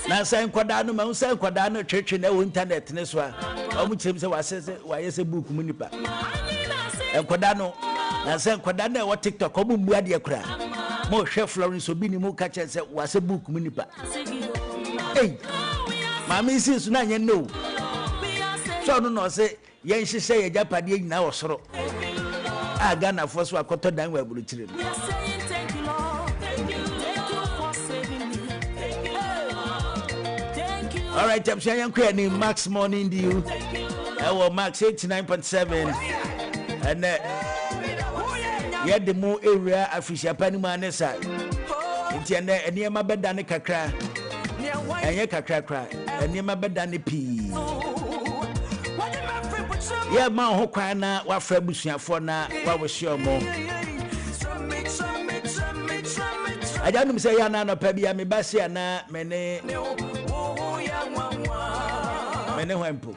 na san kwada no ma san kwada no twetwe na wo internet ne so a o mu kyem se wasese wayese book mu nipa kwada no na san kwada na wo TikTok o mu mbu ade kura mo hwe Florence obi ni mu ka che se wase book mu nipa ei mama isi su na nye no so no se yen hyehyɛ ye japade nyina wo soro aga na fo so akoto dan wa buru kire no. All right, I'm saying I'm Max Morning Dew. Max 89.7. And the more area official Panimanesa. It's an Eniama Bedani Kakra. And Yakakra. And Yama Bedani P. Yeah, ma ho kwana wa fra busia fo na wa wo hye mo ajanum se ya na no pa bia me base ana mene hwempo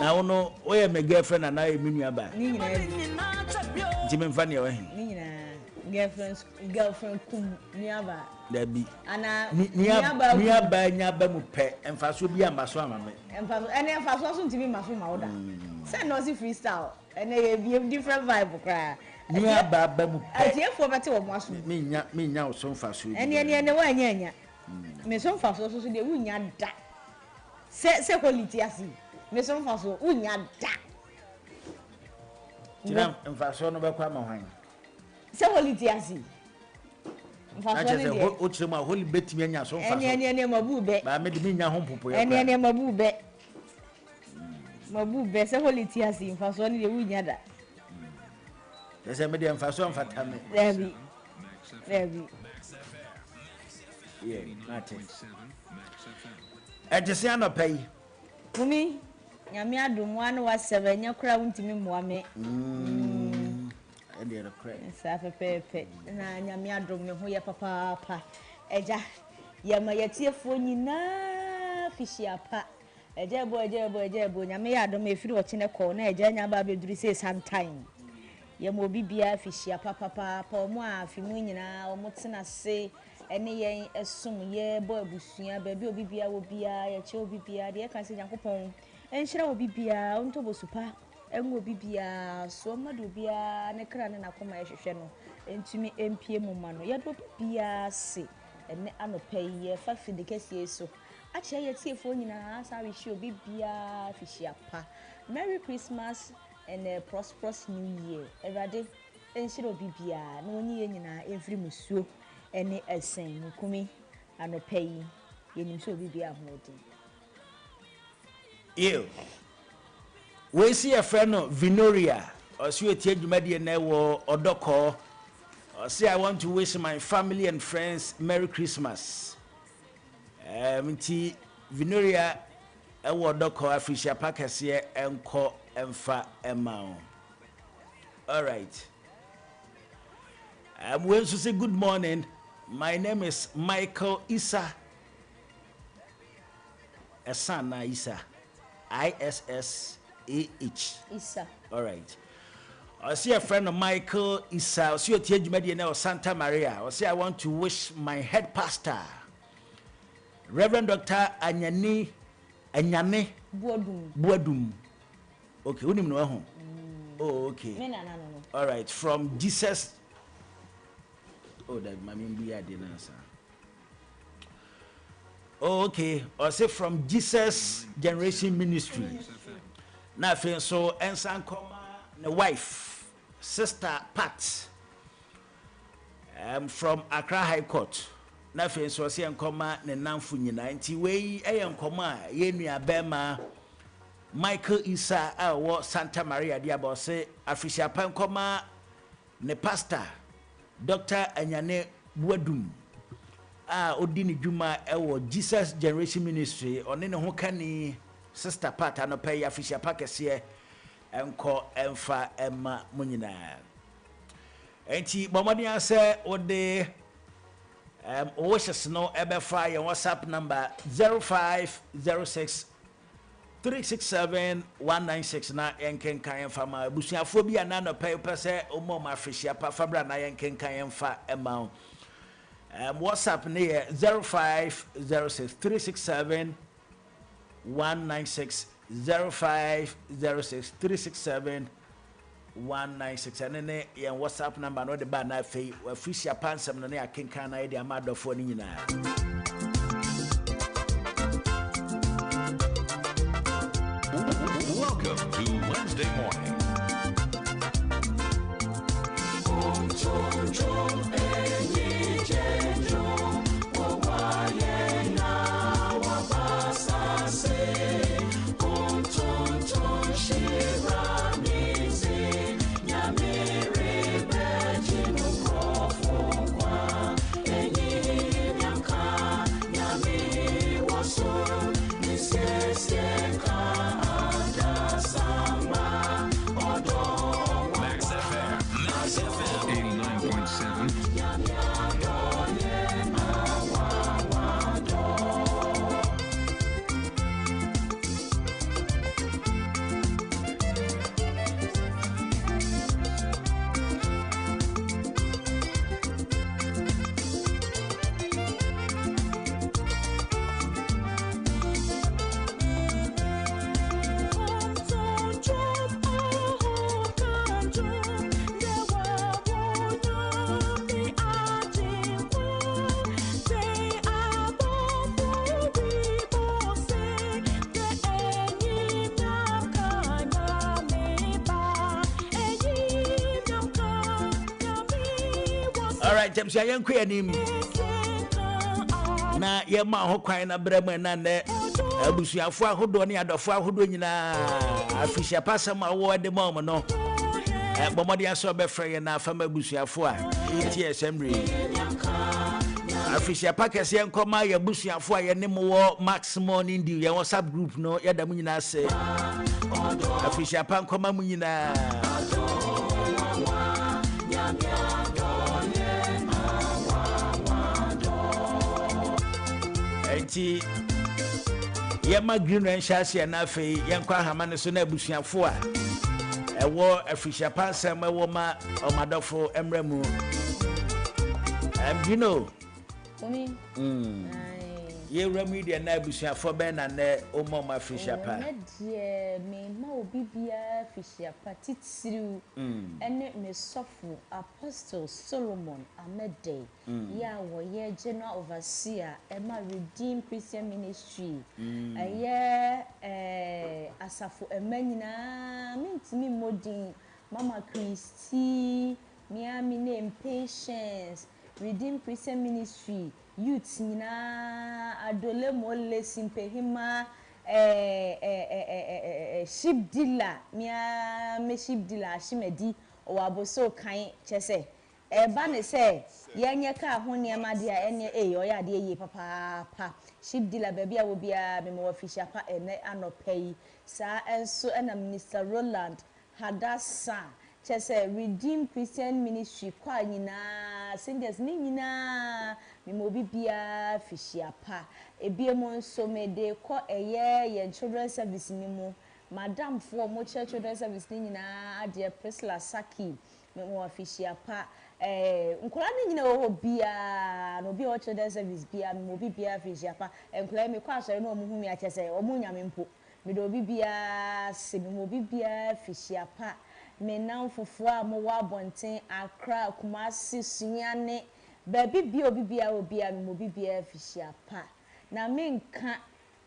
na wono o ye me girlfriend na e minua ba ni nyina ji me mfa ne wa hin ni nyina girlfriend kum niaba dabi ana niaba mu pe emfaso bi ambaso amame emfaso so ntimi maso mawoda say no si freestyle ene be different vibe kra niaba mu pe atiefo bete wo maso me nya so mfaso ene wa nya me so mfaso so de wunya da se quality asi me so mfaso wunya da tira mfaso no be kwa ma hwan se quality asi mfaso ne de o chire ma holy betimi anya so mfaso ene mabu be ba me de me nya ho popo ya ene mabu be se quality asi mfaso ne de wunya da se me de mfaso mfata me debi yeah nothing ejese anopai kumi nyame adom wa no wa 7 nya kura wuntimi moame ede ro kra sa pepe na nyame adom me ho ye papa eja ye ma yetiefo nyina fishiapa ejebo nyame ya adom efiri o chine ko na eja nya ba beduri se sometime ye mo bibia fishiapa papa mo afimu nyina o mo tena se ene yen esum ye bo abusua ba bi obibia wo bia ye che obibia de kan se Yakopon enhira obibia onto bosupa enwo obibia so madu obia ne kra ne nakoma ehwehwe no entumi empie mu ma no ye do bia se ene anopa ye fa fidikesie so ache ye tiefo nyina asa we hwe obibia fishiapa Merry Christmas and a prosperous new year everade enhira obibia na onyi ye nyina emfiri musuo ene esen nkumi anopa yi yenim so obibia hodi we see a friend of Vinoria or see a tedumadi na wo odoko or say I want to wish my family and friends Merry Christmas. Nti Vinoria e wo odoko afisha pakase enko emfa emao. All right. We also say good morning. My name is Michael Issa. Esana Issa. ISSAH. Issa. All right. I see a friend of Michael Issa. I see a tedumadi na Santa Maria. I say I want to wish my head pastor, Reverend Dr. Anyane Buadum. Okay, unim no ho. Oh, okay. No. All right, from Jesus. Oh, that mami be a dinner, sir. Oh, okay. I say from Jesus Generation Ministry. Nothing so ensan koma the wife, Sister Pat. From Accra High Court. Nothing so say enkoma ne namfu nyina nti we enkoma ye nua bema Michael Issa awo Santa Maria dia bo say official pankoma ne pastor Dr. Anyane Buadum odini djuma ewo Jesus Generation Ministry one ne ho kani Sister Pat anopa ya official pakese enko emfa emma munyina enti bomodi ase ode wishes no ebefa your WhatsApp number 0506 367 196 na yenken kan fama busuafo bi ana no pay pese omo ma afihia pa fabra na yenken kan fa emma WhatsApp near 0506 367 196 0506 367 196 and then your WhatsApp number no the bad na fe official pansem no na akenkan na de amadofo ni nyina. Welcome to Wednesday morning. James Yanko anim na yema ho kwan na brem na ne abusuafo ahodo ne adofo ahodo nyina afishia pasam awo de mom no bomode aso be frɛ na afama abusuafo a ETSM re afishia pakese enkoma ya abusuafo a ye ne mo Max Morning Dew ye WhatsApp group no ya da mu nyina se afishia pankoma mu nyina enti yema green and shasia na fe yenkwa hamane so na abusuafo a ewo afishia pansem ewo ma omadofo emremu you know ye remedy na abusuafo be na ne omom afishia pa me ma obibia afishia pa titiriu ene me sofu Apostle Solomon Amede ya wo ye general overseer ema Redeemed Christian Ministry asafo emanyina mintimi modin Mama Christy Miami name Patience Redeemed Christian Ministry youth nyina adole mole simpehima ship dealer me ship dealer ashimedi o aboso kan chese ba ne se yenye ka ho ne ma de a ene oya de ye papa ship dealer ba bia wo bia me mo official pa ene anopai sa enso na Minister Roland Hadassa chese Redeemed Christian Ministry kwa nyina singers ni nyina me mo bibia fishia pa ebiemo nso me de ko ye children service ni mu madam for mo children service ni nyina ade Priscilla Saki me mo fishia pa nkola ni nyina wo bia no bia children service bia me mo bibia fishia pa nkola me kwa so no mo hu mi a chese o mo nyame mpo me do bibia se me mo bibia fishia pa me nan fofo a mo wa bonten Accra Kumasi Sunyane baby bia obia me mo bibia fishia pa na me nka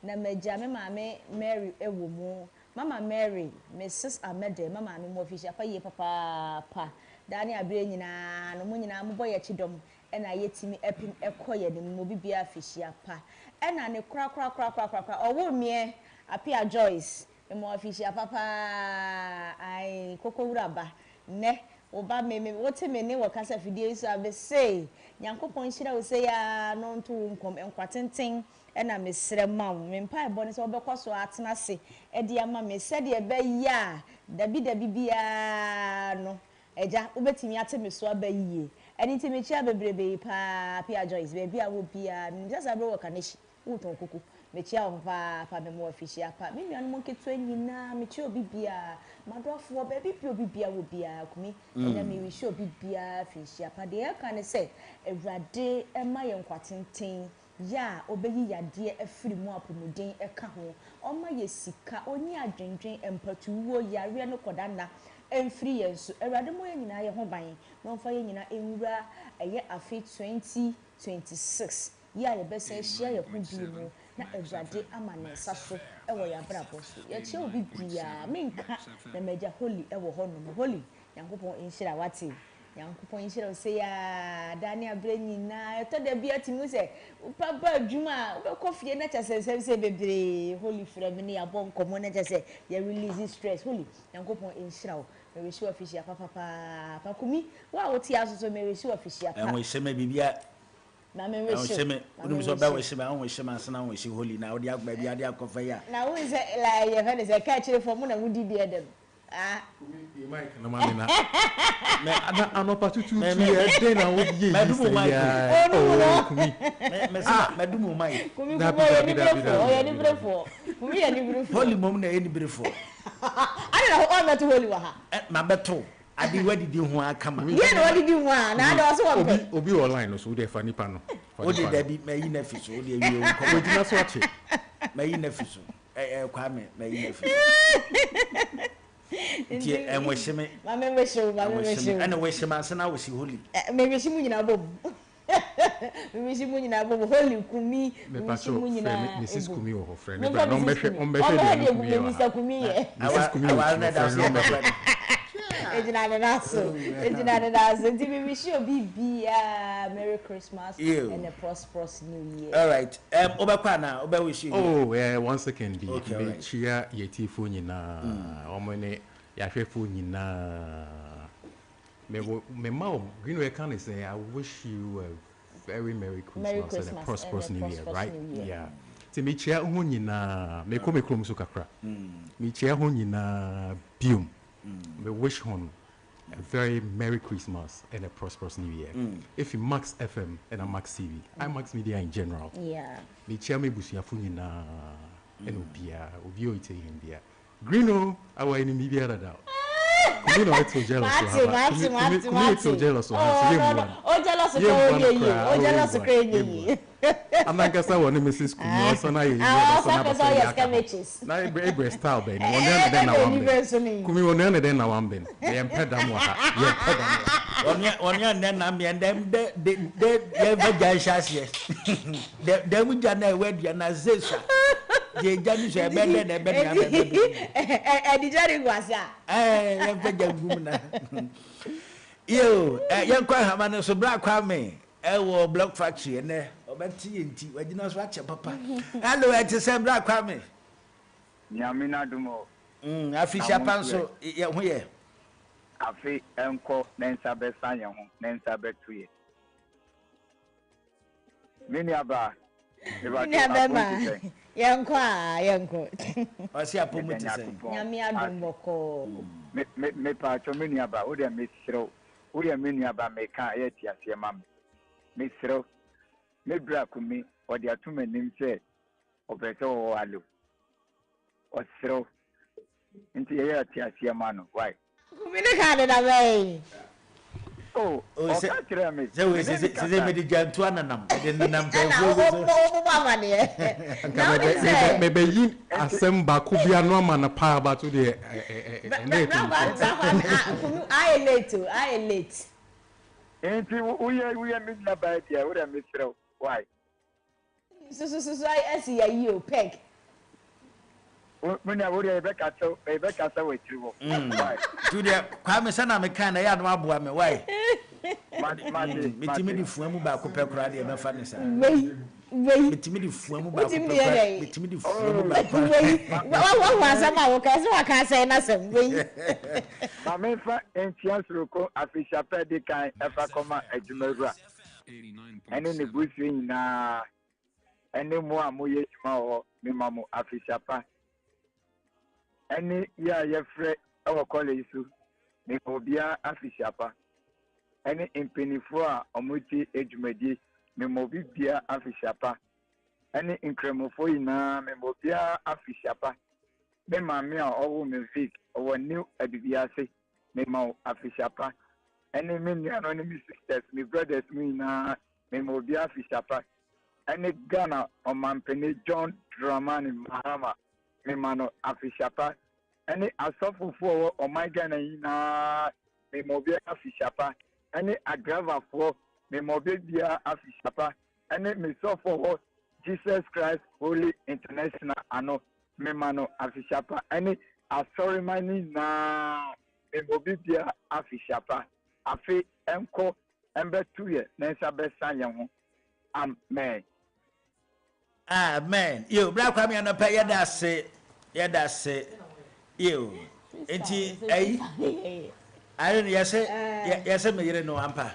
na maja me mama Mary ewo mu Mama Mary Mrs Amede mama me mo fishia pa ye papa dani abire nyina no mo nyina mo boye chidom e na yetimi epim ekoye ne mo bibia fishia pa e na ne kra owo mie Apia Joyce mo fishia papa ai kokowura ba ne oba me wote me ne wakasa fidie so abe say nyankopon hira wo say ya no nto nkom enkwatenten e na mesre ma wo me mpa ebo ne so obekwaso atena se e de ama me se de be ya dabi bia no eja obetimi ate me so abayie eni timi chia bebrebe pa Apia Joyce be bia wo bia me just abro wakaneshi uton koko mechia wo papa me mo official pa me nua no mo keto nyina mechia obi bia madofo baby bi obi bia wo bia kumi enya me wi show obi bia official pa de aka ne say ewrade ema ye nkwatenten ya obeyi yade afiri mu apomuden eka ho oma ye sika oni adwendwen empatuwo yare no kodana emfiri yenso ewrade mo ye nyina ye ho ban no mfa ye nyina enwura eye afi 2026 ya ye bese hia ye ho bi mu na ewrade ama ne saso ewo ya brabo so ye che obi bia menka na meja holy ewo ho no holy yankopon enhira wate yankopon enhira se ya Daniel Brenyina to de bia timu se papa adwuma obekofie na chasese se bebre holy frame ne abon komo na chase ya release stress holy yankopon enhira wo me wish official papa pakumi wa woti aso me wish official pa we sheme bibia na me wish sheme unum so ba we sheme an we sheme asana we shi holy na odi agba bia de akofa ya na we say la ye fa say ka chire for mu na wudi bi edem Mike na mami na me anopa tutu tu e dey na wo ye ya oh kumi me madumu mai kumi ko ni brefo o ye ni brefo kumi ye ni brefo holy mom na ye ni brefo ani na ho na to holy wa ha ma beto adi wadidi ho akama ye na wadidi ho na ade so wo pe obi online so dey fa nipa no o de dabi mayi na fiso o de wi o ko dina so ache mayi na fiso kwame mayi na fiso Nti enwe sheme mama we show ana we sheme asana we si holy me we shi munyina bom me we shi munyina bom holy kumi me shi munyina Mrs Kumi o friend no no be de Mr Kumi Mrs Kumi na da so ejina na naso nti me we shi obi bia Merry Christmas and a prosperous new year. All right obekwa na obe wish you oh yeah 1 second be okay, me chia yetifo nyina omone yahwefo nyina me ma green we can say I wish you a very Merry Christmas and a prosperous new year, right? Yeah. Ti me chia ho nyina me ko me krom so kakra me chia ho nyina biom we wish him a very Merry Christmas and a prosperous New Year. If you Max FM and a Max TV, I Max Media in general. Yeah. Me chame busuafo nyina and obi o ite him bia. Greeno, our enemy bia da. You know it's so jealous. So jealous. Oh, jealous of you. Oh, jealous of you. I'm not gonna say one Mrs. Kumi. So now you. Now every style ben. One then now one ben. Kumi one then now one ben. They am pedam waha. One then now me and them they ever just yes. They would jana wed yana zesa. They jani so bende na bende. Edi jari gwasa. Ever jagumna. Yo, yankwa hamana so bra kwa me. Ewo block factory ene obeti enti wagina so ache papa hello eti se bra kwa me nyamina dumo afisha panso ye ho ye afi enko nensa be sanye ho nensa be tuye mini aba yanko osi apomuti se nyami adumboko me pa cho mini aba o de mesiro o de mini aba me ka ye ti ase mam mesiro me bra kumi o de atuma nim se obeso o alo o siro nti ye ti ase ma no why kumi ne ka na bay oh se me di jantu ananam de nanam pe me be yin asem ba ku bia no ma na pa ba to de I late enti we me na ba dia we me siro why so I see you peg when I would have back at way through. To the Kwame Sana me kind of yard mabua me why? Metimidi fuemu ba ko pekura de me fa ne sa. Metimidi fuemu ba ko pekura. Metimidi fuemu ba. Wa asama wo ka se wa ka say na sem we. Ma me fa entian suroko afisha pe de kan e fa koma adwumawura. Ene ne busu nyina ene mo amoye juma ho me mamu afisha pa. Any ya yefre our college su me obia afisiapa any impenifo a omuti ejumadi me mobi bia afisiapa ɛne nkramofo nyinaa mɛmɔ biara afisiapa me maame a ɔwɔ me fik ɔwɔ new abibiase mɛma wo afisiapa ɛne me nuanom ne me sisters me brothers mu nyinaa mɛmɔ biara afisiapa ɛne Ghana ɔmampene John Dramani Mahama mɛma no afisiapa ɛne asɔfofoɔ wɔ ɔman Ghana nyinaa mɛmɔ biara afisiapa ɛne agravafoɔ mɛmɔ biara afisiapa ɛne mesɔfoɔ wɔ Jesus Christ Holy International ano memano afisiapa ɛne asɔremani na memobibia afisiapa afi enko embetu ye nensa besa ye ho amen amen yo bra kwa me anopa yeda se yo enti ai I don't yes me yire no ampa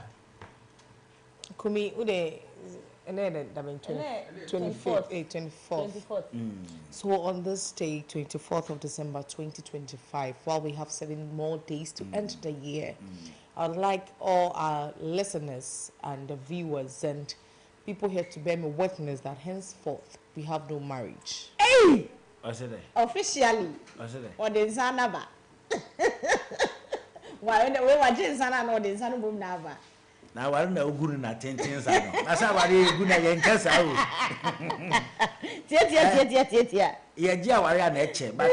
kumi ude and then 24th. So on this day, 24th of December 2025, while we have 7 more days to end the year, I'd like all our listeners and the viewers and people here to bear me witness that henceforth we have no marriage. Hey! What's it? Officially. What's it? Or the Zanaba. Why we were just Zana or the Zanabum Nava. Now I don't know good na 10 things I know. That's how I good na yenkasa o. Tia. Yeah, dia wari na eche. But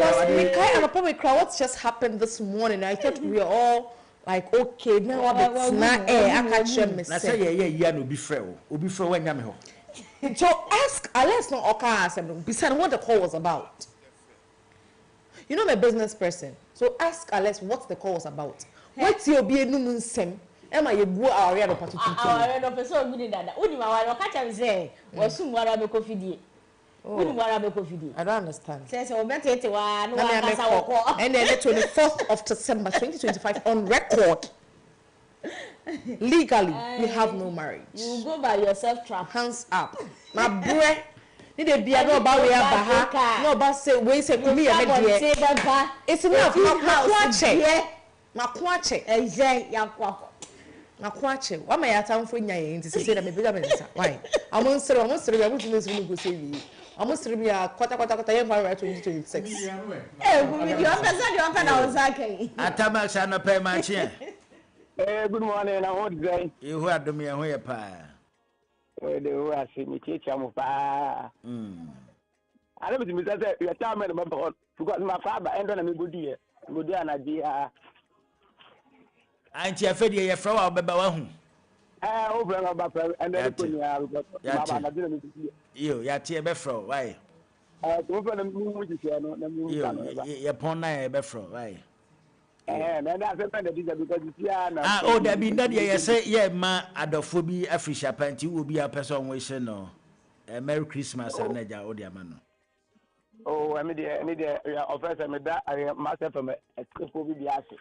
what just happened this morning? I thought we were all like okay, now it's not I can't share me. Na say yeah no be frɛ o. Obi frɛ wa nya me ho. So ask Alex no Oka ask him beside what the call was about. You know I'm a business person. So ask Alex what the call was about. What's your be no nsem? Emma you go area no patutu. Area no person good dada. Uni ma wa ka tell say wasum wara be kofidie. Uni wara be kofidie. I don't understand. Say o betete wa no wa kasa woko. And then the 24th of December 2025 on record. Legally, we have no marriage. You go by yourself trap. Hands up. My boy. Need to be no about we are no about say we say to me a media. It's enough. My kwache. Makwache wa ma ya tamfo nya ye nti sese na mebega mensa why amonsere we abuti no suru go sewi amonsere bi ya kwata ye mfa 2026 gumi di opesa na ozake atama sha no pay ma che good morning na what day ihu adom ye ho ye pa we de wo ase mi checha mo pa ale bi mi say ya tama na mabon because my father endo na me godi na dia anti afedie ye frɛ wa obeba wa hu o frɛ wa ba frɛ and then ko nya baba na dina mi yo ya tie be frɛ why to frɛ na mu ji se no na mu ka no ye pon na ye be frɛ why na da se pende dija because you see na o da bi na de ye se ye ma adofo bi afisha panti wo bi a person we se no merry christmas na ja o de ama no oh I mean the officer me da myself from expo bi ase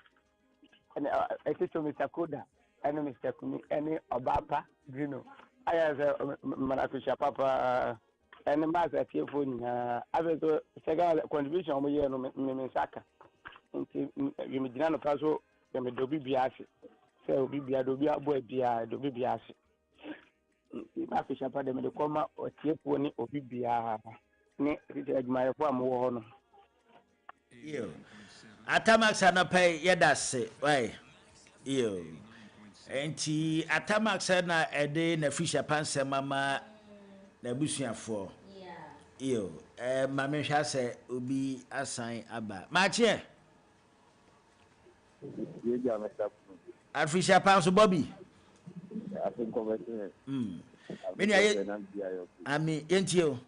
and I say to Mr. Koda and Mr. Kumi and Obapa Grino. I have a Manafisha Papa and the master phone. I have a second contribution on my Saka. You may not also you may do Biasi. So Bibia do be a boy, do Biasi. Mafisha Pada me the coma or Tieponi or Bibia. My form. Yo. Atamax anapay yedase why yo enti Atamax na ede na fisha panse mama na busuafo yo mama hwa se obi asan aba mache ye ja meta afisha panso Bobby afin conversion meni aye ami enti o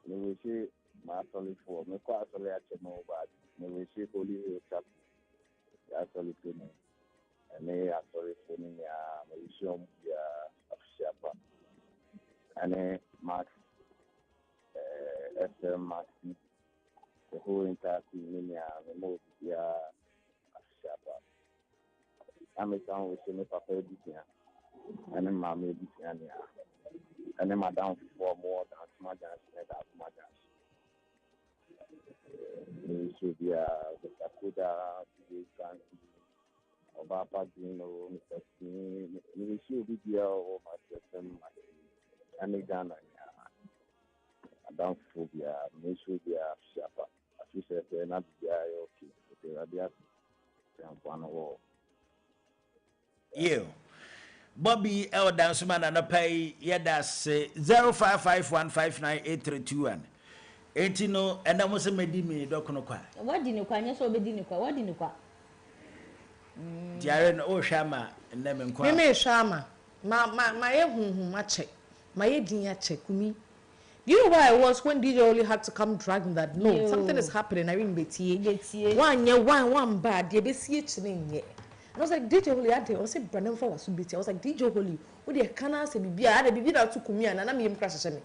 me we say my solid for me kwa solid at no bad me we say holy chap ya solid for me and me ya solid for me ya me show ya afshapa and max FM max the whole entire team ya me mo ya afshapa I'm a town with me papa edition and mama edition ya and madam for more than my dance that my dance should be the Takuda, the Kanti, Obapa Grino, Mr. Smith, we should be here or my system. ɛne Ghana Adam phobia, mesubia, shapa. As you said, they're not the okay. They are the one wall. You. Bobby Eldan Sumana no pay Yadas 0551598321. Etino and I was a medimi dokonoqua. What didn't you quite so be dinner? What didn't you quite? Jaren O Shama and them and Me Shama. My much. My dear check me. You know why I was when DJ only had to come dragging that? No, something is happening. I mean, Betty. One year, one bad. You be see it yet. I was like, DJ Holy, I was saying, Brandon for was I was like, DJ Holy, what the canna say, be I had a baby that took me and I'm crashing me.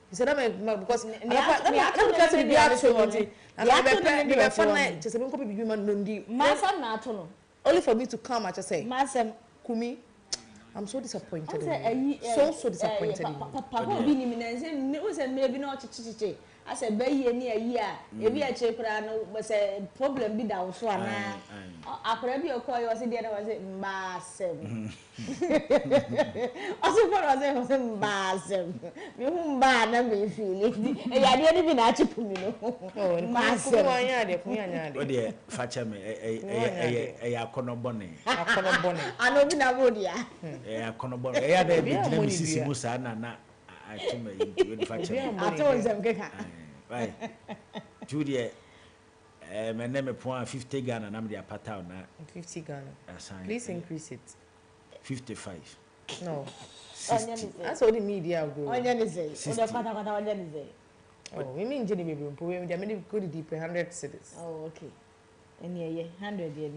He said, because only for me to come, I just say, Master Kumi. I'm so disappointed. So disappointed. Papa, was a maybe not chichi. I said, Bay any a year. If you are cheaper, was a problem be down so. I could be a call, was it the other was it massive. Also, what was it was a massive. You won't ban me feeling. I didn't even at you, oh, massive. Oh, dear, Fatcha me a corner bonnet. I know we know, dear. A corner bonnet. I had a big Musana. I told them, right. Judy, my name is 50 Ghana, and I'm the Patao now. 50 Ghana. Please increase it. 55. No. That's all the media go. Oh, we mean Jenny Baby, we many good deep 100 cities. Oh, okay. And yeah, 100 yeah.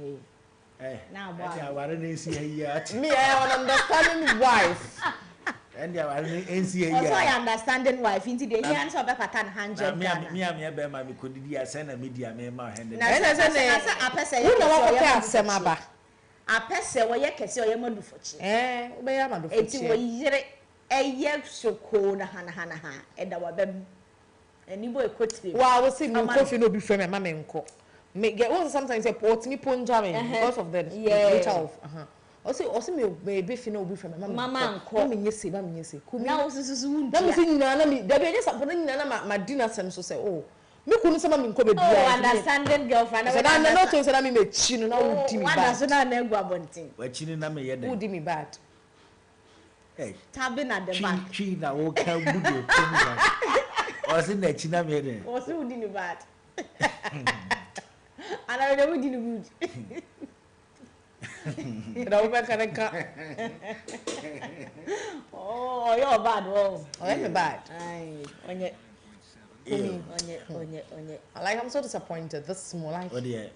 Now, I didn't see yet. Me, I am an understanding wife. And I didn't I understanding wife into the hands of a pattern 100. Me, could send a media, me, my hand. I say, you know what I say, Maba. I pass away a case or your mother for cheap. It's a year so cold, Hana, and our baby. And you boy could be. Well, I was saying, no coffee no be from my mamma and cook. Make get one sometimes a port me punjamin because of the also me be fino be from mama and call me yesi now that was in nana me there be just upon nana my dinner sem so say oh me kunu sama me nko be bia understanding girlfriend so na no to say na me me chi no na wo di me bad so na na egu abontin wa chi na me ye den wo di me bad hey tabbing at the back chi na wo kan budo tumi o se na chi na me ye den o se wo di me bad and I never did good. Oh, you're bad. Oh, I'm bad. I'm so disappointed. This small life. Oh dear.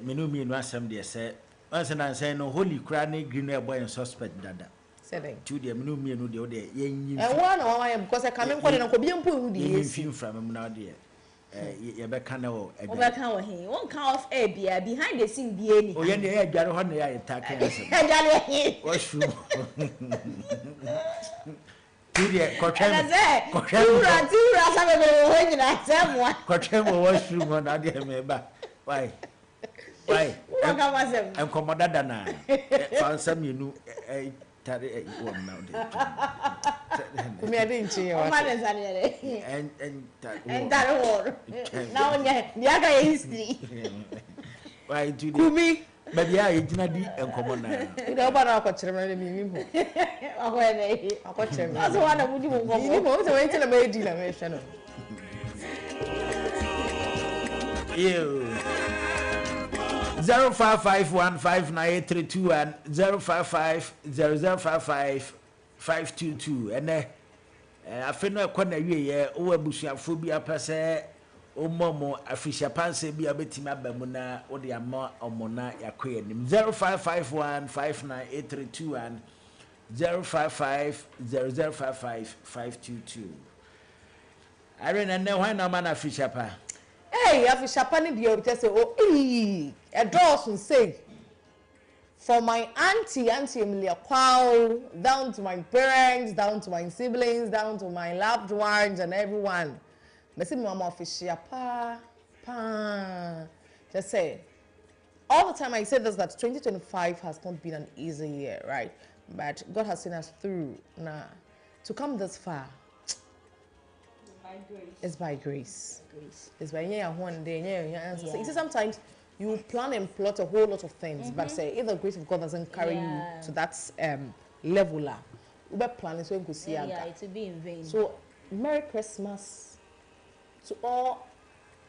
Me no me no asem dey say. Once and say no holy cranny green boy and suspect dada. Saying. Two dear me no me no dey yen. And one because I come in calling ko bien po udi. Film from now there. You be can o overcome him won count of a bia behind the scene bia ni o ye na ya dware ho na ya attack ansem dware he washu tudia kotwem tura sabe be ho nyina semwa kotwem washu mo na de me ba why what ka wasem en komoda dana fansam yenu tare won now de kumi ade nchi ya wa mane sanere and that war now nya ga history why do kumi baby ya ejina di enkomo na ida oba na akọchire me mi ho akọene akọchire me aso wa na budi mo ngomo ni mo so we tell me di na me hwe no you 0551598321 0550055522 and afeno ekona wieye o abusuafo bi apese o momo afisha panse bi abetimi abamu na o de ama omona yakoye nim 0551598321 0550055522 arena ne hwan na man afisha pa. Hey, I feel Shapani the just say, oh, a dozen say. For my auntie Emilia Kwao, down to my parents, down to my siblings, down to my loved ones and everyone. I say, Mama official pa. Just say, all the time I say this that 2025 has not been an easy year, right? But God has seen us through. Nah, to come this far, it's by grace. It's by one day. See, sometimes you plan and plot a whole lot of things, but say if the grace of God doesn't carry you to that level, you plan so you could see it will be in vain. So, Merry Christmas to all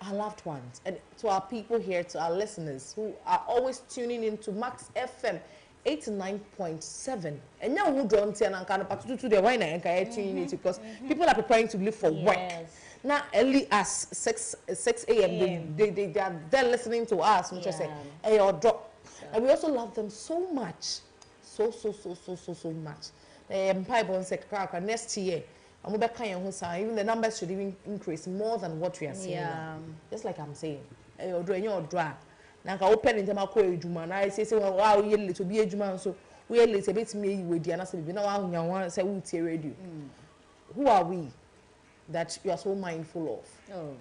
our loved ones and to our people here, to our listeners who are always tuning in to Max FM 89.7. And now who don't see and kind of to the wine and tuning in because people are preparing to leave for work. Now early as 6 a.m. they are there listening to us and just say, hey, or drop. And we also love them so much. So much. Next year, even the numbers should even increase more than what we are seeing now. Just like I'm saying. Now open in the Juma. I say, wow, you to be a Juma, so we are little bit me with the answer. Now, say, we radio. Who are we that you are so mindful of? Oh,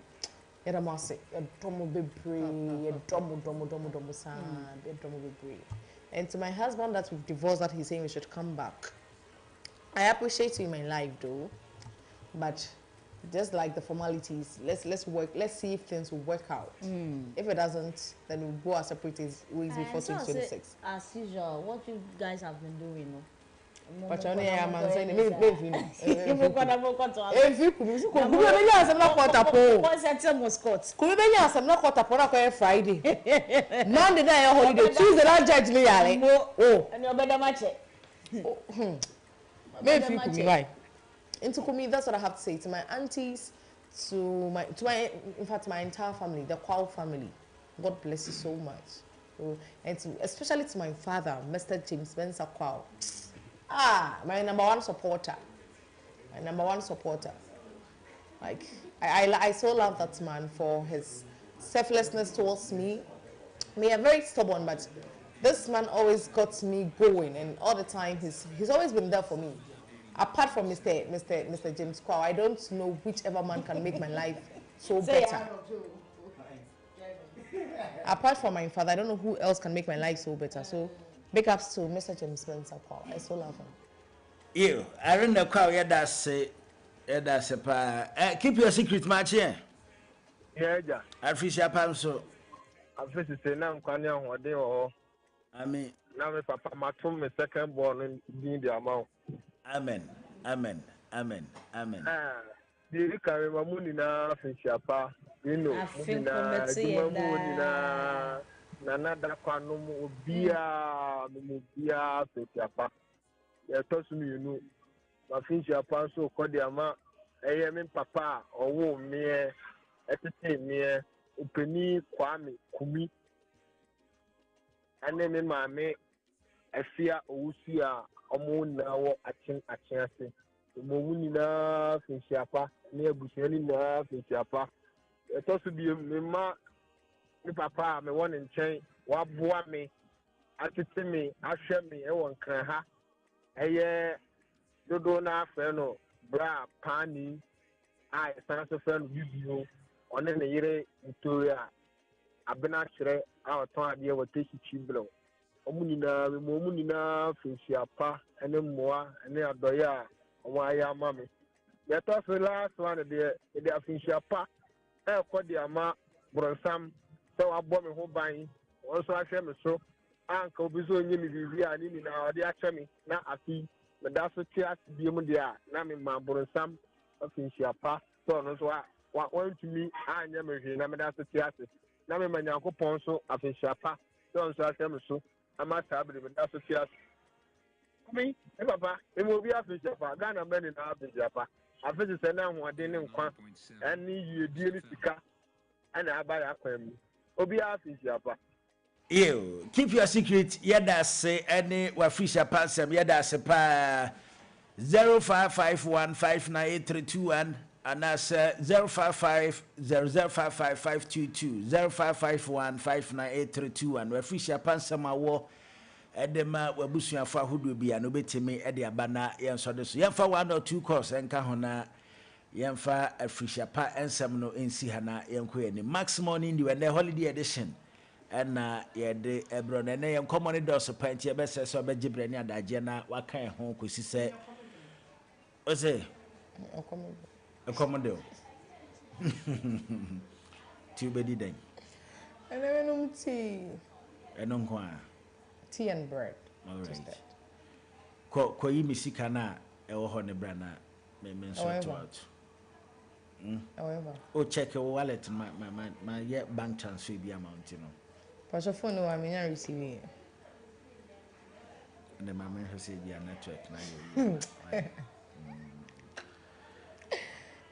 yeah, I must say, a domo be brave, a domo san, a domo be brave. And to my husband that we've divorced, that he's saying we should come back. I appreciate you in my life, though, but just like the formalities, let's work. Let's see if things will work out. If it doesn't, then we'll go our separate ways before 2026. As usual, what you guys have been doing, but only I am saying, if you could be Friday. Monday night holiday. Tuesday not judge me, oh, and you're better match it. Maybe you could be right. And to me, that's what I have to say to my aunties, to my, in fact, my entire family, the Kwao family. God bless you so much. And especially to my father, Mr. James Spencer Kwao. My number one supporter. Like, I so love that man for his selflessness towards me. Me, I'm very stubborn, but this man always got me going, and all the time he's always been there for me. Apart from Mr. James Kwao, I don't know whichever man can make my life so better. Apart from my father, I don't know who else can make my life so better. So, big ups to Mr. James Spencer Kwao. I so love him. You, I don't know how that's keep your secret, match here. Yeah, I fish up, I'm so. I fish the same name, Kanya, or they or I mean, now my papa, my second born in the amount. Amen. The carry my money now, fish up, you know, Nana Quano Bia, fish up. You told me, you know, my fish up, so called the amount. I am in papa or womb near, entertain near, Upeni, Kwame, Kumi. And then my mate, I fear Usia. Now action. The Momuna Finchapa, near Bushani, Finchapa. It also be a mamma, papa, me one in chain, what boy me, attitude me, usher me, a one can ha. A year, Dodona Feno, Bra, Pani, I stand to friend you on any year, Victoria. I've been actually our time here with this chimblo. Omunina Finchiapa, and then more, and then Adoya, why ya mammy. Let us the last one of the Finchiapa, quite the ama, Bronsam, so I bought me home buying, also I shall so. Uncle Bizo in the in our dear Chemi, now I see, but that's what you have to be on the Nami Ma Bronsam of Finchiapa, so no so what went to me, I never hear Namadas Theatre. Nami Manako Ponso of Finchiapa, so I shall so. I must have it, but that's a chance. Me, Papa, it will be a fish of a gun and men in our Japa. I visit a now one day in Quan, and you dearly sticker, and I buy a family. Obi a fish Japa. You keep your secret, yada say any wa fish a pass, yada se pa 0551598321. And that's 055005552 0551598321 where fish upon some war edema wabusia for who will be an obetime edia bana yen so this yemfa 1 or 2 course enka hona yemfa a fish apa ensem no ensi hana yenko ye maximum in the holiday edition and ye de ebro na yen common dos pant ye be se so be gibre ni adaje na waka ho kosi se O say accommodate. Tea bedi den. And then tea. Enon kwa. Tea and bread. All right. Ko yi misika na e wo ho ne bra na me sort out. However. O check your wallet my bank transfer bi amount no. Pastor phone no I mean receive. And the mama has said your network na you.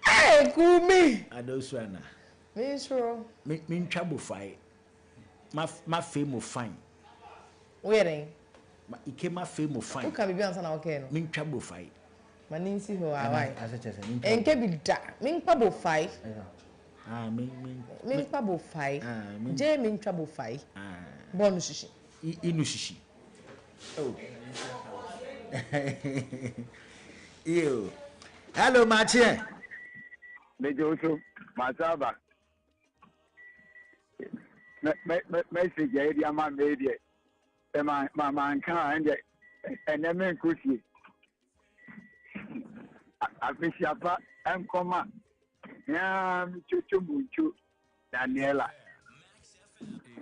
Hey, Kumi. Adoswana. Me sure. Me trouble fight. My fame of fine. Wedding. It came my fame of fine. Who can be answer now okay? Me trouble fight. Maninsi ho awai. As I said, Enke bi da. Me trouble fight. Me trouble fight. Je me trouble fight. Bonu shishi. Inu shishi. Oh. Ew. Hello, Martin. Mejoso, Masaba. Message area man media. My man can't and then men cushy. I fish up and come up. Yeah, Chuchu Daniela.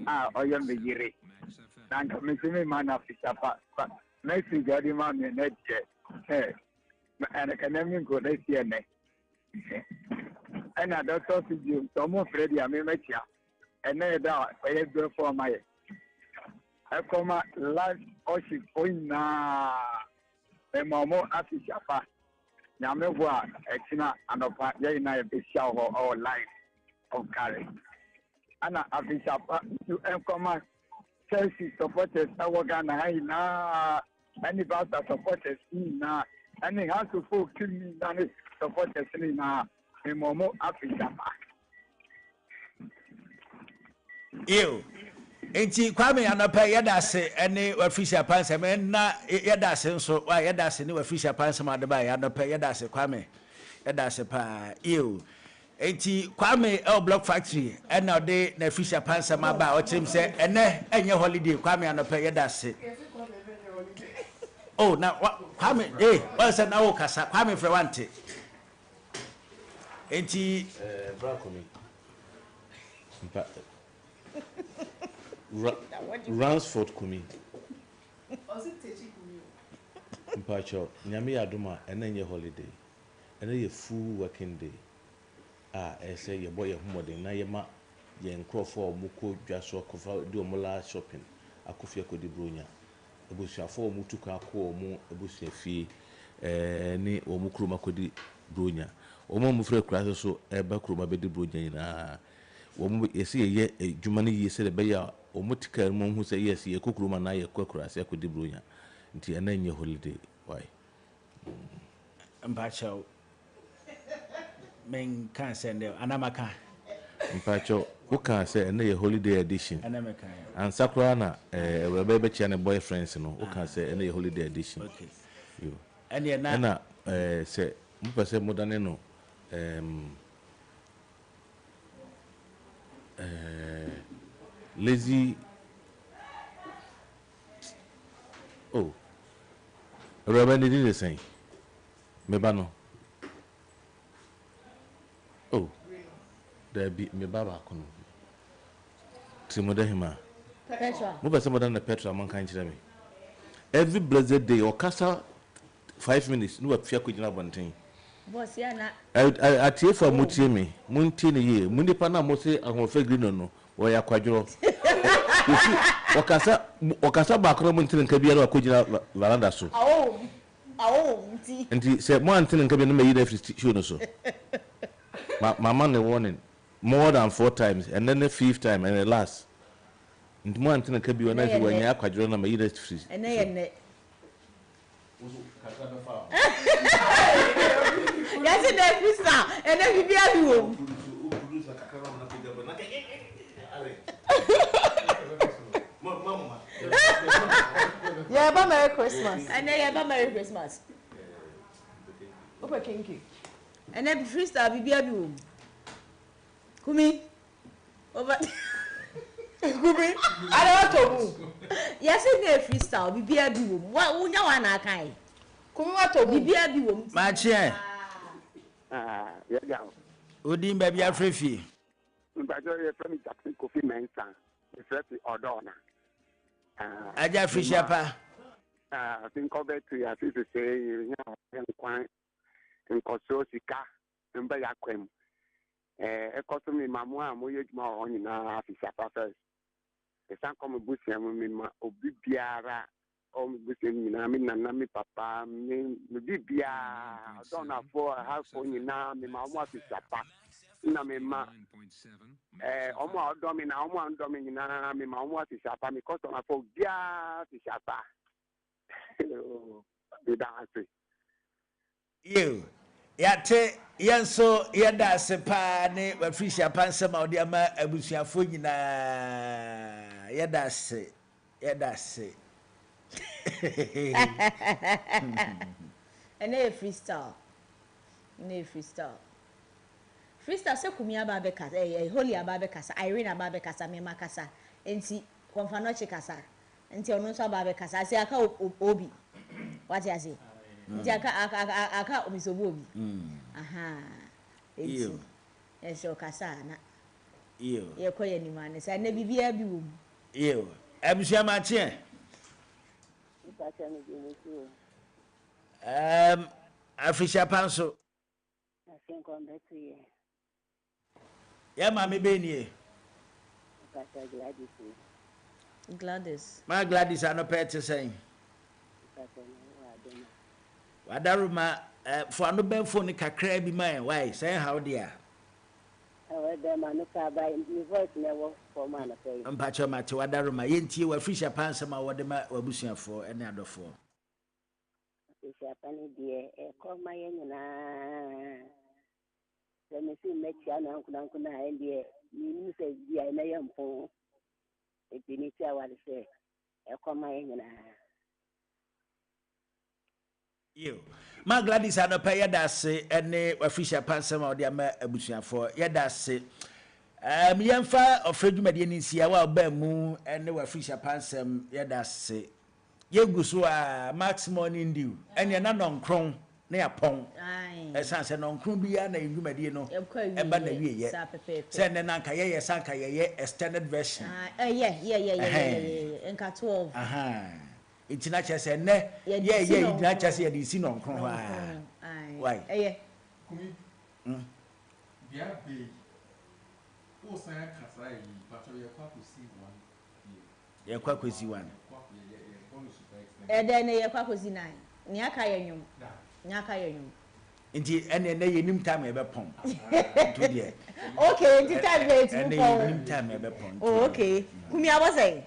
I am the Yiri. And commission man of fish up. Message area man and net. And I can never go this year. And I don't talk to you. So more Freddie, I may make you. And then I have for my. I come out live worship point na. A momo afishapa. Yamewa, Etina, and of Yana Bishao or life of Gary. Anna afishapa to come out. Chelsea supporters, Awagana, na. Any about the supporters in na. And he has to full kill me than supporters in na. A momo afishapa. Ew. Enti kwame anapa yeda se ene official pansa me na yeda se nso wa yeda se ne official pansa ma de ba anapa yeda se kwame yeda se pa ew enti kwame el block factory ena de na official pansa ma ba o chim se ene enye holiday kwame anapa yeda se oh na kwame wa se na wo kasa kwame frɛ wante enti Brakomi Ransford Kumi. Mpacho, nyame aduma enenye holiday. Ene ye full working day. Say ye boy ye humodin na ye ma ye nkrofo omukọ dwaso akofa di omola shopping. Akofia kodi bronya. Ebusuafo omutuka akọ omu ebusuafie ni omukroma kodi bronya. Omo mufre kura so eba kroma bedi bronya nyina. Omu yesi ye adwuma ne yesi de beya omutika mu hu se yes ye kokuruma na ye kwakura se akodi bronya nti enanye holiday why mpacho men kan send anamaka mpacho who can say enanye holiday edition anamaka and sakura na we be chia ne boyfriends no who can say enanye holiday edition okay you and na say mu pese modane no lazy oh Robert did the same mebano oh there be mebaba kono timodehima Petra mo be say modern Petra man kan kire me every blessed day or kasa 5 minutes no afia ko gina bonten boss ya na atie for mutie me muntie ne ye munipa na mo se ahofe green no we yakwadwo wakasa bakro mo ntin nka biara akogina veranda so nti se mo antin nka bi no meyi na show no so mama ne warning more than 4 times and then the 5th time and the last nti mo antin nka bi na se wanya akwadwo na meyi na free ene yes the freestyle ene bibia bi wo Yeah, but Merry Christmas. And then yeah, Merry Christmas. Opa kinky. And then freestyle bibia bi wo. Kumi. Over. Kumi. I don't want to move. Yes, the freestyle bibia bi wo. Wa unya wa na kan. Kumi wato bibia bi wom. Machie. Yeah. Odin ba bia frefie. Mbajo ye from Jackson Kofi Mensa. The first Odona. Aja Fisher pa. Think of it to as to say, you know, and Koso Sika, and by Aquem. A custom in Mamma, Moyage more on in our Fisher first. The San Common Bush and Obibiara, Bushing, Nami Papa, Bibia, don't have for a house on you now, Mamma Fisher pa. Namema omo domina omo domina mi ma omo ti sapa mi customer for dia ti sapa we dance You yate yenso yeda sepa ne wa Fisher pansem a odi ama abusuafo nyina yeda se ene freestyle Freestyle se kumi ababe kasa Holy ababe kasa Irene ababe kasa mema kasa enti konfanoche kasa enti ono nso ababe kasa ase aka obi wati ase enti aka omisobu obi aha enti eso kasa na ye koye ni mane sa na bibia bi wo yo abusua Machie Fisher panso ya mama be nie Gladys ma Gladys anopete sen wadaruma for anu ben phone kakra bi man why say how there mpacho mate wadaruma yentie wa Fisher pansem a wode ma wabusuafo ene adofo Fisher pani die koma yenna me see mecha na nkuna ndie ni se dia na yampo ebiniti awale se ekoma yenna yo ma Gladys anopa yedase ene wa Fisher pansem a odi ama abusuafo yedase yemfa ofredwumade ni nsia wa ba mu ene wa Fisher pansem yedase yeguso a maximum indiu ene na nonkron na yapon esanse nonkron bia na ndwumade no eba na wieye se ne na nka ye sanka ye extended version enka 12 itina chese ne ye itina chese ye di si nonkron ha why kumi bia be o san kasa yi pato ye kwa kosi one ne ye kwa kosi 9 ni aka yenwum nti ene na ye nim time e be pom to die okay nti time be ti ene ye nim time e be pom oh okay kumi abose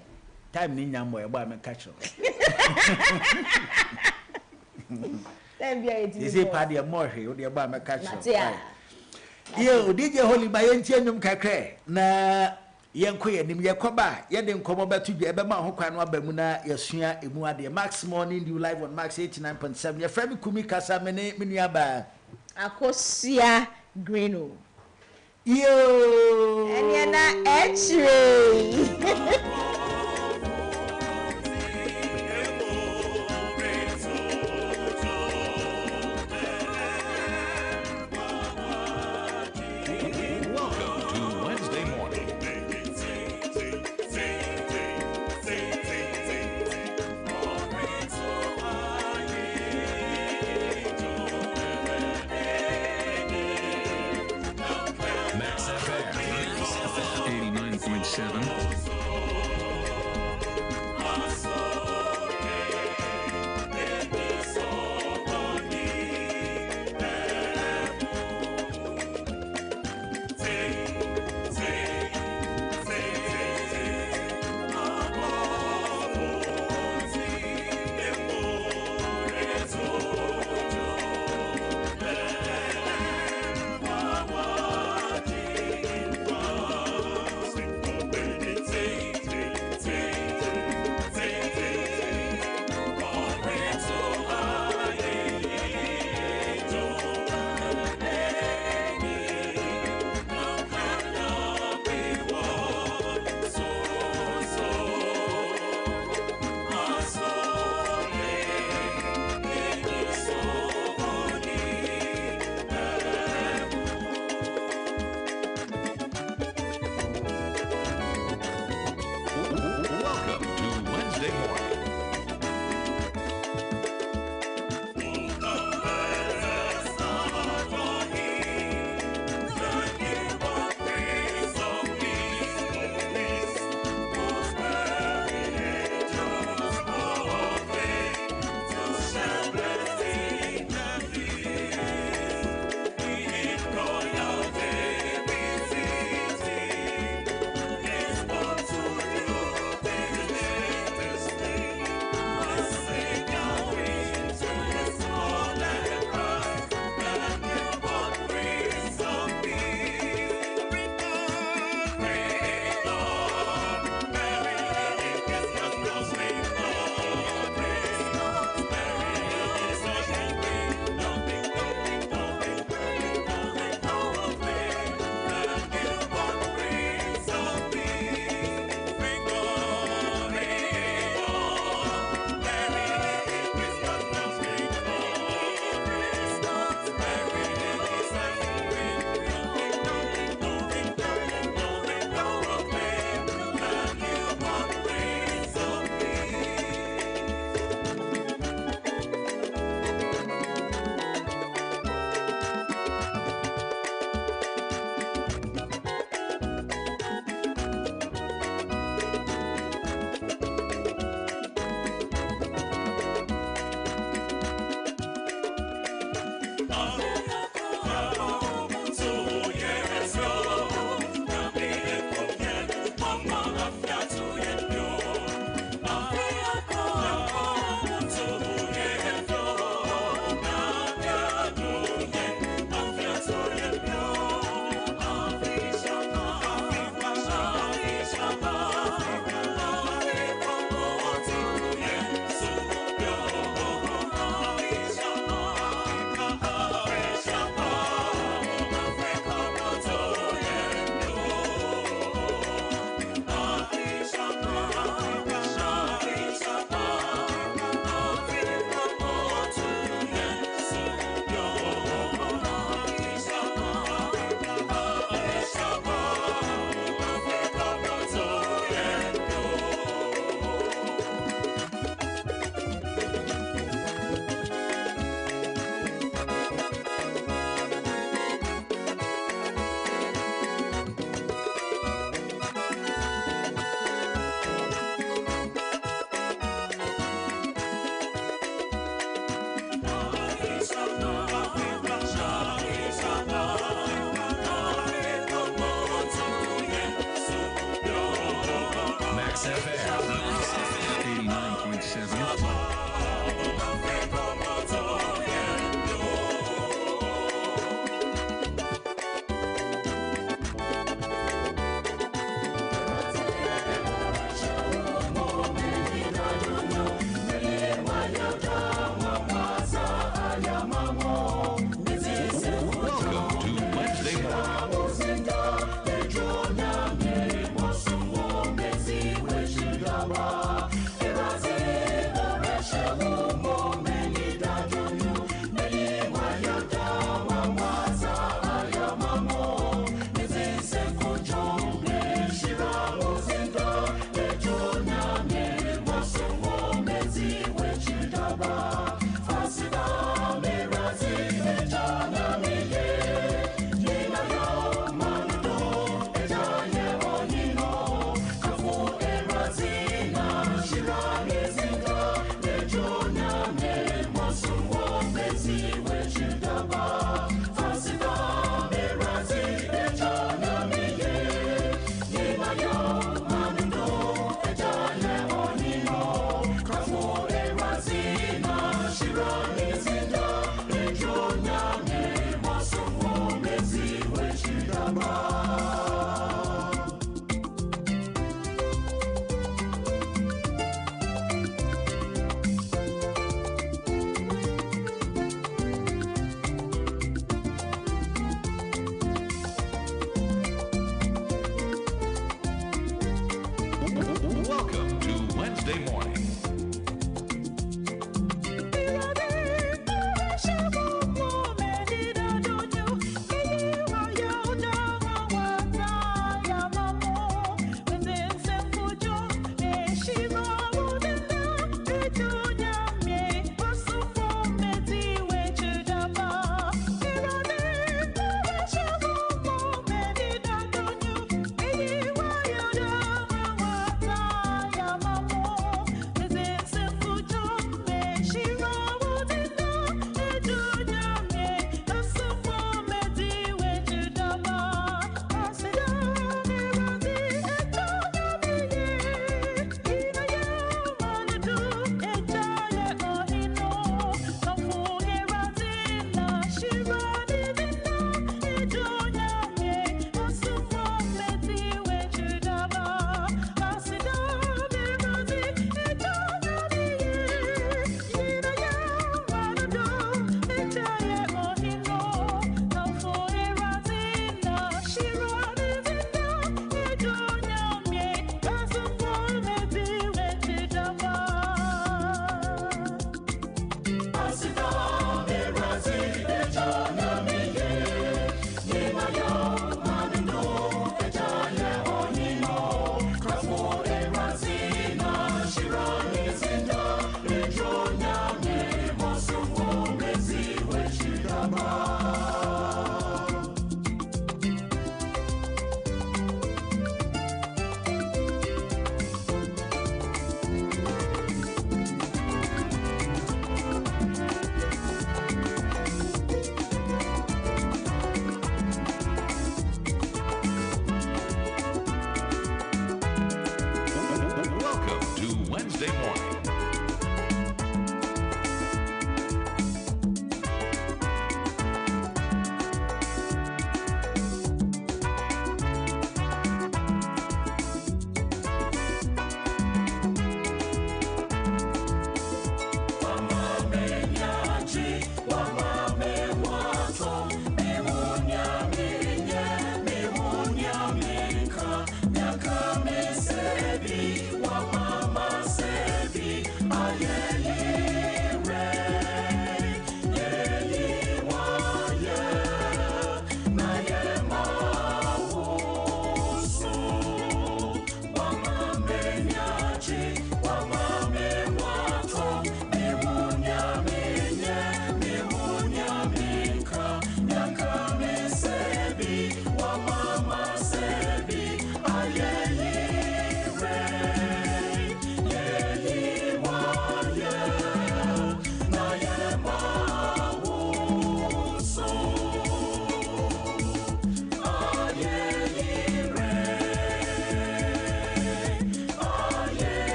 time ni nyambo e ba me catch time bia e ti you say pa de mo hwe o de ba me catch yo DJ Holy ma ye ntie nyum kakra na yenkoye nim yekoba ye de nkomo betu dwa ebe ma ho kwan no abamu na yesua emu ade Max Morning you live on Max 89.7 ye frame kumi kasa me nua ba Akosia Greeno yo enya na x-ray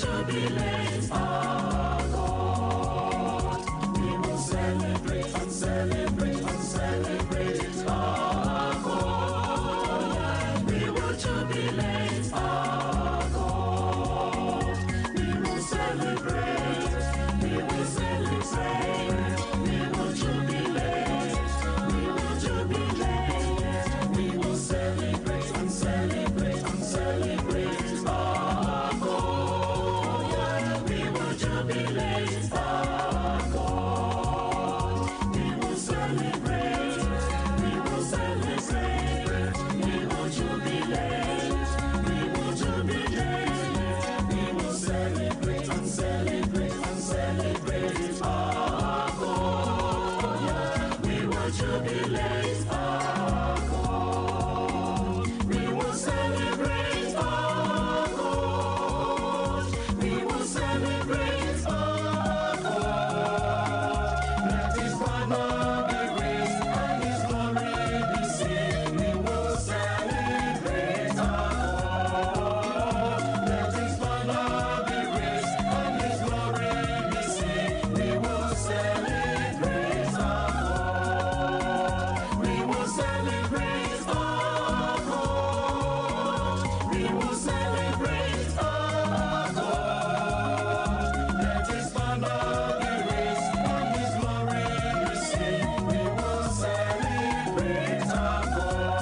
jubilate our God. We will celebrate and celebrate and celebrate our God. We will jubilate our God. We will celebrate. We will celebrate. We will jubilate. We will jubilate. We will celebrate and celebrate and celebrate our God. We will jubilate our God. We will celebrate. We will celebrate. We will jubilate. We will jubilate. We will celebrate and celebrate and celebrate our God. We will jubilate our God. We will celebrate our God. We will celebrate our God. Let His banner be raised and His glory be seen. We will celebrate our God. Let His banner be raised and His glory be seen. We will celebrate our God. We will celebrate our God. We will celebrate our God. Let His banner be raised and His glory be seen. We will celebrate our God.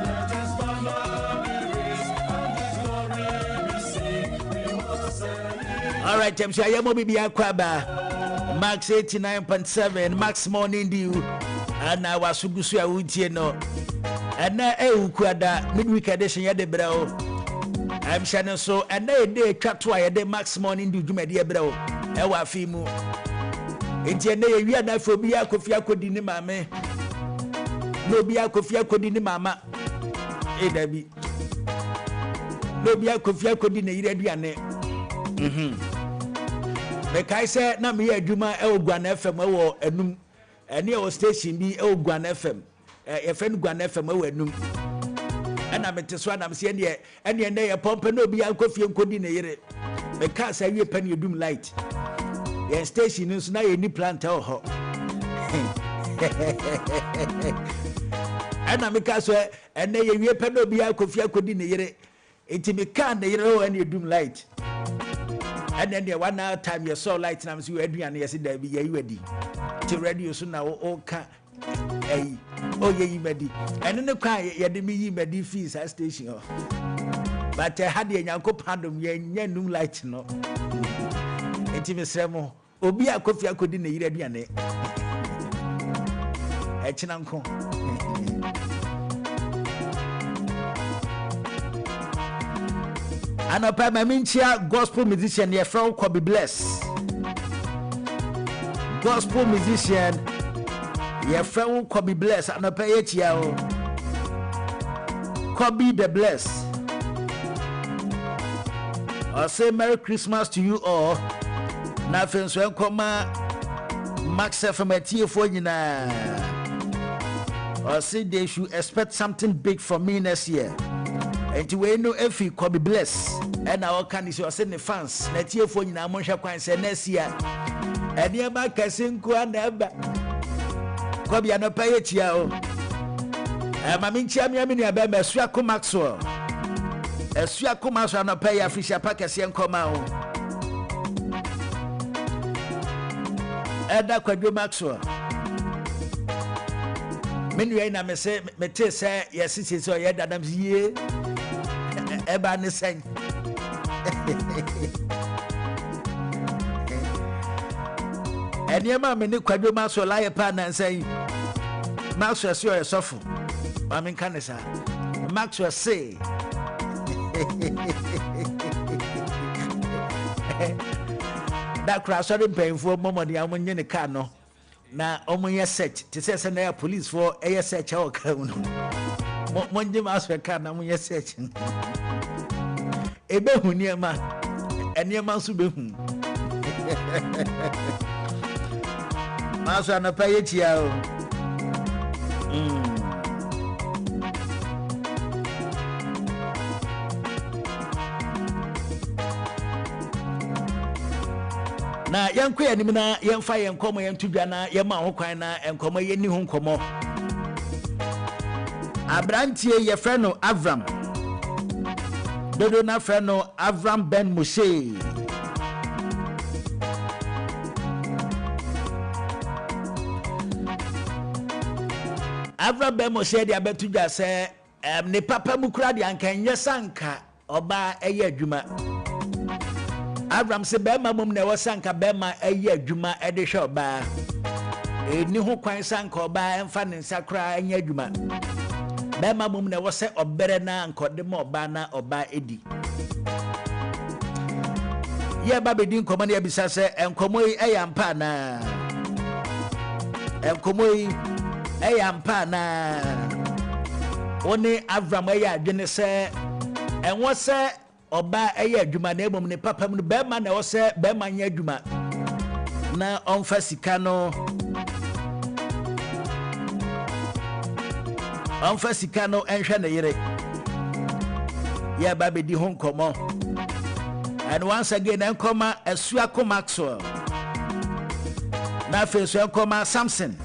Let His banner be raised and His glory be seen. We will celebrate. All right, I'm sure you're be Aquaba. Max 89.7, Max Morning Dew. And now was Subusia Utieno. And now, Kwada, midweek edition, ya de bro. I'm Shannon so, and they chat to a day Max Morning Dew, Jumedia bro. Ewa Fimu. It's a day we are not for Bia Kofia Kodini Mame. No Bia Kofia Kodini Mama. Eh, Debbie. No Bia Kofia Kodini Rediane. Mekai say na me adwuma e Ogwan FM e wo enum ene e station bi e Ogwan FM e fen Gwan FM e wo enum ena mete so na me se ene ene ye pompe na obi ankofie nkodi na yire meka say wie pan edum light ye station nso na ye ni plant e ho ena meka so ene ye wie pan na obi ankofie akodi na yire enti meka na yire ho ene edum light. And then the 1 hour time you saw light and you and yes, there be you ready to radio soon now. Oh, can oh, ye ready. And in the car, you had me ready fees at station. But I had the Yanko Pandum, ye new light, no. Intimate Samo, Obi a coffee I could in the Iradiane. Echinanko. And a Pamaminchia gospel musician, your friend could be blessed. Gospel musician, your friend could be blessed. And a Payetio could be the blessed. I'll say Merry Christmas to you all. Nothing so come Max from a tier for you now. I'll say they should expect something big from me next year. And to we know if he could be blessed. And our can is your sending fans. Let you for you now, Monsha Quine say next year. And near my cousin Kuanaba could be an apayetio. And my mincham Yamini Abema Swaku Maxwell. A Swaku Maxwell and pay a fisher packers and come out. And that could be Maxwell. Many I may say, Mete say, yes, it is so yet Adam's year. Eba ne sen eniema me ne kwadwo ma so laye pa na nsan ma so so e sofo ma men kan sa max was say that crash on painful moment ya munye ne car no na omunye search te say na police for air search o ka no monje ma so car na munye search ebe hu niema eniema so be hu ma so na pa yetia o na yanko ya nim na yemfa yenkomo yentudwa na yema ho kwan na enkomo yeni ho nkomo abrantie ye frɛ no Avram dodo na frɛ no Avram Ben Moshe Avram Ben Moshe dia betudwa sɛ ne papa mu kura dia nkan yesanka oba eye adwuma Avram se bema mum na wasanka bema eye adwuma ede hwe oba eni ho kwan sanka oba emfa ne nsakra enya adwuma bema mum na wose obere na nkode ma oba na oba edi ye ba bedin komo na yebisa se enkomo yi eyampa na enkomo yi eyampa na oni Avram eye adwene se enwo se oba eye adwuma na emom ne papa mu bema na wose bema nya adwuma na onfa sika no enhwe ne yere ya ba bedi ho nkomo and once again enkoma Esuako Maxwell na fe so enkoma Samson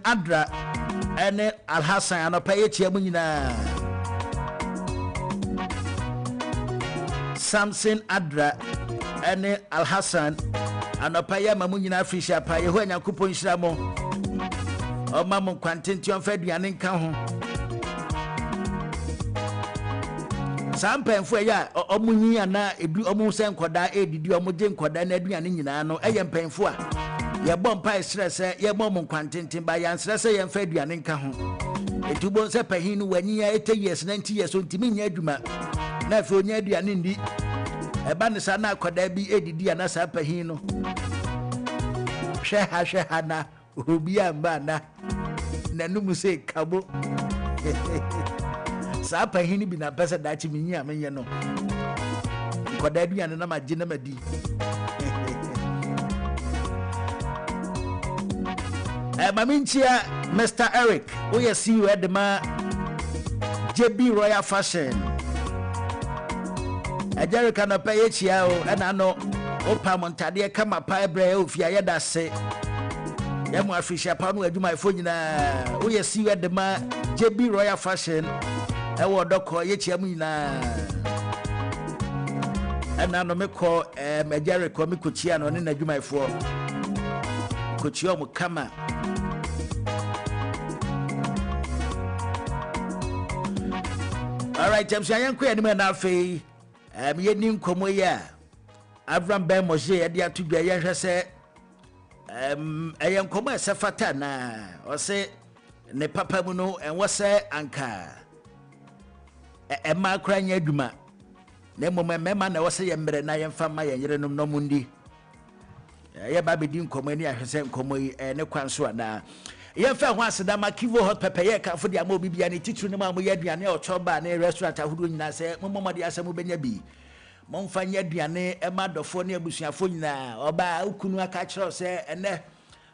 Andra ene Alhassan anopa yetia mu nyina Samson Andra ene Alhassan anopa ya mamu nyina afisha pa yeho anyankopon hyira mo o mamu kwantenti on fa duane nka ho sampenfo ya omunyi ana edu omu se nkoda edidi omuje nkoda na aduane nyina no eye mpenfo a ye bom pa stress ye bom nkwantenti ba ya stress ye mfa aduane nka ho etubo se pahin no wanyi ya 80 years 90 years ontimi nya adwuma na fe onya aduane ndi eba ne sa na akoda bi edidi ana sa pahin no hwe ha na obi amba na nanum se kabo sa pahin bi na pesa dachi minyi amenye no nkoda aduane na magye na madi maminchia Mr. Eric we see you at the JB Royal Fashion Ajerica no pay chia o na no opa montade kama pa ebre ofia yeda se yemu afisha pa no adwuma ifo nyina we see you at the JB Royal Fashion e wo doko ye chia mu nyina na no me ko Ajerica me ko chia no ne na adwuma ifo ko chia mu kama all right I'm saying ko anime na fe ye ni nkomo ya Avram Ben Moshe ya dia tudwa ye hwe se eye nkomo esefata na o se ne papa mu no enwo se anka ma kra nya adwuma na mema na wo se ye mbre na ye mfa ma ye yere no mundi ye ba bedi nkomo ni ahwe se nkomo yi ne kwanso na ye fa ho aseda ma Kivo Hot Pepper ye ka fo dia ma obibia ne titru ne ma mo ye aduane o choba na restaurant ahudo nyina se momomode asem benya bi momfa nya aduane e ma dofo ne abusuafo nyina oba ukunu aka kiro se ene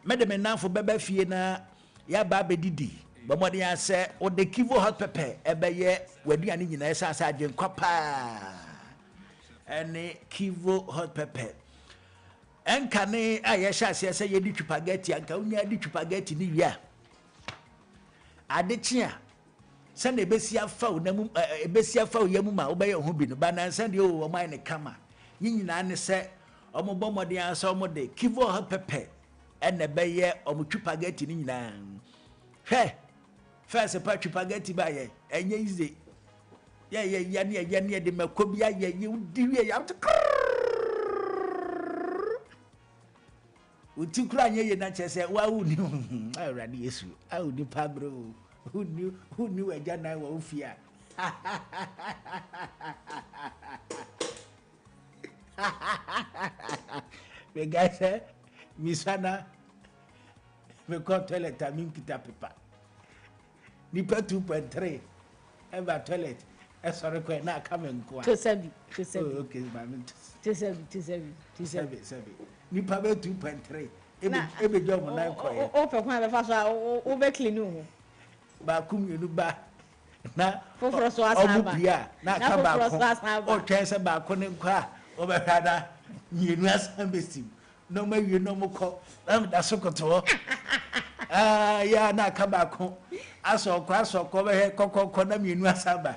medeme nanfo beba fie na ya ba bedidi bomode ya se o de Kivo Hot Pepper ebe ye waduane nyina esa asa agen kwapa ene Kivo Hot Pepper enkane ayesha se ye di spaghetti anka unya di spaghetti ni wia adechia se na ebesia fa na mu ebesia fa yemu ma obaye ho bi no banansa de o mai ne kama nyina ne se omobomode ansa omode Kivo Hot Pepper ene beye omutspaghetti ni nyina hwe first pa spaghetti ba ye enye ize ya ne de makobia ye di wie ya uti kura nye na chese wa uni awrade Yesu awudi pabro uni waja na wa ofia me guys misana me ko toilet amin kita pepa ni pa 2.3 eva toilet e sore ko na kamen ko to sabi okay mami to sabi nipa be 2.3 ebe job na ko ye o pe kwa be fa so o be clean o ba kum yenu ba na foforo so asaba na ka ba ko o twense ba ko ne kwa o be hada yenu asan besim no ma wie no mko am da sokoto ya na ka ba ko asoko be he kokoko na yenu asaba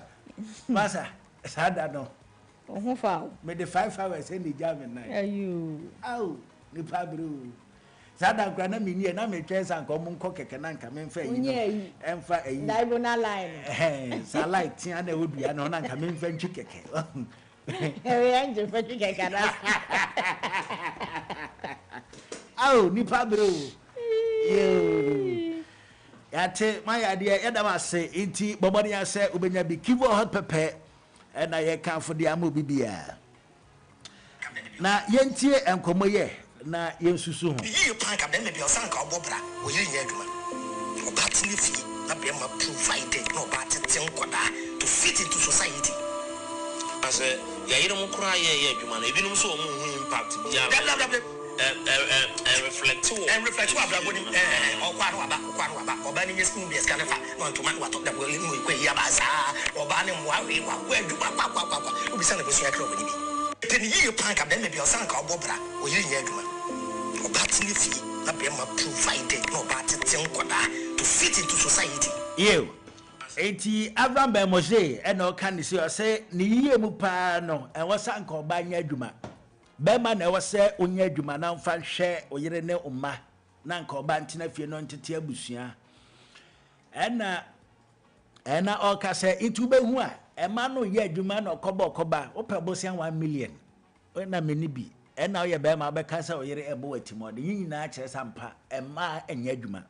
masa sada no ohu fa me the 5 hours any jam night ayu au ni pabru sada kwa na mini na me twense anko mo nko keke na nka me mfa yi emfa yi diagonal line sa light tia na odua na nka me mfa ntwi keke Angel for you get oh, ni pabro. Yo. Yate my idea yadama say inti bobodi ya say ubenya bi kivo hot pepper and I can for the amu bibia. Na yentie enkomo ye na yensusu ho. Yi pan ka dem be osan ka obobra o yiri nya aduma. Obatini fi na be ma provide no ba tete nkoda to fit into society. As ya yire mo kura ye adwuma na ebinom so mo hu impact bia reflect abrabo ni okwa no oba ni school be scan fa no to man wato da bo ni mo ikwa ya ba sa oba ni mo awe kwa adwuma kwa obi sa na be so ya kra obi bi teni yi pan ka dem be osan ka obobra o yiri nya adwuma obatini fi na be ma provide no ba tete nkoda to fit into society. You eti Abraham Bemoje ena o kan si o se ni yiye mu pa no e wosa nka oba nya adwuma be ma na e wose onya adwuma na mfa hwe oyire ne umma na nka oba ntina fie no ntete abusua ena o ka se itu be hu a e ma no ye adwuma na okoba opebosia 1 million na meni bi ena o ye be ma be ka se oyire ebo watimode nyina kire sampa e ma enya adwuma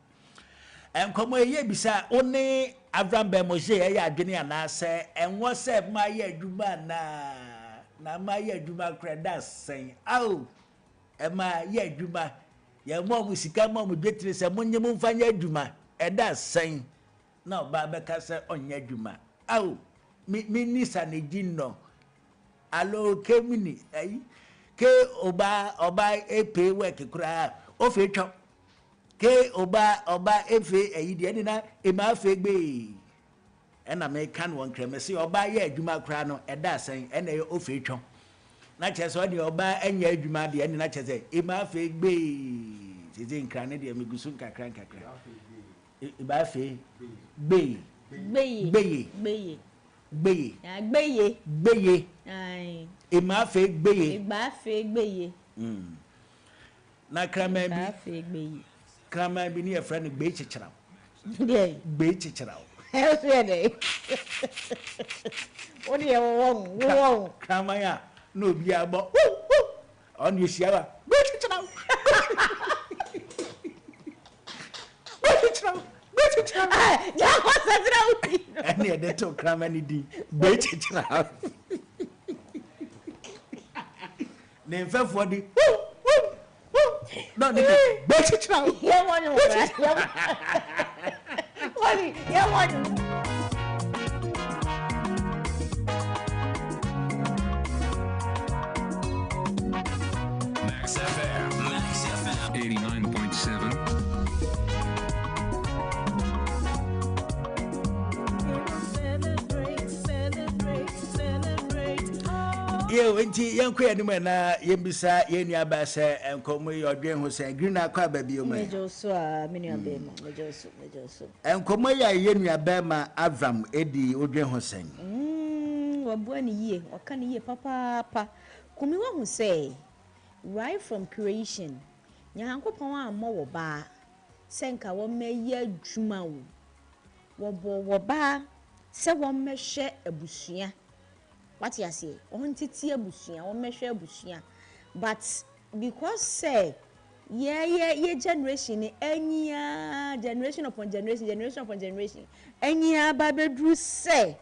enkomo ye bisa one Abraham Bemoje ya adwene ana se enwo se ma ye adwuma na ma ye adwuma kreda sen au e ma ye adwuma ye mo musika mo betire se monye mo mfanya adwuma eda sen na oba be ka se onye adwuma au mi nisa ne jinno alo kemini ai ke oba epe work kura o fe twa ke oba efe eyidi eni na ema fe gbe ena me kan won kremesi oba ye adwuma kra no eda asen ena ye ofe twon na chese odi oba enya adwuma de eni na chese ema fe gbe tete nkra ne de megusu nkakra eba fe gbeye ai ema fe gbeye na krama bi krama bi ni e friend gbe chichira gbe chichira e so dey odi e wo krama ya no obi abo on you share gbe chichira ja ko sadra uti ani e de to krama ni di gbe chichira ne mfefo di no ni gbe chichira ye won you Wani, ye won Max FM 89.7. Yo enti yanko ya nimu na yembisa yenu aba se enkomo yi odwen ho se green akwa ba bi o me mejoso a menu abema mejoso enkomo ya yenu abema Avram edi odwen ho se wabua ni yie oka ni yie papa kumi wa hu se right from creation nyankopon ammo wo ba senka wo meye adwuma wo ba se wo mehwe abusua what you say on titi abusua on mehwe abusua but because say yeah generation enya generation upon generation enya ba bedru say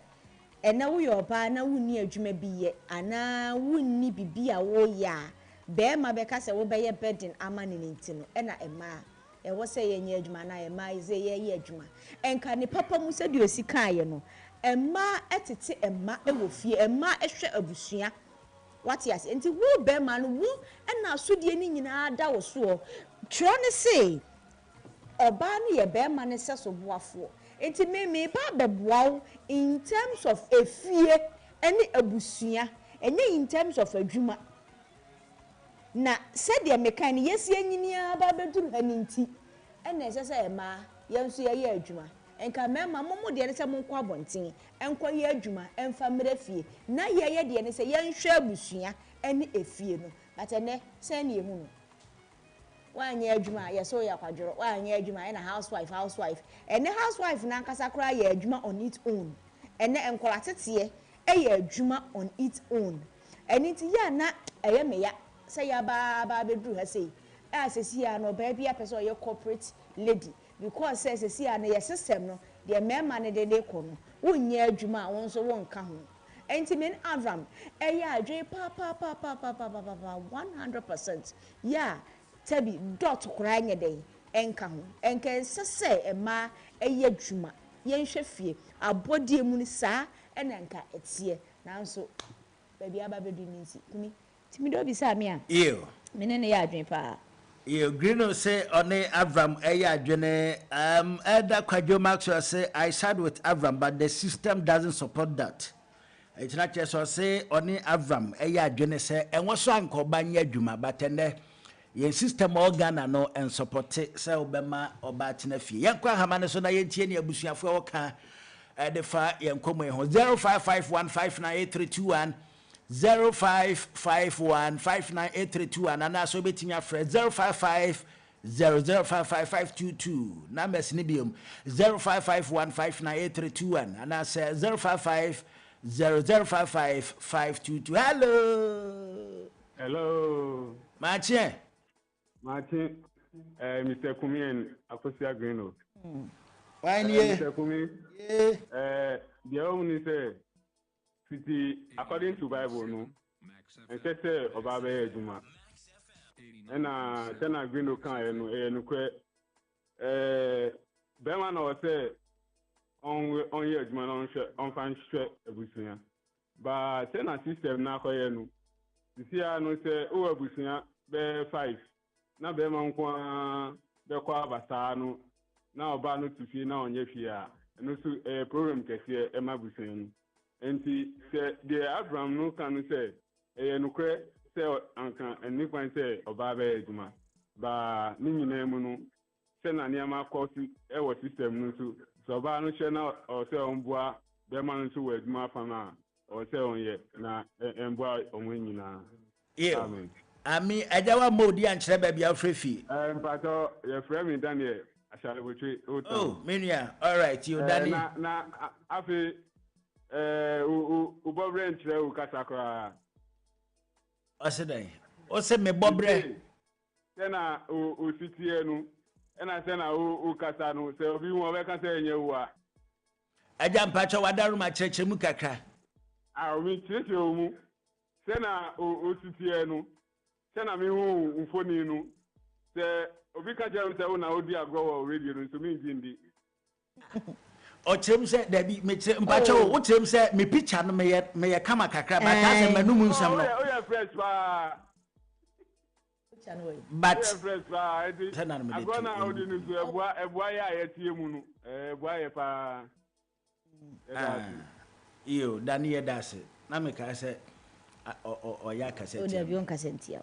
ena wo yo ba na wonni adwuma bi ye ana wonni bibia wo ya be ma be ka say wo be ye burden ama ne ntino ena ema e wo say ye nya adwuma na ema ize ye adwuma enka ne papa mu se de osika ye no emma etete emma ewofie emma ehwe abusua what yes enti wo be ma no wo na asodie ni nyina da wo so tro ne se oba no ye be ma ne se so boafo enti me ba beboa in terms of efie ene abusua enye in terms of adwuma na said de mekan yes yenyinia ba beduru haninti ene sese ma yenso ye adwuma enka mema momo de ne se monko abonten enko ye adwuma emfa mrefie na ye de ne se yenhwe abusua ene efie no but ene se ne hu no wanye adwuma ye so ya kwadworo wanye adwuma ene housewife ene housewife na nkasa kra ye adwuma on its own ene enkola teteye ye adwuma on its own ene ti ya na eye meya say ya ba bedru ha sei asesi ya no ba bia person ye corporate lady because say asesi ya na ye system no de mema ne de ko no wonye adwuma won so won ka ho enti men Avram ya adwe pa 100% ya tabi dot kura nye dey enka ho enka sese ema eye adwuma yenhwe fie abodie mu ni saa enanka etie nanso ba bia ba bedu ni nsi kumi timido bi sa me a iyo menene ya adwen pa iyo grino say one Avram eya adwene Elder Kwadwo Maxwell say I side with Avram but the system doesn't support that. It's not just say one Avram eya adwene say enwo so ankoba nya adwuma but ene yen system organ no and support say obema oba tena fie yenkwa hamane so na yentie ne abusuafo woka the fa yenkomo ho 0551598321 0551598321 and also betimi afre 0550055522 numbers ni biom 0551598321 and I say 0550055522. Hello Martin Mr. Kumien Akosia Greenwood. Why Mr. Kumi the only say city according to Bible no and say obabe ejuma na tena Greenwood kan no kwe bema na say on ye ejuma on fan hwe ebusunya ba tena system na koye no sia no say o ebusunya be 5 na be ma nkwa be kwa basa no na oba no tufi na onye fi a no so program kese e ma busen no enti se de Abraham no kan say no kre say anka eni kwan say oba be eduma ba ni nyina mu no se na ne ma course e wo system no so oba no hye na o say onboa be ma no so wo eduma fa na o say onye na enboa onwe nyina. Amen. Ami ajawa modi ankyere ba bia frefi. Mpato ye frame Daniel ashale botwe. Oh, menia. All right, you Danny. Na afi ubobre nkyere u kasakra. Osedai. Ose me bobre. Tena u sitie nu. Ena tena u kasa nu se obi won be kan se enye wu a. Aja mpacho wadaru ma cheche mu kakra. Omi cheche omu. Tena u sitie nu. Tena mi hu mfoni nu se obi ka jere se una odi agro radio no so mi ndindi o chem se da bi me mpacho o chem se me picture no me kama kakra but as manum nsam no o ya fresh ba but fresh ba agro na odi no so ebua ya yetie mu no ebua ye pa iyo Daniel das na me ka se o ya kaseti o da bi on kasentia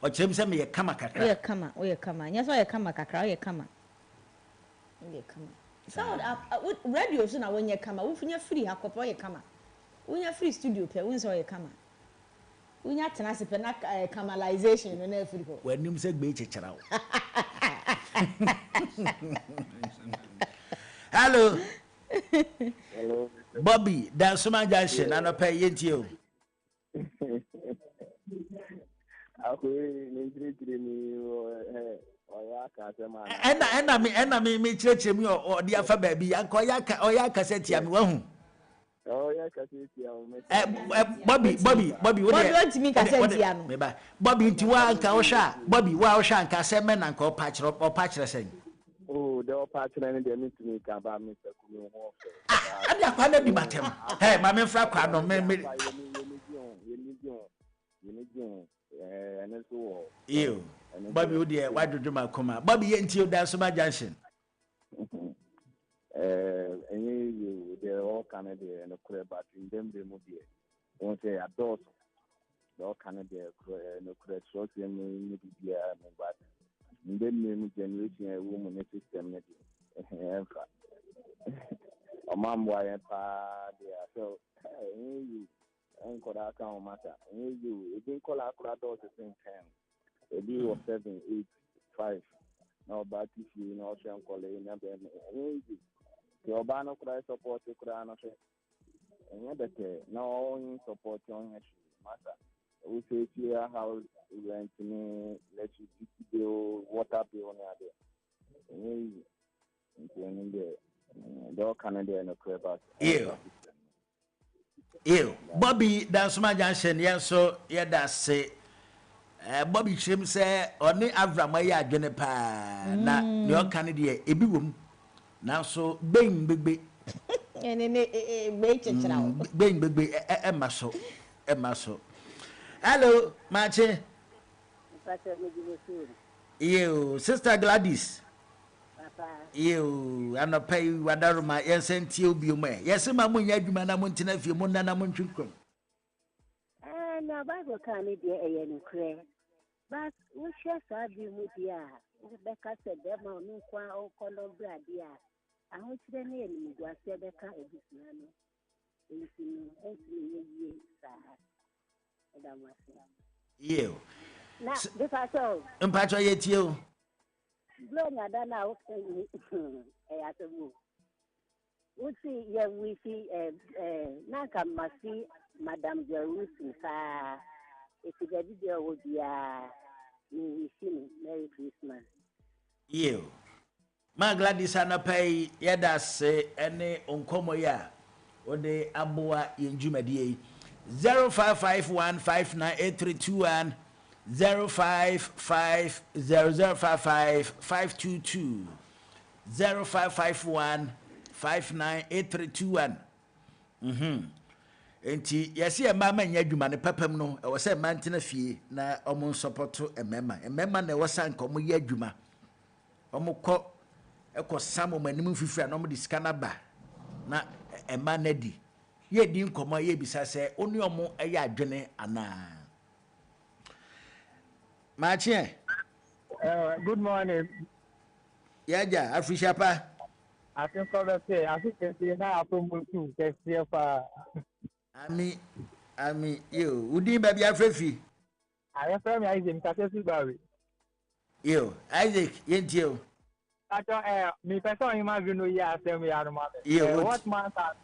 o chem se me kama kakra o ye kama nya so ye kama kakra o ye kama so radio so na wonye kama wo funya free hakopo o ye kama wonya free studio pe won so o ye kama wonya tena se pe na kamalization no na free ko wanim se gbe chechera wo hello Bobby dan suma junction na no pe yentie o ena mi chirechire mi o dia fa ba bi yanko ya kaseti am wahu ya kaseti am Bobby wo dey mi kaseti am me ba Bobby nti wa anka wo sha Bobby wa wo sha anka se me na nka o pa kire sen the opportunity and the meeting can ba Mr. Kumi ho abi akwa na di matem hey ma me fra kwa no me Ew. Bobby would dear, why do you my come? Bobby ain't you dance my junction? any you they're all Canada and a crab, but in them they move here. Won't say adults, they're all Canada and a crab, so they may be but in them new generation, a woman system. A mom, why a pa, so you ain't called out on matter. You didn't call out at the same time. A deal of 7, 8, 5. No, but if you know, I'm calling your banner could support the Quran of it. And yet, no support on matter. We say here how we went to me, let you bill, water bill on the other. Dog Canada and a crab. Ew, Bobby, that's my junction, yes, so yeah, that's say. Bobby Chim say, only Avramaya Genepa, na your Canada, a big room. Now, so bang, big, and in a waiting now. Bang, big, a muscle. Hello, Marche. You, Sister Gladys. You, I'm not pay Wadaruma, yes, and Tio yes, Mamma Yadumana Montina, if you Mundana Montuncum. And now Bible can't be a clear. But we share Sabi Mudia. Rebecca said, "There are no qual color bradia. I want the name was Rebecca Edison. You. Now, this I saw. Impatient you. Blonia Dana, I at the move. We see, yeah, we see, Naka Masi, Madame Jerusalem, if the video would be we see Merry Christmas. You. My Gladys Anna pay, yada say, any uncomo ya, or the Abua in Jumadi 0551598321 0550055522 0551598321. Enti yesi mama nya adwuma ne papam no e wo se mantena fie na omo supporto emema na wo san ko mo ye adwuma omo ko samo manim fifira na omo di scanner ba na ema na di ye di nkomo ye bisa se oni omo ye adwene ana Machie. Good morning. Yaja Afrishapa. I think I think now from too. Ami, you. Udi baby Afrefi. I am from Isaac, Cassie Barry. You, Isaac, yet you. I don't me person imagine you are saying, what man can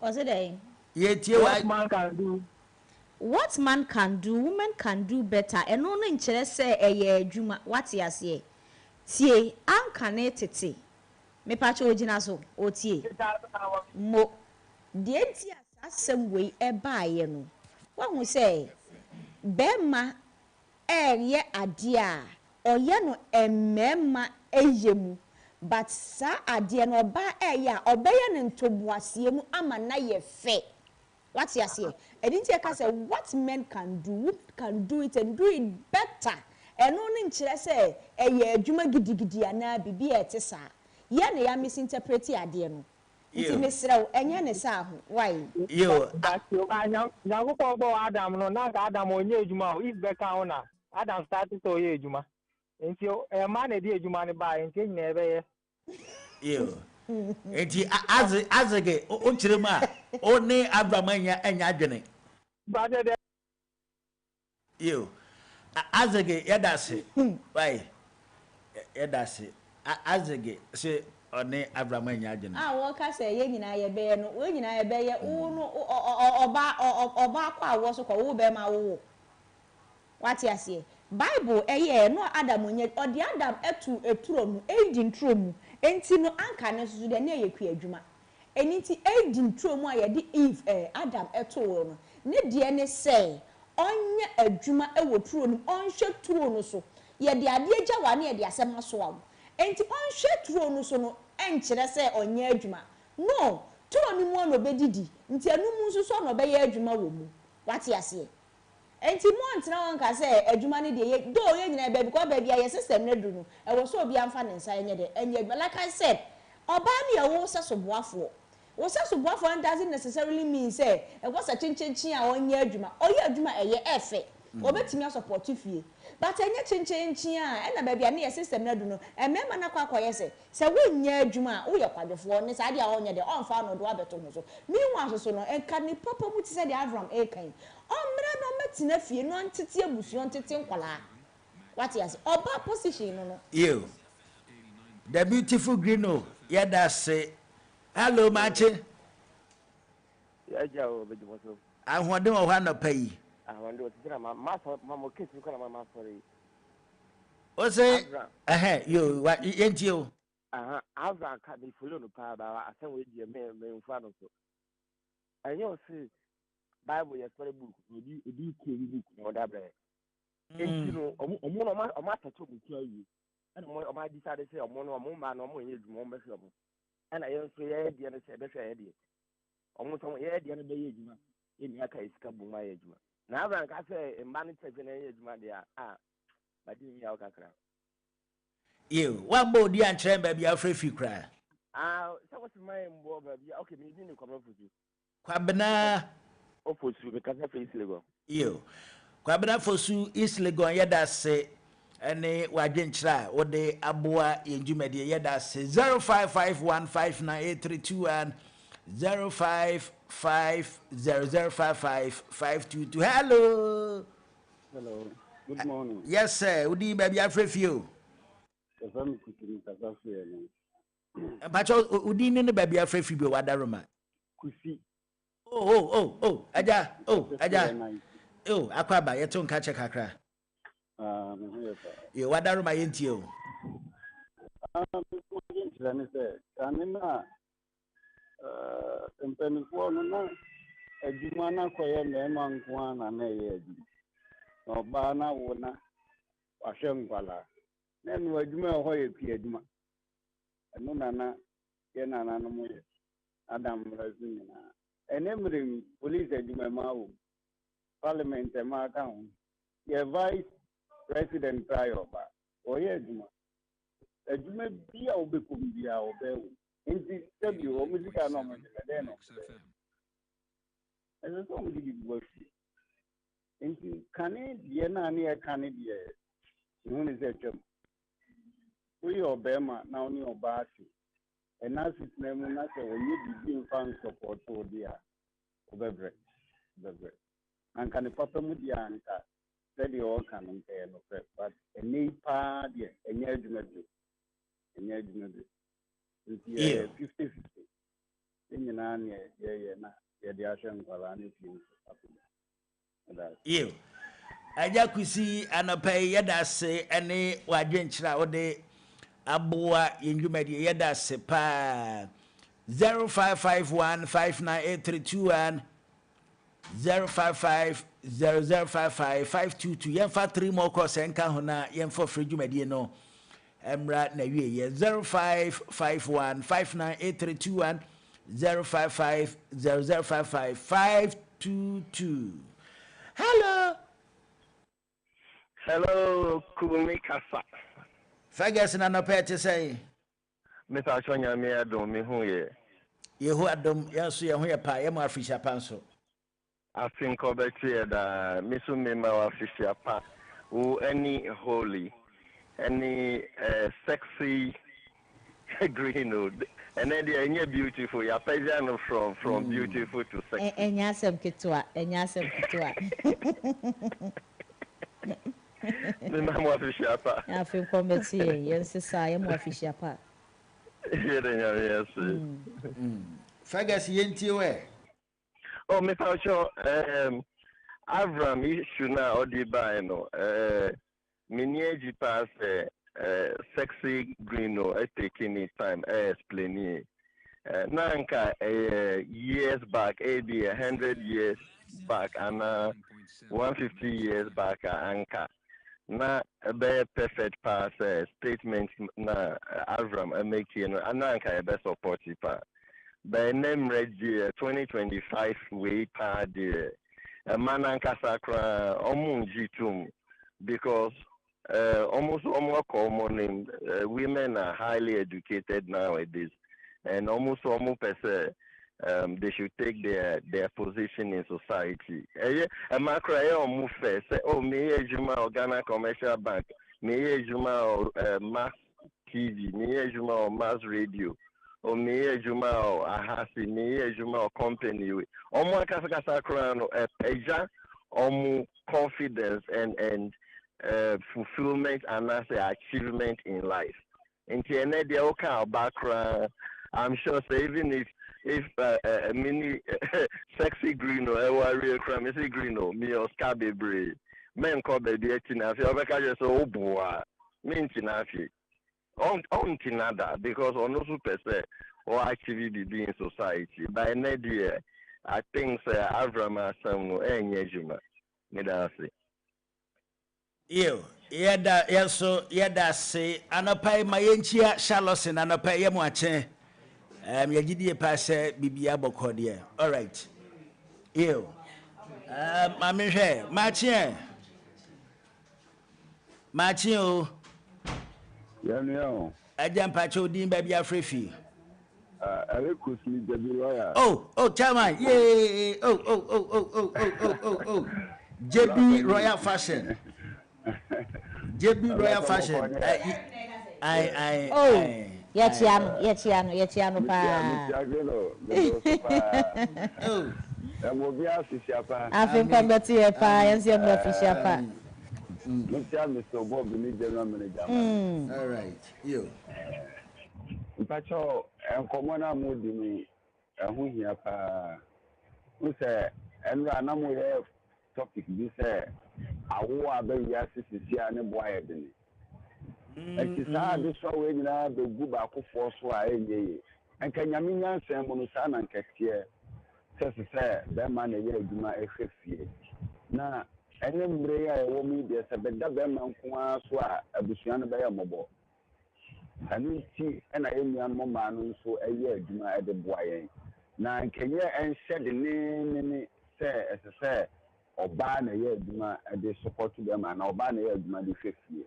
was it a yet you what man can do? What man can do, women can do better. And only in Chile say a year, Juma, what ye say. Tie, uncanetity. Me patch originaso, o tie. Mo, the same way a buy, you know. What we say, Bema, ye a dear, or yano a memma a yemu. But sa a dear no ba ya, or bayan into boisiemu, ama na ye fe. What you say? I didn't hear say what men can do it and do it better. And only in Chile say, a year, Juma giddy ana be a tessa. Yan ya misinterpret ya dear. It's Miss Row and Yanesa. Why? You, that's you. Now, Adam, no, not Adam or Juma, is Becca. Adam started to hear Juma. And so a man a dear Juma by and never. You. Eti azage o chirema o ne abramanya enya adwene Brother you azage yadase why yadase azage se one abramanya adwene wo ka say ye nyina ye be no wo nyina ye be ye wo no oba kwa wo so kwa wo be ma wo what you say Bible no Adam onye odi Adam eturo mu nturo mu enti no anka ne so de na ye kua adwuma enti nturo mu a ye di Eve Adam eto no ne de ne say onye adwuma wo turo no onhwe turo no so ye de ade agya wa ne ye de asem so am enti onhwe turo no so no enkyere say onye adwuma no turo ni mu no bedidi enti anu mu so no be ye adwuma wo mu what you say enti mo ntena won ka say adwuma ne de do ye nyina be because baby aye system na du no e wo so obi amfa ne nsa enye de enye like I said oba ne ye wo se so boafo wo se so boafo doesn't necessarily mean say e go sa chinchin a won ye adwuma oye adwuma eye efe obetimi support fie but enye chinchin a na baby na ye system na du no e mema na kwa akoye se wo nya adwuma wo ye kwadefo ne sa de a wonye de onfa no do abeto ho so meanwhile so no enka ni papa mu ti se de Avram ekan omre no metina fie no ntete abusu ntete nkwala what yes oba position no you the beautiful green yeah that's say hello mache ya jawo be jimoso ahwode wo hwa no pay ahwande o tira ma mo kesi ko na ma sorry o say yo yenti o Avram ka be follow no pa ba asan we die me mfa no so anyo si Bible yes story book odi ko book no da bre enti no omo no ma tacho buku ayi ana mo ma decide say omo no omo ma no omo enye dwuma omo be hwe omo ana ye so ye die no se be hwe ye die omo so ye die no be ye dwuma eni aka isika bu ma ye dwuma na Abraham ka say mba no chefe na ye dwuma dia ba di mi ya kakra you one bo di antre ba bia frefi kra so what my mbo ba bia okay me di ni kwabra fusu kwabena ofosu be ka say face lego you kwabena fosu East Legon yeda se ene wadwenkyira wo de aboa yenjumade yeda se 0551598321 0550055522 hello good morning yes sir udi baby afrefio efam kutini kasafie no bacho udi ni baby afrefio wadaroma kusi aja akwaba yeto nka che kakra ye wadaroma yenti o me say kanina empenifo no na adwuma na koye na ma nko na ye adwuma no ba na wo na wahwe nkwala na no adwuma ho ye pie adwuma eno na ye na no mo ye Adam Razini na enemrim police adwuma ma wo parliament ma ka ho ye vice president trial ba o ye adwuma bi a obekom bi a obewo nti tabi o muzika no mo de no eso so mo di gbofi nti kane die na ne kane die hu ne zetem we obema na oni obasi ena sitna mu na se onye bibi mfan support o dia obebre anka ne papa mu dia anka said o kan nke no but eni pa die enya adwuma nti 50-50 nyina ne ye na ye de ahwe nkwala ne fi you aja kusi anapai yeda se ene wadwenkyira wo de aboa yenjumadi yeda se pa 0551598321 0550055522 yemfa 3 more course enka hona yemfa frejumadi no emra na wie ye 0551598321 0550055522 hello Kumi Kasa Ferguson na no pete say Mr. Shonya me adom me hu ye Yehu adom yanso ye hu ye pa ye mo afisha panso I think obeti da misu me ma afisha pa who any holy any sexy green and then they beautiful ya peja from beautiful to sexy enyasem kitwa me ma mo afisha pa ya fi committee yensisa ye mo afisha pa yes Ferguson yenti we oh me fa sure Avram issue na odiba no Minieji pass sexy green no taking it time explaining nanka years back maybe 100 years back and 150 years back anka na be perfect pass statement na Avram make no ananka be support pa by name ready 2025 way pa de man and Casacra, Jitum, because almost common women are highly educated nowadays, and almost they should take their position in society. A macro move say, oh, me Juma Ghana Commercial Bank, me Juma Mass TV, me Juma Mass Radio. O me Juma or Ahasi, me Juma or company. Omo Kasakasa Crown, Peja, Omo confidence and fulfillment and achievement in life. In the background, I'm sure so even if a mini sexy green or real crime, green or me or scabebre, men call baby tinafi, or just oh boy, mean tinafi. On Tinada, because on no super or activity in society. By an idea, I think Avram Asam and Yejuma. Medasi. Yada say, Anapai Mayenchia Charlotte and Anapai Yamuache. Yagidi pass Bibia Bocodia. All right. Ew. Mammy, Martin. I jump at your dean baby Afrifi. Oh, Chama, yay! Oh. JB Royal Fashion. JB Royal Fashion. Yetiano pa. I think I'm better pa, and see me official pa. Mr. Bob, the general manager. All right, you. Pacho, and Commander Moody, who here pa. Who say, and Ranamu have topic this I will be assisted and a boy. And it's hard to show when the good back for so I and can Yamian say Monusan and Cassia. Says, that man a year do my FFA. Now, any prayer woman, there's a better man who was a Busiana by a mobile. And see, and I am young man so a year do my other boy. Now, can you and said the name, say, as I say, or ban a year do my they support to them and or ban a year do my the 5th year.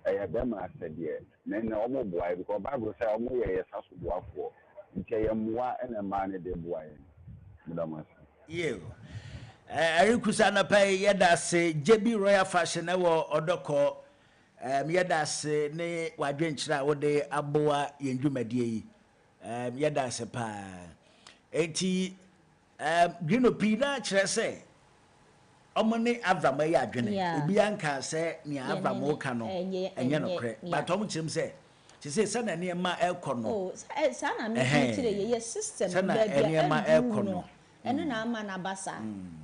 I have them, I said, yes. Then no more boy, because Bible says, I'm more a house of war for. Okay, I'm more and a man a boy. You. Arikusana pay yada say JB Royal Fashion or Odoko yada say ne wadwenchira wode aboa yendwumadie yada se pa enti gwino pina kire say omone Avram ya adwene obi anka say ne Avram wo ka no enye no kre but omo chim say she say sana ne ma ekọ no oh sana me kire ye system be ma ekọ no eno na ama na basa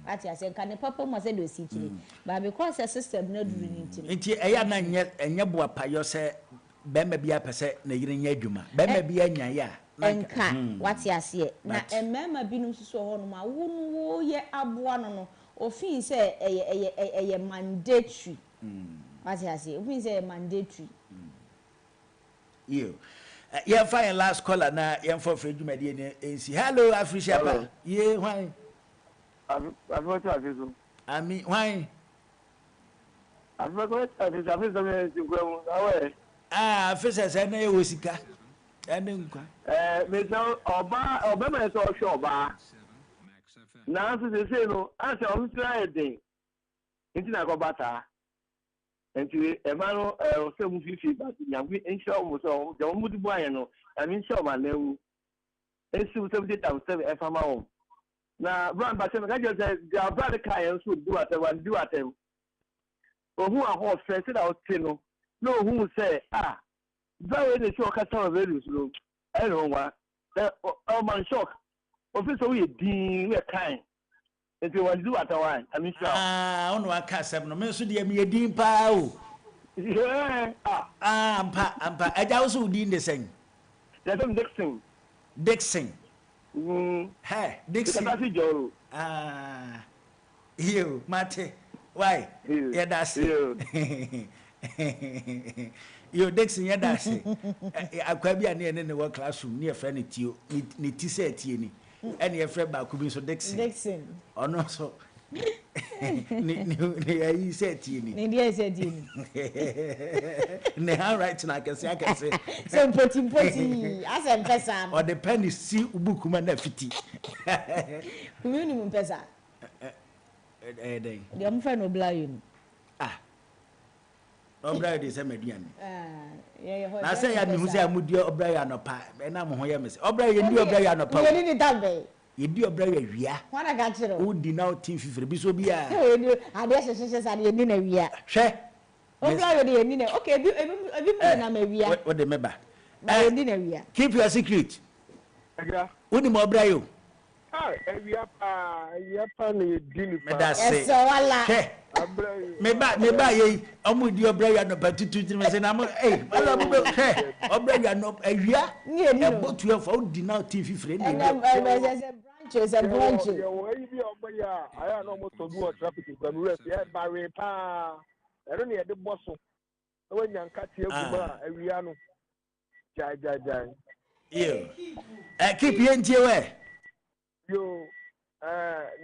ati ase kan ne papa mo se do si kire but because the system na duru ni ntimi enti eya na enye boa payo se be ma bia pese na yire nya adwuma be ma bia nya ya enka wati ase na emema binum susu ho no ma wo ye aboa no ofin se eye mandatory wati ase ofin se mandatory you yeah, fine last caller na yam for Fredumadi NC. Hello, Afrishapa. Yeah, why? I've got to I mean, why? I've got to Ah, first I said, no, Wissika. And then, Mr. Obama is all sure, but now to say no, I shall not try a thing. Into Bata. And to Emmanuel, 750, but Yami and Shaw so the Omudu Buano, I mean, Shaw, my name is 70,000 FMO. Now, Brown Batten, I just said, the brother clients would do at one do at them. Or who are all friends out, no, who say, very the show customer values, I don't know what, oh, my shock. Officer, we deem kind. If you want to do at a one, I mean, I don't know what Cassam, no, Monsieur Diamia Dean Pao. Ampa, I also did the same. That's Dixon. Hey, Dixon. You, Mate. Why? Yeah, that's you. You, Dixon, yeah, that's it. I could be near the work classroom near friend to you, Nitty said, and your friend back could be so Dixon. Dixon. Or no, so Ni said tini. Ni said tini. Ne handwriting I can say. So poti as a pesa. Or the pen is see ubukuma na fiti. Minimum pesa. Day. The friend no blind. Obra de say median. Yeah. Na say ya me hu say amudi obra ya no pa. E na mo ho ya me say. Obra ye ndi obra ya no pa. We ni tabe. Ye di obra ya wia. Wana ga chiro. Wo di na team fifre bi so bia. We ni ade hye sa de ni na wia. Hwe. Obra we de ni na. Okay, ebi mo na ma wia. What the member? Na ni na wia. Keep your secret. Aga. Wo ni mo obra yo. Wia pa ni di ni pa. Me da say. Eso wala. Hwe. Me ba ye omu di obra ya no patutu me say na mo ala mo he obra ya no awia e botu e for di na team fifre ni branches yo e bi obra ya aya no mo to do traffic gbanu re e ba we pa ero ne de boso e wa nyanka tie guma awia no jai yo keep ye ntie we yo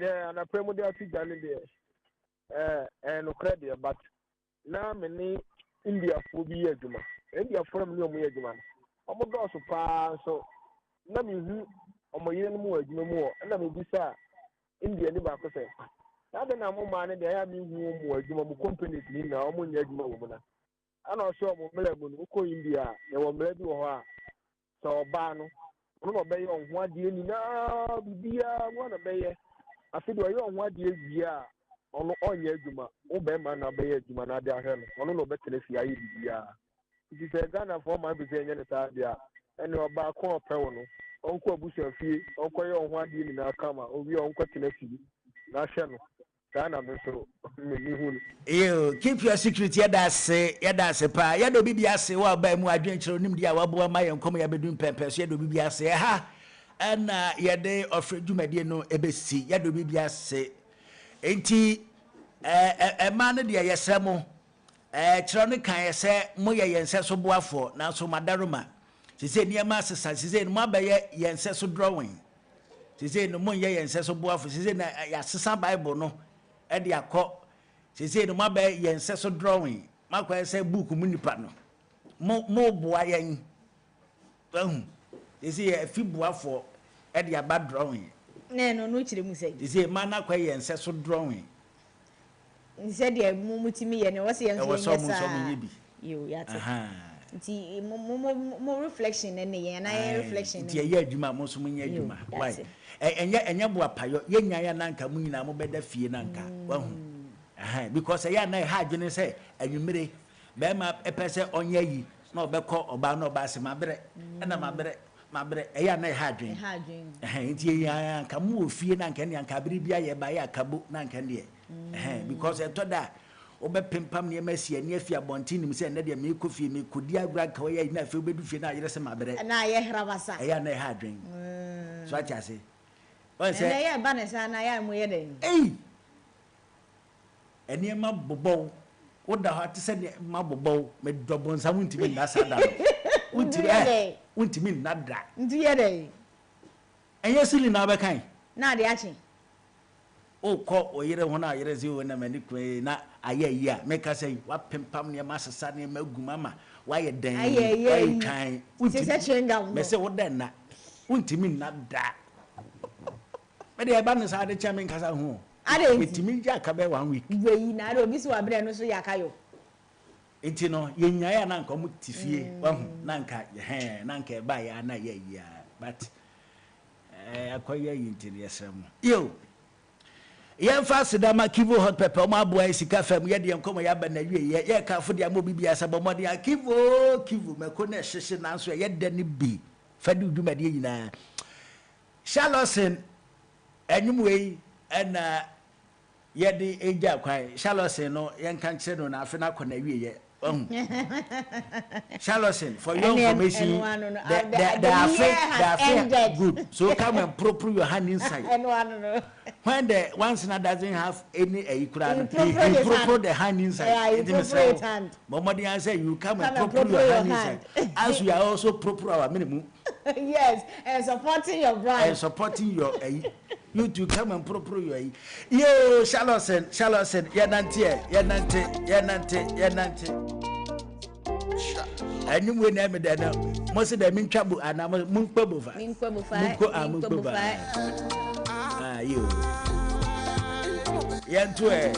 ne ana premo de ati jani de no credit but na me ni India fo bi adwuma India fo me ni omo adwuma omo do so pa so na me hu omo yire no mu adwuma mu na me bisa India ni ba ko se na de na mo ma ne de ya me hu omo adwuma mu companies ni na omo nya adwuma wo mu na ana o so omo mele mu no ko India ne wo mele bi wo ho a so ba no no be ye onho ade ni na bibia wo na be ye afi do ye onho ade wi a ono onye adwuma obema na be adwuma na de ahwe no ono no betele fi ayi bibia it is a Ghana for my be enye ne ta dia ene oba ko opewo no onko abusu afie onko ye onho ade ni na kama owi onko tele fi na hwe no Ghana me so me ni hu yo keep your secret ya da se pa ya do bibia se wa ba mu adwenkyero nim dia wa bo ma ye nkom ya bedun pempe so ya do bibia se ha ana ye de ofre dwumade no ebesi ya do bibia se enti man de yesemo kiro ne kan yese mo ye yense so boafo na so madaroma sise niam asesa sise no abaye yense so drawing sise no mo ye yense so boafo sise na yasesa bible no e de akọ sise no abaye yense so drawing makwa yese book mu nipa no mo boa yen sise ye fi boafo e de aba drawing no chire mu sei sise man akwa yense so drawing said the mumutimi and was young you yet. More reflection and reflection. Dear Juma, most women, why? And yet, and Yabuapayo, Yenya Nanka, Muna, Mobeda Fee Nanka. Well, because I had been say, and you made Bema a person on ye, no Beko or Bano Bass, my bread, and my bread, a young hadrin. Hadrin, Camu, Fee Nankan, and Cabribia by a Cabu Nankan. Because I told that obe pimpam ne mesi ne afia bontin nim se na de me kofi me kodi agura ka we na afia obedu fie na yere se mabere na ye hrabasa ya na ha dwen so a tiase o se na ye ba ne sa na ya mo ye den eni ma bobo wo da ha te se ne ma bobo me dobon sa wuntimi na sada wuntimi na da ndu ye den enye sili na be kan na de achi o ko oyire ho na yire zi wo na mani kwe na aye ya meka say wa pempam ne ma sesa ne maguma ma wa ye den aye twan uti se chenga me se wo den na untimi na da me de ba ne sa de chamin kasa ho ade utimi ja ka be 1 week weyi na ade obi so abre no so ya kayo enti no ye nya ya na nka mu tifie wa hu na nka na nka ba ya na ye ya but akoye yintiri yesem yo yen fa sidama kivo hot pepper ma boy sika fam ye de nkomo ya ba na wie ye ka fo de am obi bia sabo mo de kivo meko na hyehye na so ye de ne bi fa de dwumade nyina Charlotte enyum wei na ye de eja kwai Charlotte no yen kan kire no na afi na kona wie ye Charlotte, for your information, the affair good. So come and prop your hand inside. When the once na doesn't have any prop the hand inside. Momodian say you come and prop your hand inside. As we are also prop our minimum. Yes, and supporting your brand. And supporting your YouTube come and pro you. Yo, Charlotte, Yanante. And you will never know. Most of them in trouble and I'm a Munkobova. Ah, you. Yantue.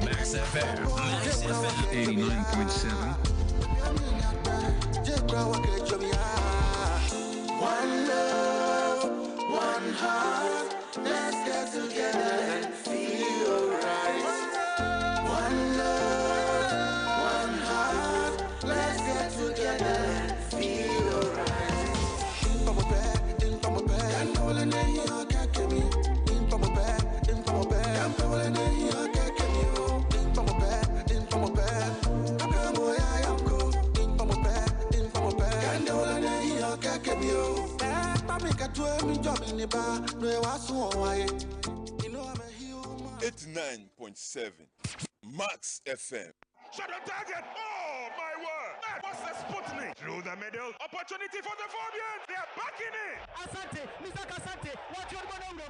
Max FM 89.7. One love, one heart, let's get together and feel right. One love, one heart, let's get together and feel right. $89.7 Max FM. Shut the target! Oh my word! What's the Sputnik? Through the middle. Opportunity for the Fabians. They are back in it. Asante, Mr. Asante, what you want to do?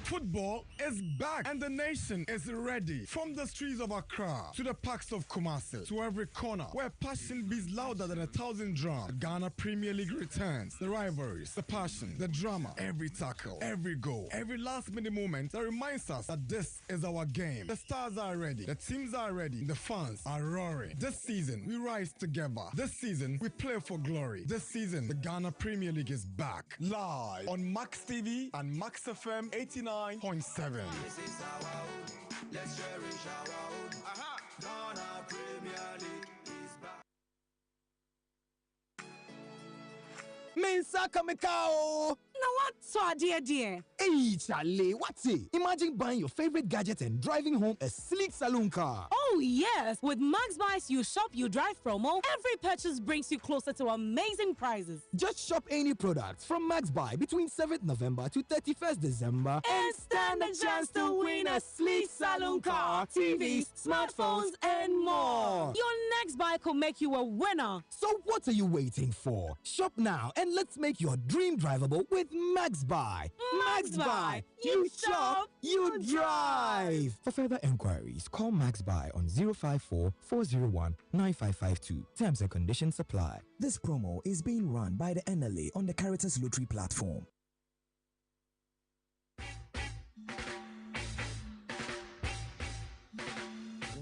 Football is back and the nation is ready. From the streets of Accra to the parks of Kumasi to every corner where passion beats louder than 1,000 drums. The Ghana Premier League returns. The rivalries, the passion, the drama, every tackle, every goal, every last minute moment that reminds us that this is our game. The stars are ready. The teams are ready. The fans are roaring. This season, we rise together. This season, we play for glory. This season, the Ghana Premier League is back. Live on Max TV and Max FM 89.7. This is our home. Let's cherish our home. Ghana Premier League is back. Mensa Kamekao! Now what so dear? Hey, Charlie, what's it? Imagine buying your favorite gadget and driving home a sleek saloon car. Oh, yes. With Max Buys You Shop, You Drive promo, every purchase brings you closer to amazing prizes. Just shop any products from Max Buy between 7th November to 31st December and stand a chance to win a sleek saloon car, TVs, smartphones, and more. Your next buy could make you a winner. So what are you waiting for? Shop now and let's make your dream drivable with Max Buy. Max Buy. You shop, you drive. For further enquiries, call Max Buy on 054 401 9552. Terms and conditions apply. This promo is being run by the NLA on the Caritas Lottery platform.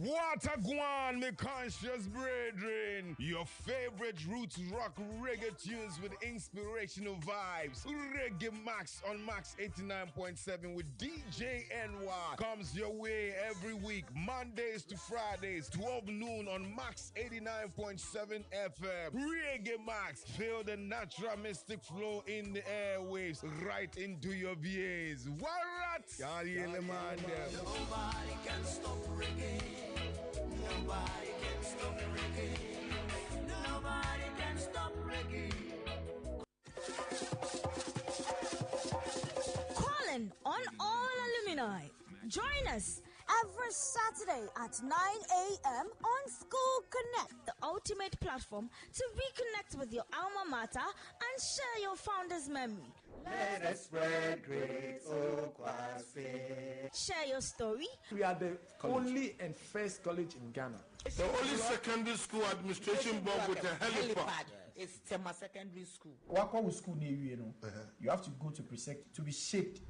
What a guan, me conscious brethren. Your favorite roots rock reggae tunes with inspirational vibes. Reggae Max on Max 89.7 with DJ NY comes your way every week, Mondays to Fridays, 12 noon on Max 89.7 FM. Reggae Max, feel the natural mystic flow in the airwaves right into your VAs. What? Nobody can stop reggae. Nobody can stop reggae. Nobody can stop reggae. Calling on all alumni. Join us every Saturday at 9 a.m. on School Connect, the ultimate platform to reconnect with your alma mater and share your founder's memory. Let us spread great Okwasi. Share your story. We are the only and first college in Ghana. The only secondary school administration board with a helipad. It's Tema Secondary School. What school near you know? You have to go to Presect to be shaped.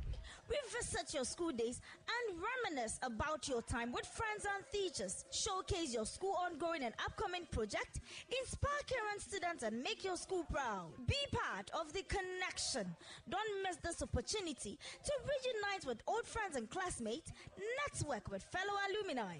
Revisit your school days and reminisce about your time with friends and teachers. Showcase your school ongoing and upcoming project. Inspire current students and make your school proud. Be part of the connection. Don't miss this opportunity to reunite with old friends and classmates, network with fellow alumni,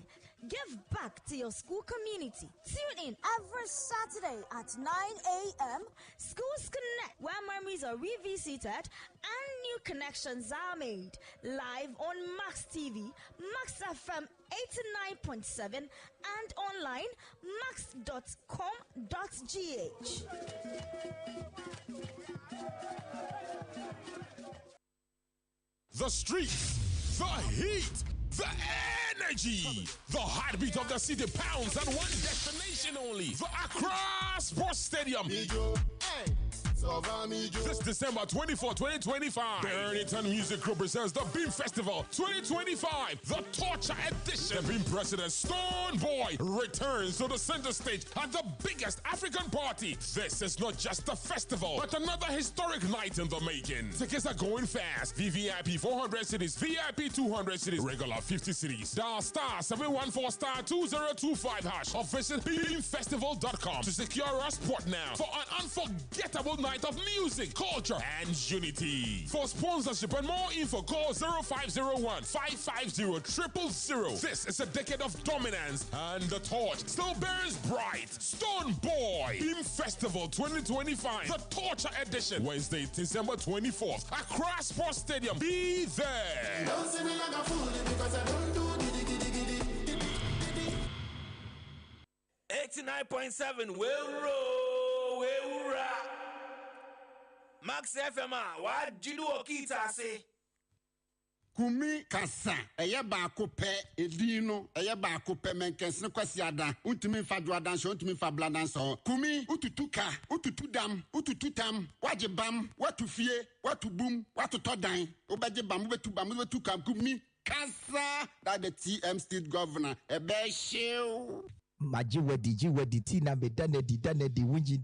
give back to your school community. Tune in every Saturday at 9 a.m. Schools Connect, where memories are revisited and new connections are made. Live on Max TV, Max FM 89.7 and online max.com.gh. The streets, the heat, the energy, the heartbeat of the city pounds on one destination only. The Accra Sports Stadium. This December 24, 2025, the Errington Music Group presents the Beam Festival 2025, the Torture Edition. The Beam President Stone Boy returns to the center stage at the biggest African party. This is not just a festival, but another historic night in the making. Tickets are going fast. VVIP 400 cities, VIP 200 cities, regular 50 cities. Dial star 714 star 2025 hash or visit beamfestival.com to secure a spot now for an unforgettable night of music, culture, and unity. For sponsorship and more info, call 0501-550-000. This is a decade of dominance, and the torch still burns bright. Stone Boy Beam Festival 2025, the Torture Edition, Wednesday, December 24th, Accra Sports Stadium. Be there. Don't see me like a fool because I don't do giddy giddy giddy. 89.7 will roll, will rock. Max FM, what do you do? Kita say? Kumi kasa eye baako pɛ edino eye baako pɛ menkɛsene kwasiada untumi fa duadan so untumi fa bladan so kumi ututuka ututudam utututam wajibam watufie watubum watutodan obaje bam betubam betuka kumi kasa that the TM state governor ebeshew Majiwadi tina me dane di wunji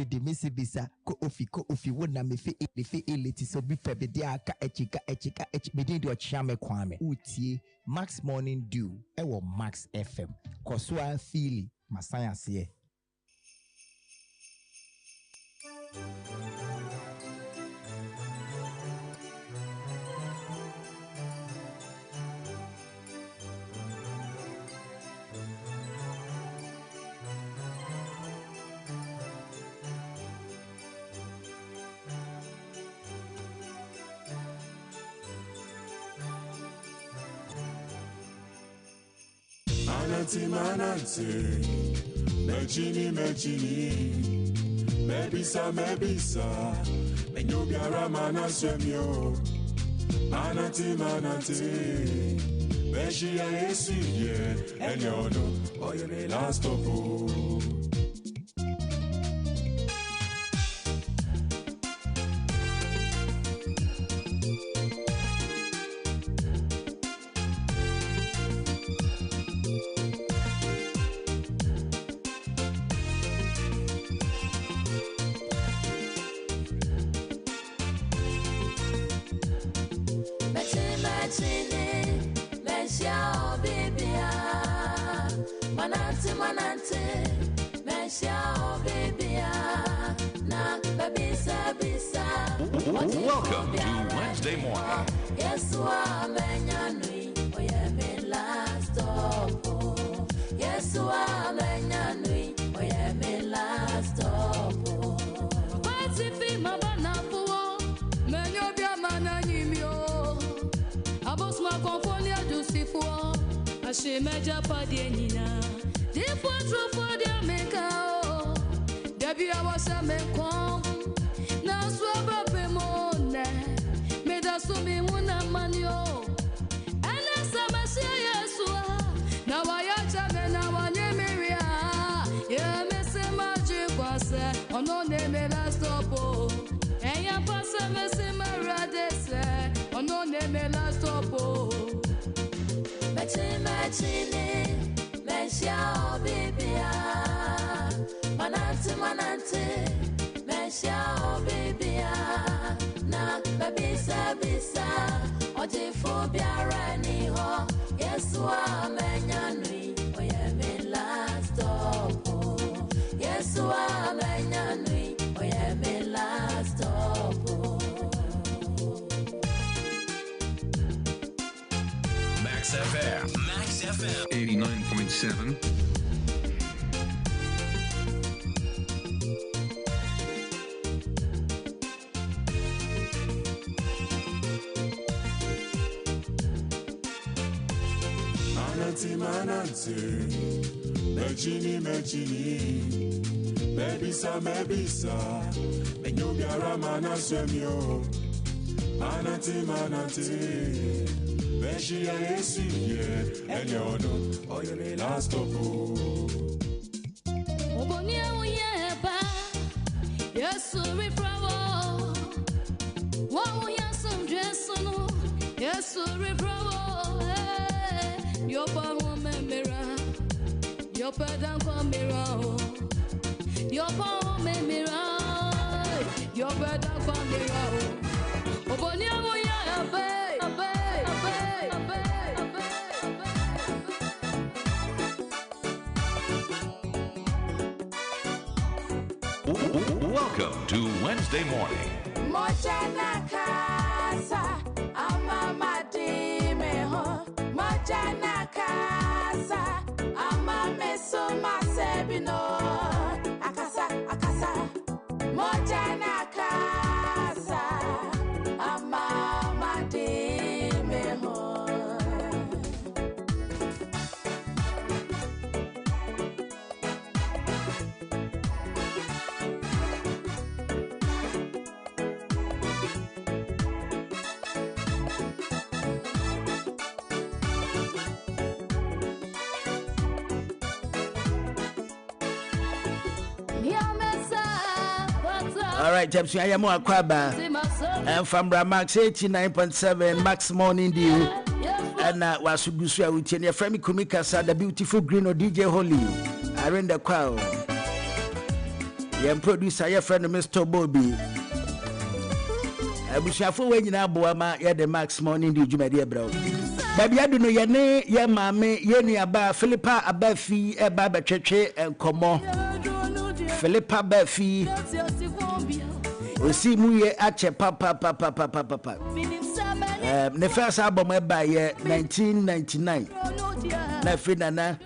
di misibisa ko ofi wona me fe eleti so bi fe be dia ka echika me di ochame kwame utie Max Morning Dew ewo Max FM koswa fili masaya se Mananti, mechini, mebisa, menyobiara manaswemyo. Mananti, meshia esudye, enyono, oyene last of all. Welcome to Wednesday morning. Yes, She meja padienina, depo trofo de America. Debi awasa menkom, na swaba pemone, me da sumi una manio. Ena sama se Yesua, na wayacha me na wanye miria. Ye me se maji kwase, ono ne me la stopo. Enya pasa me se maradese, ono ne me la stopo. Machine, Messia, baby, Manante, Messia, baby, na Bisa, Ojiphobia, Rani, ho, yes, Menyanui, we am in last stop, yes, 89.7. Mananti, Mejini, Mebisa, Menyubiara Manaswemio, Mananti, Meshia Yesuye, Eliono, Oyele last of Obonia Yeba, yes, we bravo. Wow, yes, I'm dressing, yes, we bravo. Your power mirror, your padan mirror, your power mirror, your padan mirror. Obonia moya abe. Welcome to Wednesday morning. Mojana casa, amama di meho. Mojana casa, amame so masebino. Akasa, Mojana casa, amama di meho. All right, James, I am Aquaba. And from Max 89.7, Max Morning Dew. And was Gusua with your friend Kumikasa, the beautiful green or DJ Holly. I ran the crowd. Your producer, your friend Mr. Bobby. I wish I for when you now, Boama, yeah, the Max Morning Dew, my dear bro. Baby, I don't know your name, your mammy, Yenny Abba, Philippa Abafi, a Baba Cheche, and Como. Philippa Abafi. We see Muye Ache Papa. The first album I buy 1999. Na Finana.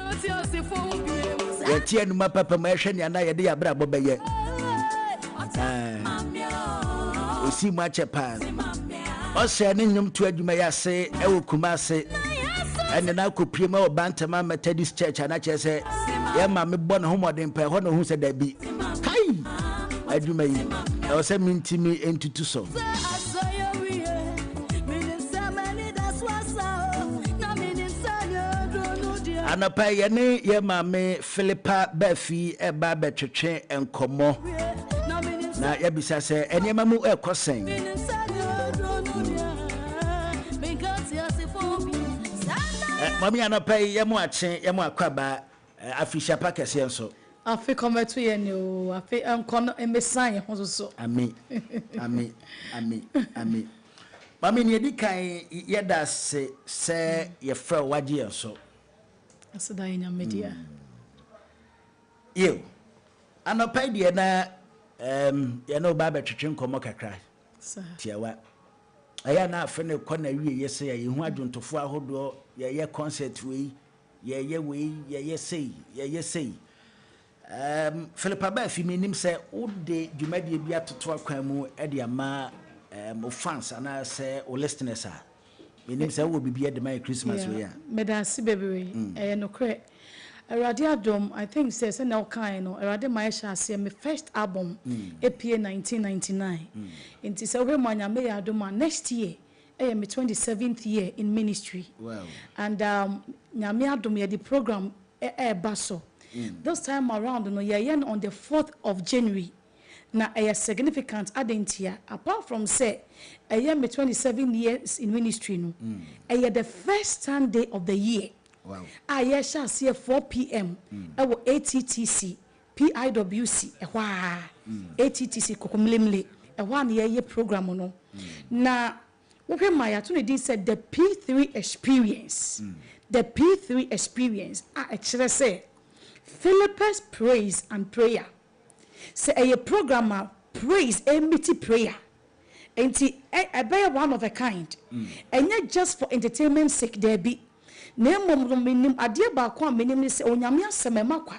The Tianuma Papa Merchant and I did a bravo by ye. We see much a pan. Also, Num to Edumaya say, Ewu Kumase, and then I could primo Bantama Methodist Church, and I just say, Yamma, me born home or the Pehono who said that be. Kai! I do my. I was a mean to me into two songs. And a payane, ye mammy, Philippa, Beffy, a barber cheche, and Como. Now, Yabisa say, and your mamu a crossing. Mammy, and a pay Yamuache, Yamuakaba, a fisher packet, so. I feel come to you. I feel I'm going to Messiah also. Amen. Mami ni edi kan yeda se ye fra waje so. Asada nya media. Yo. Anopai de na ye no ba betwetwe nkomo kakra. Sir. Tiawa. Aya na afa ne kɔ na wie ye se ye hu adwontofo ahodo ye concert we ye sei. Philippa ba fi minim se ode dwumade bi atoto akwan mu e de ama mo fans ana se o listeners a minim se wo bibia de my Christmas we ya me da si baby no kre Erade Adom I think says na kind no Erade my shase my first album APA 1999 inti se we manya me Adom next year my 27th year in ministry. Wow. And nyame Adom ye the program baso. This time around, no, on the 4th of January. Now, a significant identity. Apart from say, I am 27 years in ministry. No, the first Sunday of the year. Wow. I shall see 4 p.m. Our ATTC, PIWC, ATTC Kokomlimle, a 1 year program. No, now, what my attorney said the P3 experience. The P3 experience. I actually say. Philippa's praise and prayer. Say a programmer praise a meaty prayer. And a bear one of a kind. And not just for entertainment sake there be. na mmom no menim ade ba ko a menim ne se onyame asɛm makwa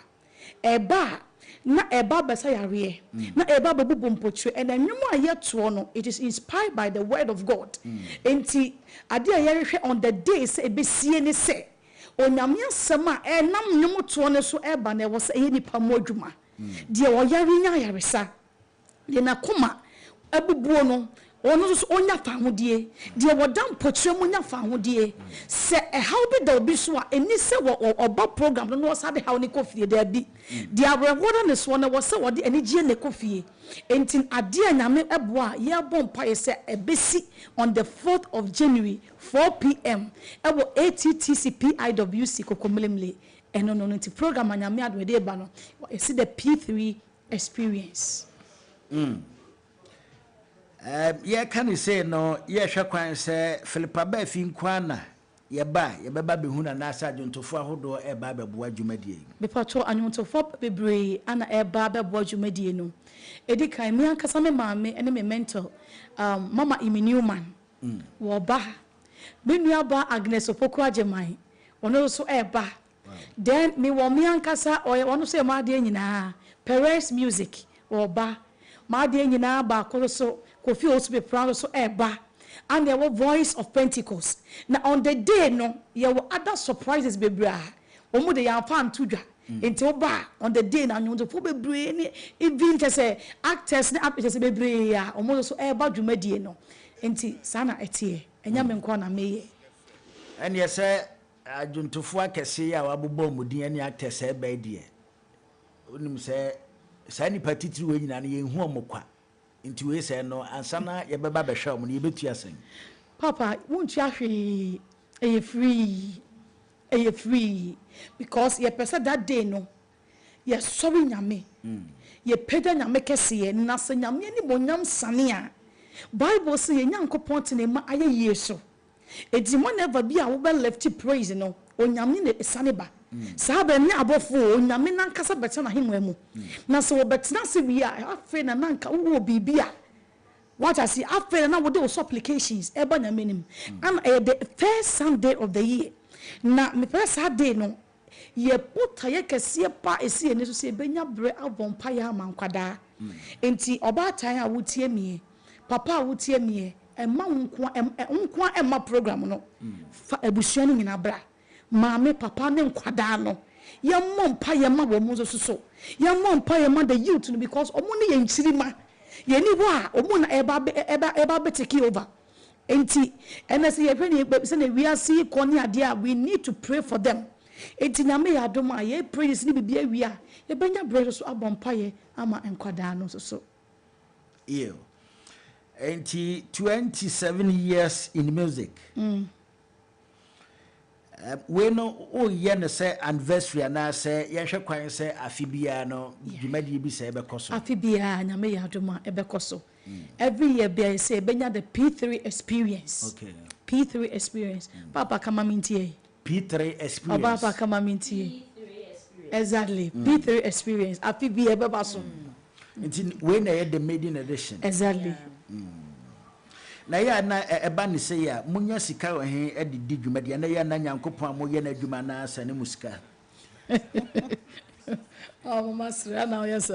eba na eba besa yare na eba bebubu mpotwe and enwom a yeto no it is inspired by the word of God enti ade a yɛhwehwɛ on the day se ebesie ne se onyame asɛm a enam nwom to ne so eba na ɛwɔ se ɛyɛ nipa mo adwuma de ɔyare nya yaresa de na koma abubuo no ono so onya fa hodie de wodam potwe mu nya fa hodie se how be da obi so a eni se oba program no so de how ne kofie da bi de abrɛhoda ne so na wo se wode anigie ne kofie entin ade anyame eboa ye bompa ye se ebesi on the 4th of January 4 p.m. ebo ATTC PIWC kokomelemle eno no nti program anyame adwede ba no see the P3 experience ye can say no ye hwe kwan say Philippa ba fi nkwana ye beba behuna na asa adwontofo ahodo e ba beboa adwumadie bepato adwontofo bebre ana e ba beboa adwumadie no edikan me ankasa me maame ene me mentor mama Newman wo ba me nua ba Agnes Opoko Ajeman ono so e ba then me wo me ankasa ono so e ma de nyina Perez Music wo ba ma de nyina ba ko so Kofi also be proud so eba and there were Voice of Pentecost. Now on the day no there were other surprises bebra. Omo de yan fan tudwa. Enti oba on the day na nyonto fo bebre ni even say actors ni actors bebre ya omo so eba dwumadie no. Enti sana etie enya me nko na meye. And yes say adwontofo akese ya wabobɔ mudin ani actors eba die. Onim say sani patitiri we nyina na ye hu omokwa. Into we say no ansana ye beba be hwa mo ne ye betu asen papa won't you ahwe e free because ye pesa that day no ye sorry nyame ye peda nyame kese na se nyame ni bonyam sane a Bible say ye nyankopon tene ma aye yeso edi mo never be a wo be left praise no onyame ne sane ba sabe ni abofo onyame nankasa bete na hemwa mu na so betena se wi a afi na nanka wo bibia what I see after na wo de supplications e ba nyame nim and the first Sunday of the year na me first Saturday no ye puta ye kese pa esi eni so se benya bre avompa ya mankwada enti oba tan a wotie mie papa a wotie mie e ma nko e ma program no fa abusua ni nyina bra Mame papa ne nkwada no ye mompa ye ma wo mu so ye mompa ye ma the youth no because omo ne ye nchirima ye ni ho a omo na eba be take over enti ena se ye hwe ne se na we are see koni ade a we need to pray for them enti nyame ya dom a ye pray ni bibia wi a ye benya bread so abompa ye ama nkwada no so ew enti 27 years in music we no o ye no say anniversary na say ye hwe kwan say afibia no dwumadi bi say ebe koso afibia nyame ya adoma ebe koso every year be say benya the P3 experience okay P3 experience papa kama mintie P3 experience papa kama mintie exactly P3 experience afibia ebe baso nti we na the maiden edition exactly na ya na eba ne se ya munya sika wo he edidi dwumadi na ya na nyankopon amoye na adwuma na asa ne musika oh mama sra na yes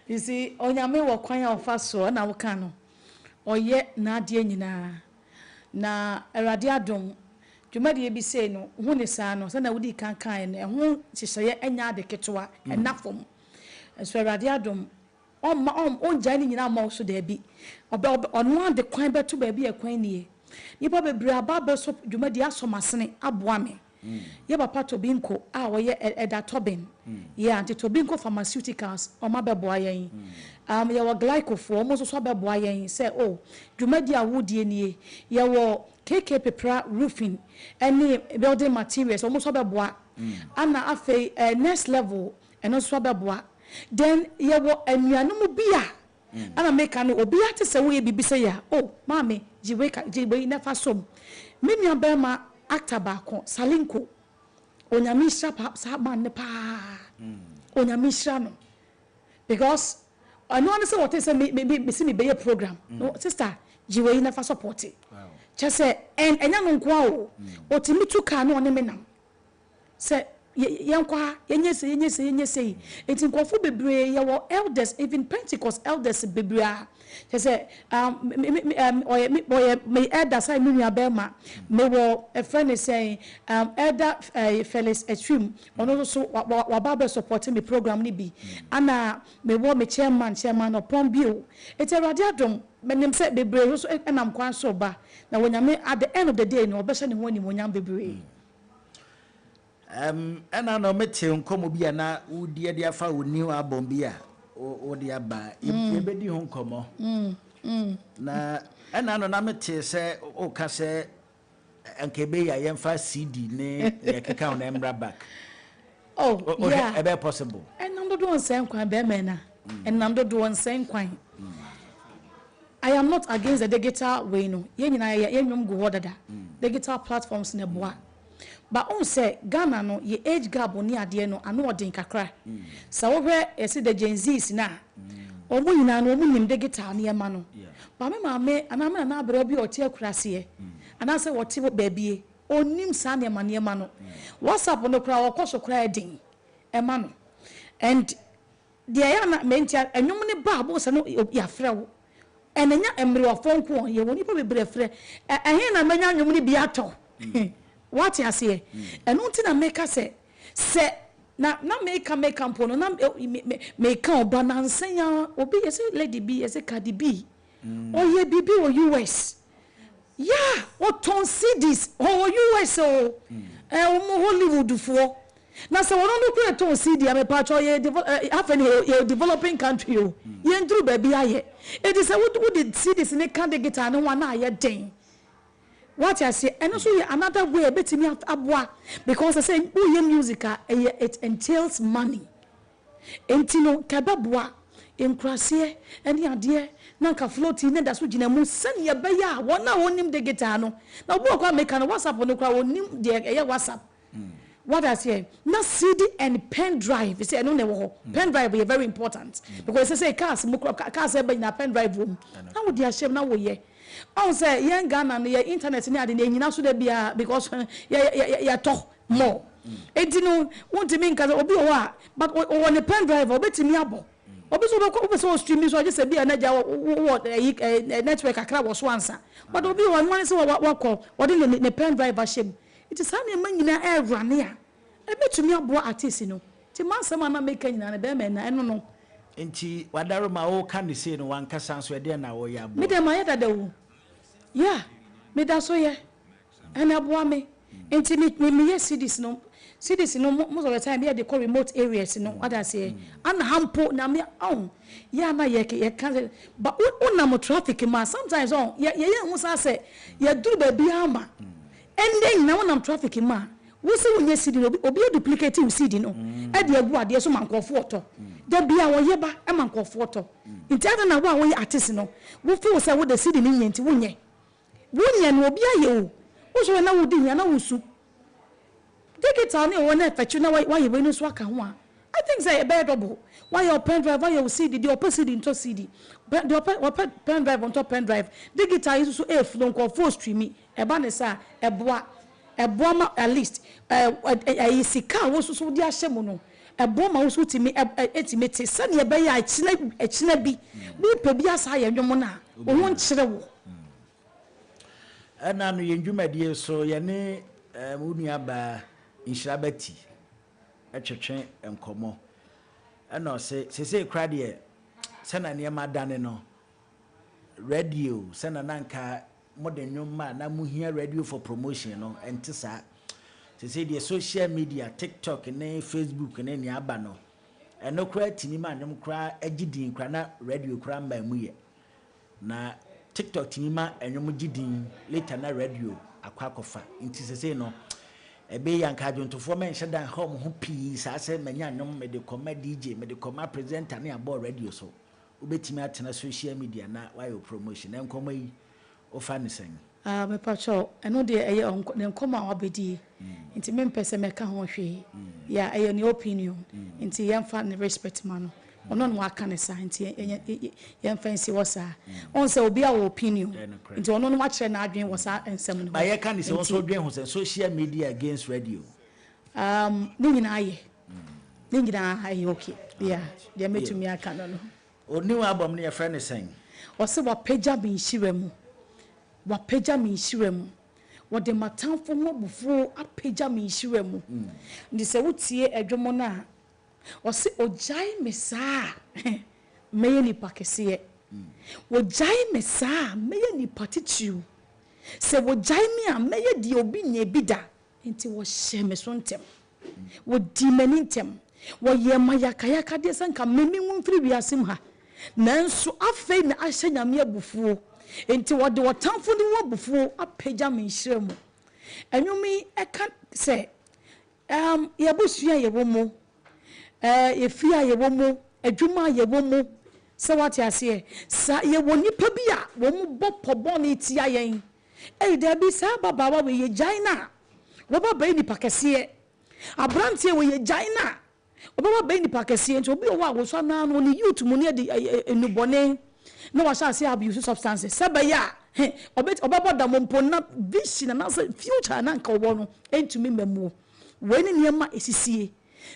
you see onyame wo kwan a ofa so na wo kan no oye na ade nyina na erade adom dwumadi bi se no hu ne sa no se na wudi kan na hu hyehyeye enya ade ketwa enafom so erade adom on jani nyina ma so da bi ono ade kwan beto ba bi e kwan nie nipa bebre aba so dwumadi asomasene aboa me ye papa Tobinko a wo ye Eda Tobin ye anti Tobinko Pharmaceuticals o ma beboa yen ye wo glycofo o mo so beboa yen say oh dwumadi a wodie nie ye wo KK Pepra Roofing any building materials o mo so beboa ana afei next level eno so beboa then ye wo anuanu bia ana meka no obi ate se wo ye bibisa ya oh mama jiwe na fasom me nua ba ma actor ba ko Salinko onyamisha sa man ne pa onyamisha no because I know say what say me see me be program no sister jiwe na fa support say and enya no nko o otimi tu ka no ne menam say yankwa yenye enti nkofo bebre ye wo elders even Pentecost elders bebre say me elder say me nua bema me wo a friend is saying elder Felix Etrim ono so wa baba support me program ni bi ana me wo me chairman upon bio eti awade adom menim say bebre so enam kwan so ba na wonyame at the end of the day no obehye ne ho ni wonyam bebre ana no mete nkomo bia na wudie dia fa woni abom bia o dia ba ebedi ho nkomo na ana no na mete se o ka se ankebe ya yemfa CD ne yakeka on emra back yeah ebe possible enam do don sen kwan be mena enam do don sen kwan I am not against the digital way no yenyina yenwom go hodada digital platforms ne boa. But on say Ghana no ye age gap oni ade no ano odin kakra sa wo hwe ese the Gen Z's na omo nyina no omo nim digital ne ma no ba me ma me anama na abere obi ote akurase ana se wote baabie onim sa ne ma no WhatsApp no kra wo koso kra edin e ma no and dia ya na mentia enwom ne ba bo se no ya frɛ wo enenya emre wo fonko ye woni pa bebre frɛ ehe na menya nwom ne bi ato what you say and until na make say na make campo na make oba na nsenya obi yes lady B yes Cardi B oh yeah bibi o US yeah what ton CDs oh US o Hollywood fo na se wono no kure ton CD am pa cho ye developing country o ye ndru ba bi aye it is what did CDs ne kan de guitar no one aye den. What I say, and also another way, bet me abwa because I say, oh, your music, it entails money. Entino kababwa in Krasie, and the idea, Nanka floating, and that's what you know, send your baya, one now on him the guitar. Now, walk make an WhatsApp on the crowd, on him, dear, WhatsApp. What I say, not CD and pen drive. You say, I don't know, pen drive is very important because I say, cars, in a pen drive room. How would you shame now? Yeah. I say young Ghana and your internet near the nyina so dey bia because ya talk more. Enti no want to mean cause obi o wa but on the pen drive obetimi abo. Obi so stream so just say bia na ja network akra wo so ansa. But obi o wan say wa call or the pen drive shame. It is how me nyina e run ya. E betumi abo artist no. Ti man sama na make nyina na be me na eno no. Enti wadaro ma o kan de say no wan kasa so e de na wo ya bo. Me dem ayeda da wo. Yeah, me da so ye. And aboa me. Enti me yes CDs no most of the time here they call remote areas no what I say. And hampo na me yeah na ye can but on na traffic ma sometimes on ye hu say ye do ba bi ama. And then na on traffic ma. Wo se wonye CD no obi duplicate you CD no. E de agu ade so mankofo oto. Da bia wo ye ba e mankofo oto. Enti ada na wo ye artist no. Wo feel say wo the CD ni nyenti wonye. Wonye no obi aye o. Wo so na wo di nya na wo su. Digital ni wo na fetu na why you no so aka ho a. I think say e be double. Why your pen drive, why your CD, the upper CD into CD. But the upper pen drive on top pen drive. Digital is so if don't call for streaming. E ba ne sa e boa ma at least sika wo so dia hyem no. E boa ma wo so timi etimete se ne be ya echina bi. Bi pe bi asa ya nwom na. Wo ho nkyere wo. Ana no yendwumadie so ye ne munua ba inhyirabati etwetwe enkomo ana se kra de se na ne ma dane no radio se na nanka modern nyoma na muhia radio for promotion no enti sa se de social media TikTok ne Facebook ne ne aba no eno kra tini ma nyom kra agidin kra na radio kra mba mu ye na TikTok tini ma enyom gidin later na radio akwakofa enti se no ebe yanka jontofo men hyedan home ho pii sa se manya nyom me de koma DJ me de koma presenter ne abo radio so obetimi atena social media na why promotion enkoma yi ofa ne sen me pacho eno de eye enkoma obedi nti me mpese me ka ho hwe ya eye ne opinion nti yemfa ne respect ma no ono no aka ne sa nti ye fancy was on say obi our opinion nti ono no wa kire na adwen was ensem no ba ye kan say won so dwen ho say social media against radio ni nyina aye ni nyina aye okay yeah they made to me aka no oni wa abom ne ye friend sen o se wa pagya bi nhiremu wa pagya mi nhiremu wode matamfo ho bufo apagya mi nhiremu ndi se wotie adwomo na o se ojai me saa meye ni pakese ojai me saa meye ni patitu se ojai me a meye di obi nya bida enti wo hye me so ntem wo di mani ntem wo ye mayakayaka de sanka memi wonfiri wiasem ha nanso afei na ahye nyame abufuo enti wode wotamfo ni wo abufuo apagya me nhiremu enwumi eka se yebusua yebomo efia yebomo adwuma yebomo se wate ase sa yewoni pa bia wo mu bopobo na tia yen da bi sa baba wa we ye jaina wo baba ni pakese abrantie we ye jaina wo baba ni pakese nti obi wo awo so na no ni youth mu ne de enubone na wa sha se abuse substances sabaya obaba da mompo na vision na future na nka wo no entumi mamu we ni niam esisie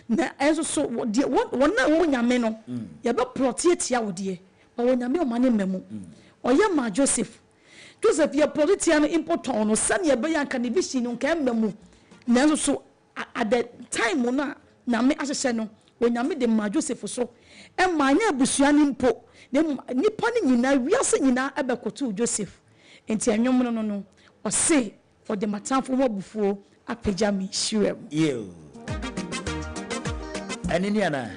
na enso so wona wo nyame no ye be protie tia wo de ba wo nyame o mane mamu oye ma Joseph ye protie no important no sane ye be yanka ne vision no nka mamu na enso so at the time na me ahye no wo nyame de ma Joseph so e ma anya abusua ni mpo nipa ni nyina wiase nyina ebekoto Joseph enti anwom no o se o de matamfo ho bufuo apagya mi nhirem yo anini ana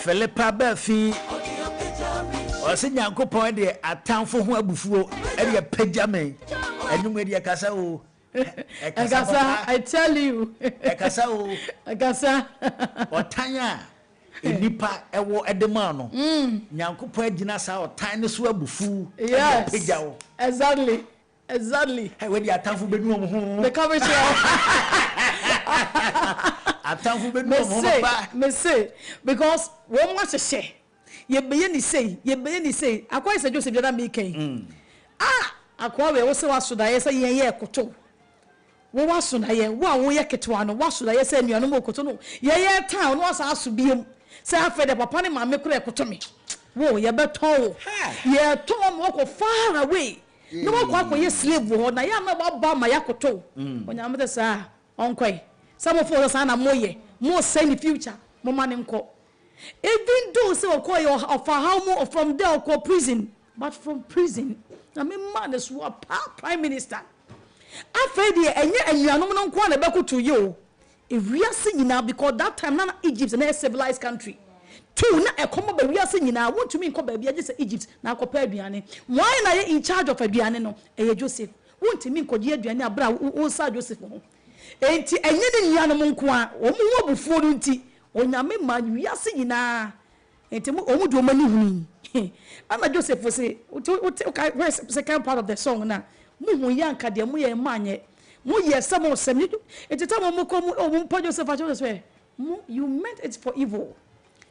Philippa Buffy o se nyankopon de atamfo ho abufuo e de pagame enum e de kasa o ekasa I tell you ekasa o ekasa otanya enipa ewo edema no nyankopon agina sa otan ne so abufu yes pagyawo exactly hey we de atamfo benu ho the cover show atamfo be no mo ba me say because wo mo ahye ye beye ni say akwa say Joseph Jordan me kan akwa we wo se waso da ye say ye koto wo waso na ye wo ye ketwa no waso da ye say nuanu mo koto no ye town no asa aso biem say afa de papa ne mama kura koto me wo ye beton ye ton mo ko far away no mo kwa ye slave ho na ya ma ba ma yakoto onyam de sa onkoi some of us na moye mo say in future mo mane nko even though say call your of how more from there call prison but from prison I mean man is what prime minister afraid the enye anuanom no nko na bekoto you if we are seeing now because that time na Egypt na a civilized country two na ekomo ba we are seeing now want to mean ko ba bia just Egypt na akopa aduane why na in charge of aduane no Joseph want to mean ko die aduane abra o sa Joseph ho enti enye ne nuanom nko a o mu wo bufuo no nti onyame ma we are seeing na enti o mu do mani huni ama Joseph say okay second part of the song na mu hu yanka de mu ye manye mu ye some enti tamo mu ko mu pa Joseph a say you meant it for evil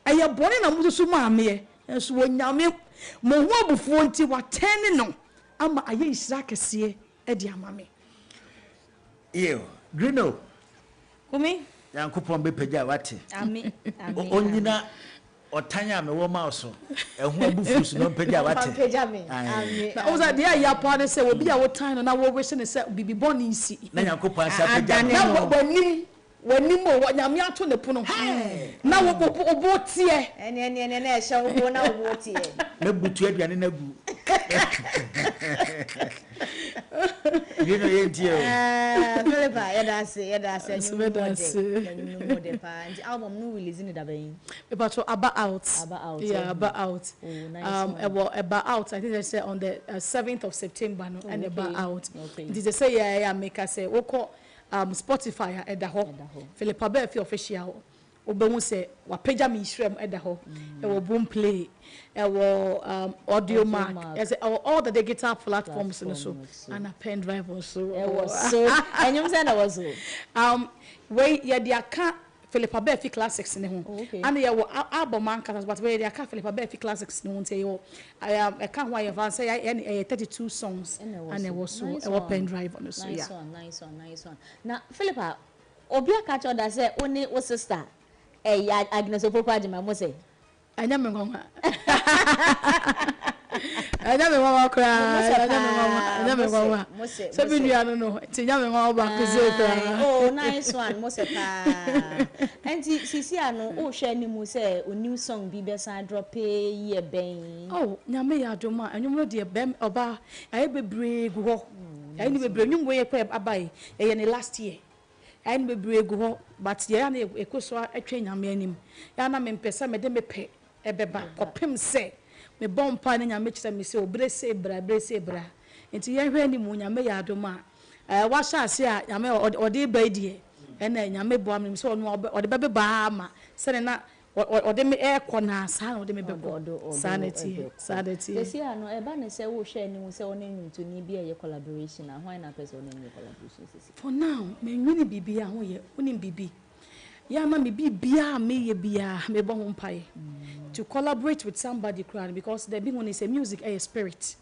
aya bone na mu so ma me enso onyame mo hu abufuo nti watene no ama aye isra kese e di amame Grino Kumi yankopon be pagya wate Amen onyina otanya me wo ma so ehu abufusu no pagya wate Amen na oza dia ya pa ne se obi a wo tan no na wo wish ne se bibi boni nsi na yankopon sa pagya na wanim wo nyame ato ne pono na wo bo tie ene na ehye wo na wo tie na butu aduane na gu Grino yentie Philippa yeda se new model pa and album no release ni da ben about about out yeah about out about out I think they say on the 7th of September no and about out did they say yeah make us say woko Spotify at the ho Philippa Befi official obehu say wa pagya me shrem at the ho e wo boom play e wo audio mark as all the digital platforms and so and a pen drive also it was so and you say that was so we ya dia ka Philippa Befi classics ne ho and ya wo album man kan but we dia ka Philippa Befi classics ne ho say yo I can't why you say 32 songs and it was so e wo pen drive on so yeah nice one now Philippa obi aka cho da say oni o sister Agnes Opoku Adima mo say anya me ngwa anya me ngwa kra so bi nua no ti nya me ngwa ba kuze kra oh nice one mo say pa and sisi ano o hwe ni mu say o new song bi be san drop ye ben oh nya me ya doma anyum no de bem oba aye bebre gu ho aye ni bebre nyum we ye kwa abai ye ne last year and be brave go but ya na ekoso atwa nyame anim ya na me mpesa me de me pe ebeba opem se me bompa na nyame kire me se obrese bra enti ye hwe ni mu nyame ya adoma wa sha ase a nyame ode ba die na nyame bo am se ono ode bebe ba ma se na ode me na sa na ode me bebo sanity yes ya no eba ne se wo hwe ni mu se ono nyunto ni bi ye collaboration na why na person ono ni collaboration for now me nwini bibi a ho ye oni bibi ya ma me bibia me ye bia me bo ho mpae to collaborate with somebody crowd because the big one is a music a spirit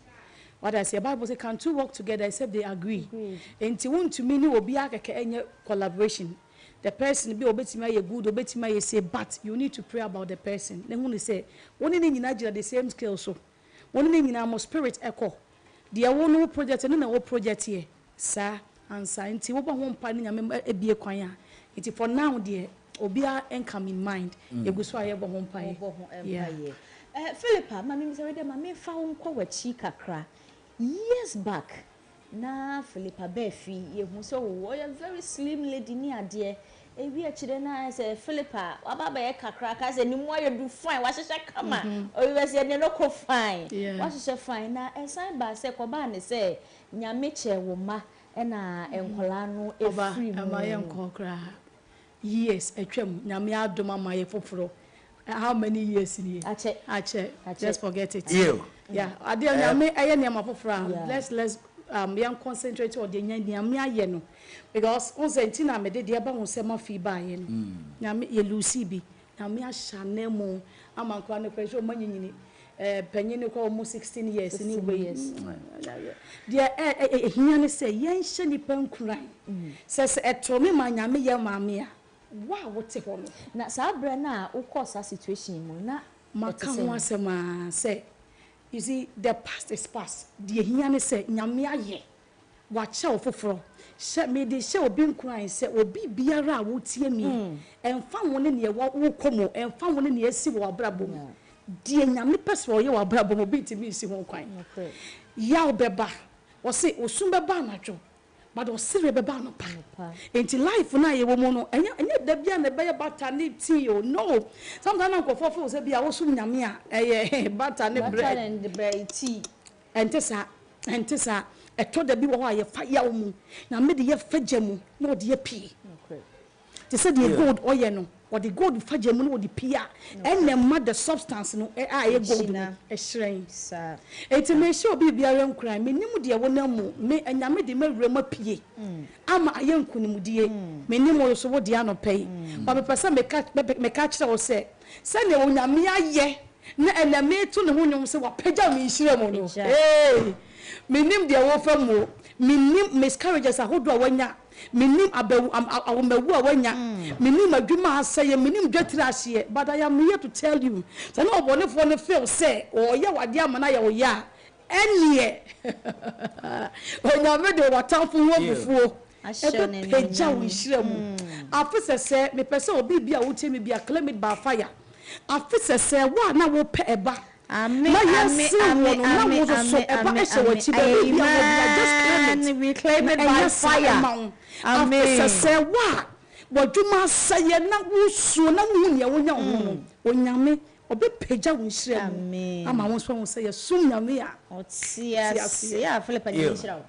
what I say Bible say can two work together except they agree enti want to me ni obi akeke enye collaboration the person be obetima ye good obetima ye say but you need to pray about the person then when they say one ni nyina gira the same skill so one ni nyina mo spirit echo the one project no na wo project here sa answer nti wo ba ho mpa ni nyame ebie kwan a nti for now there obia come in mind eguso aye bo ho mpa yeah Philippa mami say we mami fa wo nkwa wachi kakra years back na Philippa Befi ye hu so wo a very slim lady ni ade e wi a chire na say Philippa ababa ye kakra ka say ni mo ye do fine wa hye kama o we say ne no ko fine wa hye fine na esan ba say ko ba ne say nyame che wo ma e na enkola no e free mu ma ye nkokra years atwam nyame adoma ma ye foforo how many years ni ache just forget it you yeah ade nyame eye ne ma foforo let's young concentrate on the nyame because on sentina me de aba won se ma fi ba ye no nyame ye Lucy bi nyame ahane mo amankwa ne kwesho manyini penyin ko almost 16 years ni way de hia ne se yen hye ni pankuran se eto me ma nyame ye maame a wa wote ho no na sa bra na ukọ sa situation mu na maka ho asema say you see the past is past the hia ne say nyame aye wa che ofoforo she me de she obi nkuran say obi biara a wotie mi emfa won ne wo komo emfa won ne esi wo abrabo die nyame peso ye wo abrabo mo bi ti mi si ho kwan ya obeba wo say osum beba anadwo but o sire beba no pa enti life na ye wo mo no enya da bia na be bata ne ti o no sometimes na nkofo say bia wo sum nyame a bata ne bread and the bread tea entesa eto da bi wo ha ye fa ya wo mu na me de ye fagya mu na o de ye pie they said the gold oye no or the gold fagya mu no the pia and the mother substance no ye gold no shrine sir enti me she obi biara nkran me nim de wo na mu me anyame de mawura ma pie ama aye nkunimdie me nim wo so wo de anopai ba me pesa me ka kire wo se ne wo nyame aye na elame to ne ho nyom se wa pagya me nhire mu no minim de wo famu minim miscarriages ahodo awanya minim awomawu awanya minim adwuma asaye minim dwetira ahye but I am here to tell you so no obonefo ne feel say oye wade amana ya oya enie onyame de watamfo ho bufuo ebe pagya wo nhire mu afese se me pese obi bia wo temi bia claim it by fire afese se wa na wo pe eba Amen. We claim it by fire. Amen. Say what? What you must say na wusu na wunya wonya ho. Onyame obe pagya wo nhire. Amen. Ama won so won say sum nyame a. Yeah, Philip and Israel.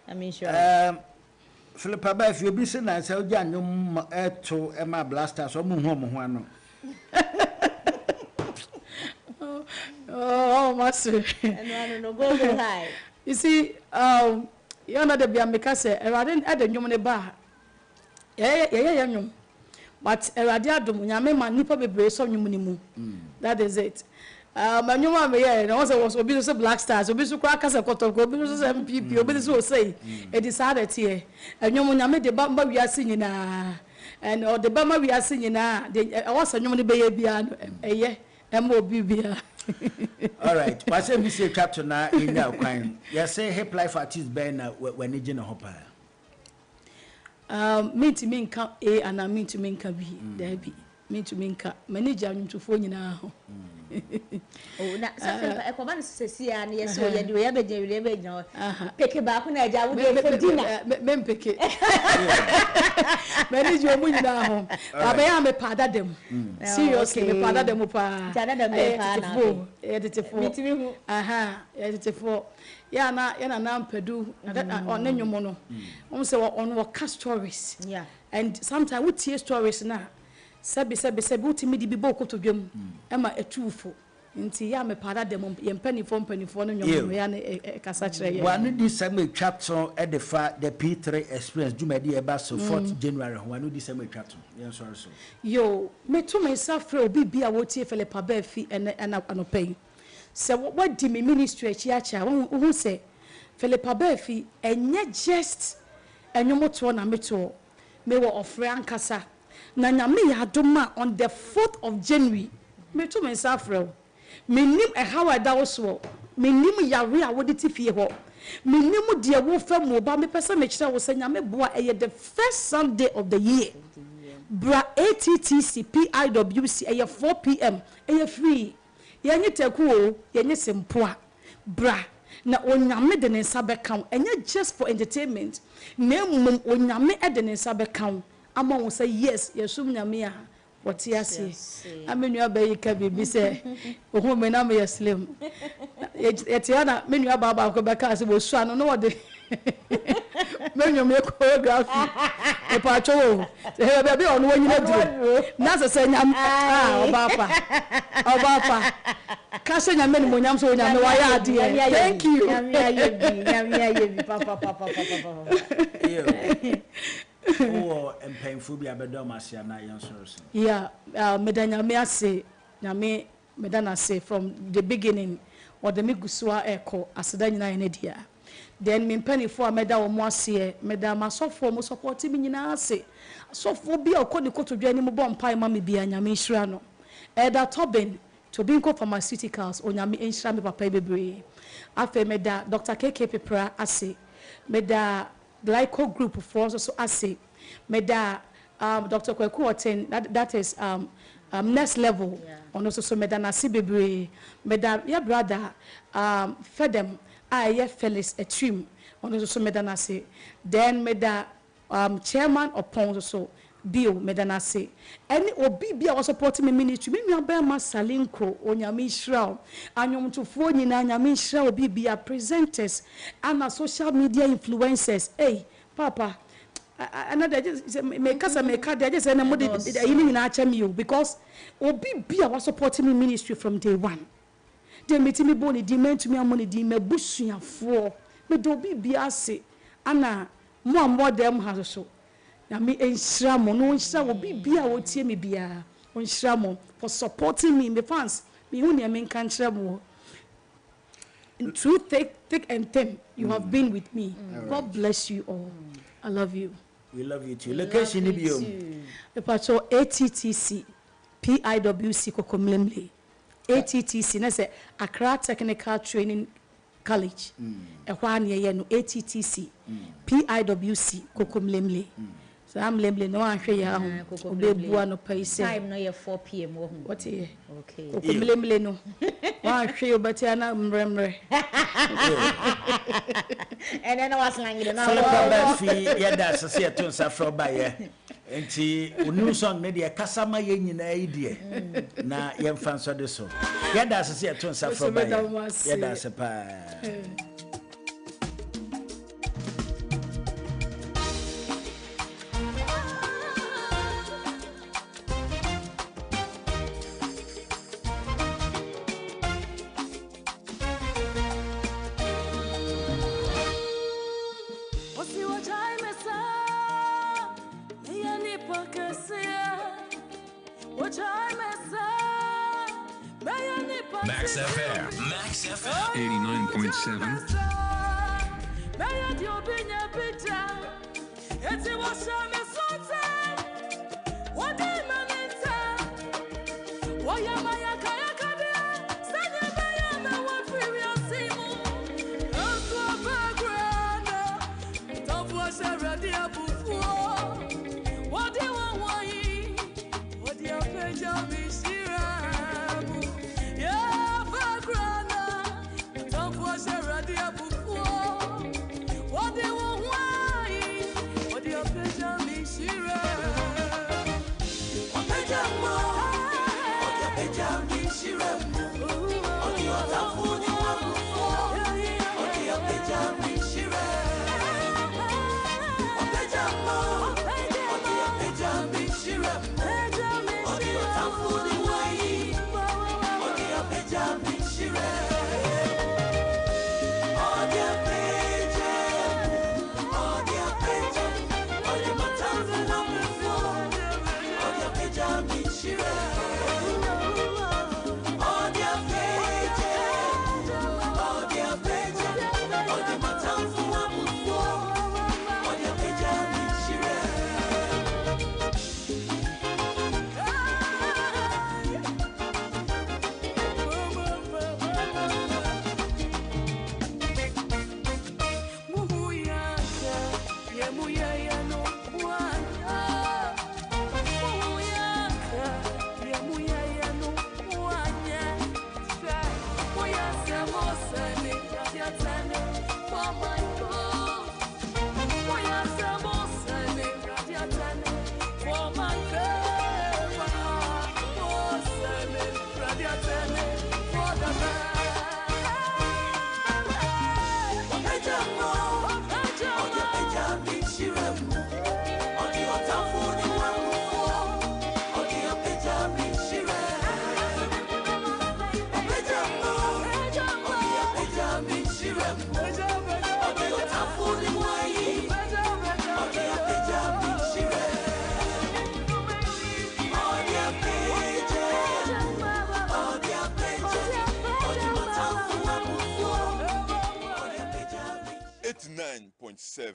Amen sure. Philip ba fi obi se na say ogya nyom eto e ma blasters o mu ho ano. Oh, master. And no go high. You see, you know the Biamika say, I didn't add a human bar. Yeah, but a radiadum, Yamema Nipa be brace on you. That is it. My new one, and also was obvious black stars, obvious crackers, a cotton, obvious MPP, obvious will say, it is hard here. And you made the bamba we are singing, and or the bamba we are singing, I was a human baby, yeah. All right. What's a say chapter now in your crime? Yes, say hip life artist Ben when you know hopper. Me to mean count A and I mean to mean can B. There be me to mean cut manager to phone now. Oh, na I command to see and yes, so you do ever no. Pick it back when I would for dinner. Men pick it. Manage your money now. I am a part of them. Seriously, a part of them. Editor. Aha, editor for. Yeah, na pedu on your mono. Also on what cast stories. Yeah, and sometimes we hear stories now. Sabi ulti di biboko to dwam ema etufo nti ya me para dem yempanifo no nyom ya ne kasa kire ya wanu di same chapter at the P3 experience jumadi eba so 4th January wanu di same chapter yeah sorry so yo me to myself for obi bia wotie Philippa Bafi and anopai se what di me ministry achiacha who say Philippa Bafi enye just enyomoto na meto me wo ofre ankasa na nyame ya doma on the 4th of January me to myself real me nim e how I da so me nim yare a wodi tifie ho me nim de wo fa mo ba me pesa me kire wo se nyame boa e the first Sunday of the year bra ATTC PIWC e 4 p.m. e free ye nyi teku o ye nyi sempoa bra na onyame de ne nsa beka enye just for entertainment na mum onyame e de ne nsa beka ama won say yes yesum nyame a woti ase amenu abayi ka bibi se ohu me na me yeslim etiana menu ababa ko beka ase bo suano no wode menu me choreography e pa cho e be onu wonyina duro na se nyam obapa Kasha nyame ni monyam so nyame wa ya ade. Thank you. Nyame papa. Oh, and painful be a bedomasia na yansoros. Yeah, medanyame ase, nyame medana say from the beginning or the miguswa echo aseda nyina enedia. Then me penifo meda wo mo ase, meda masofo mo support me nyina ase. Sofo bia okodi koto dwani mo bom pai ma me bia nyame nhira no. Eda Tobin to Binko Pharmaceuticals onyame nhira me papa bebre. Afa meda Dr. KK Pepra ase. Meda Glyco Group for also ase. Meda Dr. Kweku Oten that is next level on also so meda na bebre. Meda your brother Fedem I Felix Etrim on also so meda na se. Then meda chairman of Pons so Bill Medanase. Any Obibia was supporting me ministry. Me abema Salinko onyame Israel. Anyom to fo nyina nyame Israel Obibia presenters and social media influencers. Hey, Papa, another just make us make card just say na mo de yini na acha me because Obibia was supporting me ministry from day one. They meet me boni di men to me amoni di me busuafo. Me do Obibia say ana mo dem ha so. Na me enshiramo no enshira wo bibia wo tie me bia onshiramo for supporting me the fans me hu ne me kan kiramo through thick and thin you have been with me. God bless you all. I love you. We love you too. Location ni bio the patrol ATTC PIWC Kokomlemle ATTC na say Accra Technical Training College ehwa ne ye no ATTC PIWC Kokomlemle. So I'm lemble no ahwe ya ho obebua no paise time no ye 4 p.m. What here? Okay. Kokomlemle no. Wa ahwe obati ana mremre. And then I was like no. Philip Bafi yeda asase eto nsa fro ba ye. Enti onu song ne de kasama ye nyina idie. Na ye mfa nso de so. Yeda asase eto nsa fro ba ye. Yeda asepa. Max FM. Max FM. 89.7. Shira, 89.7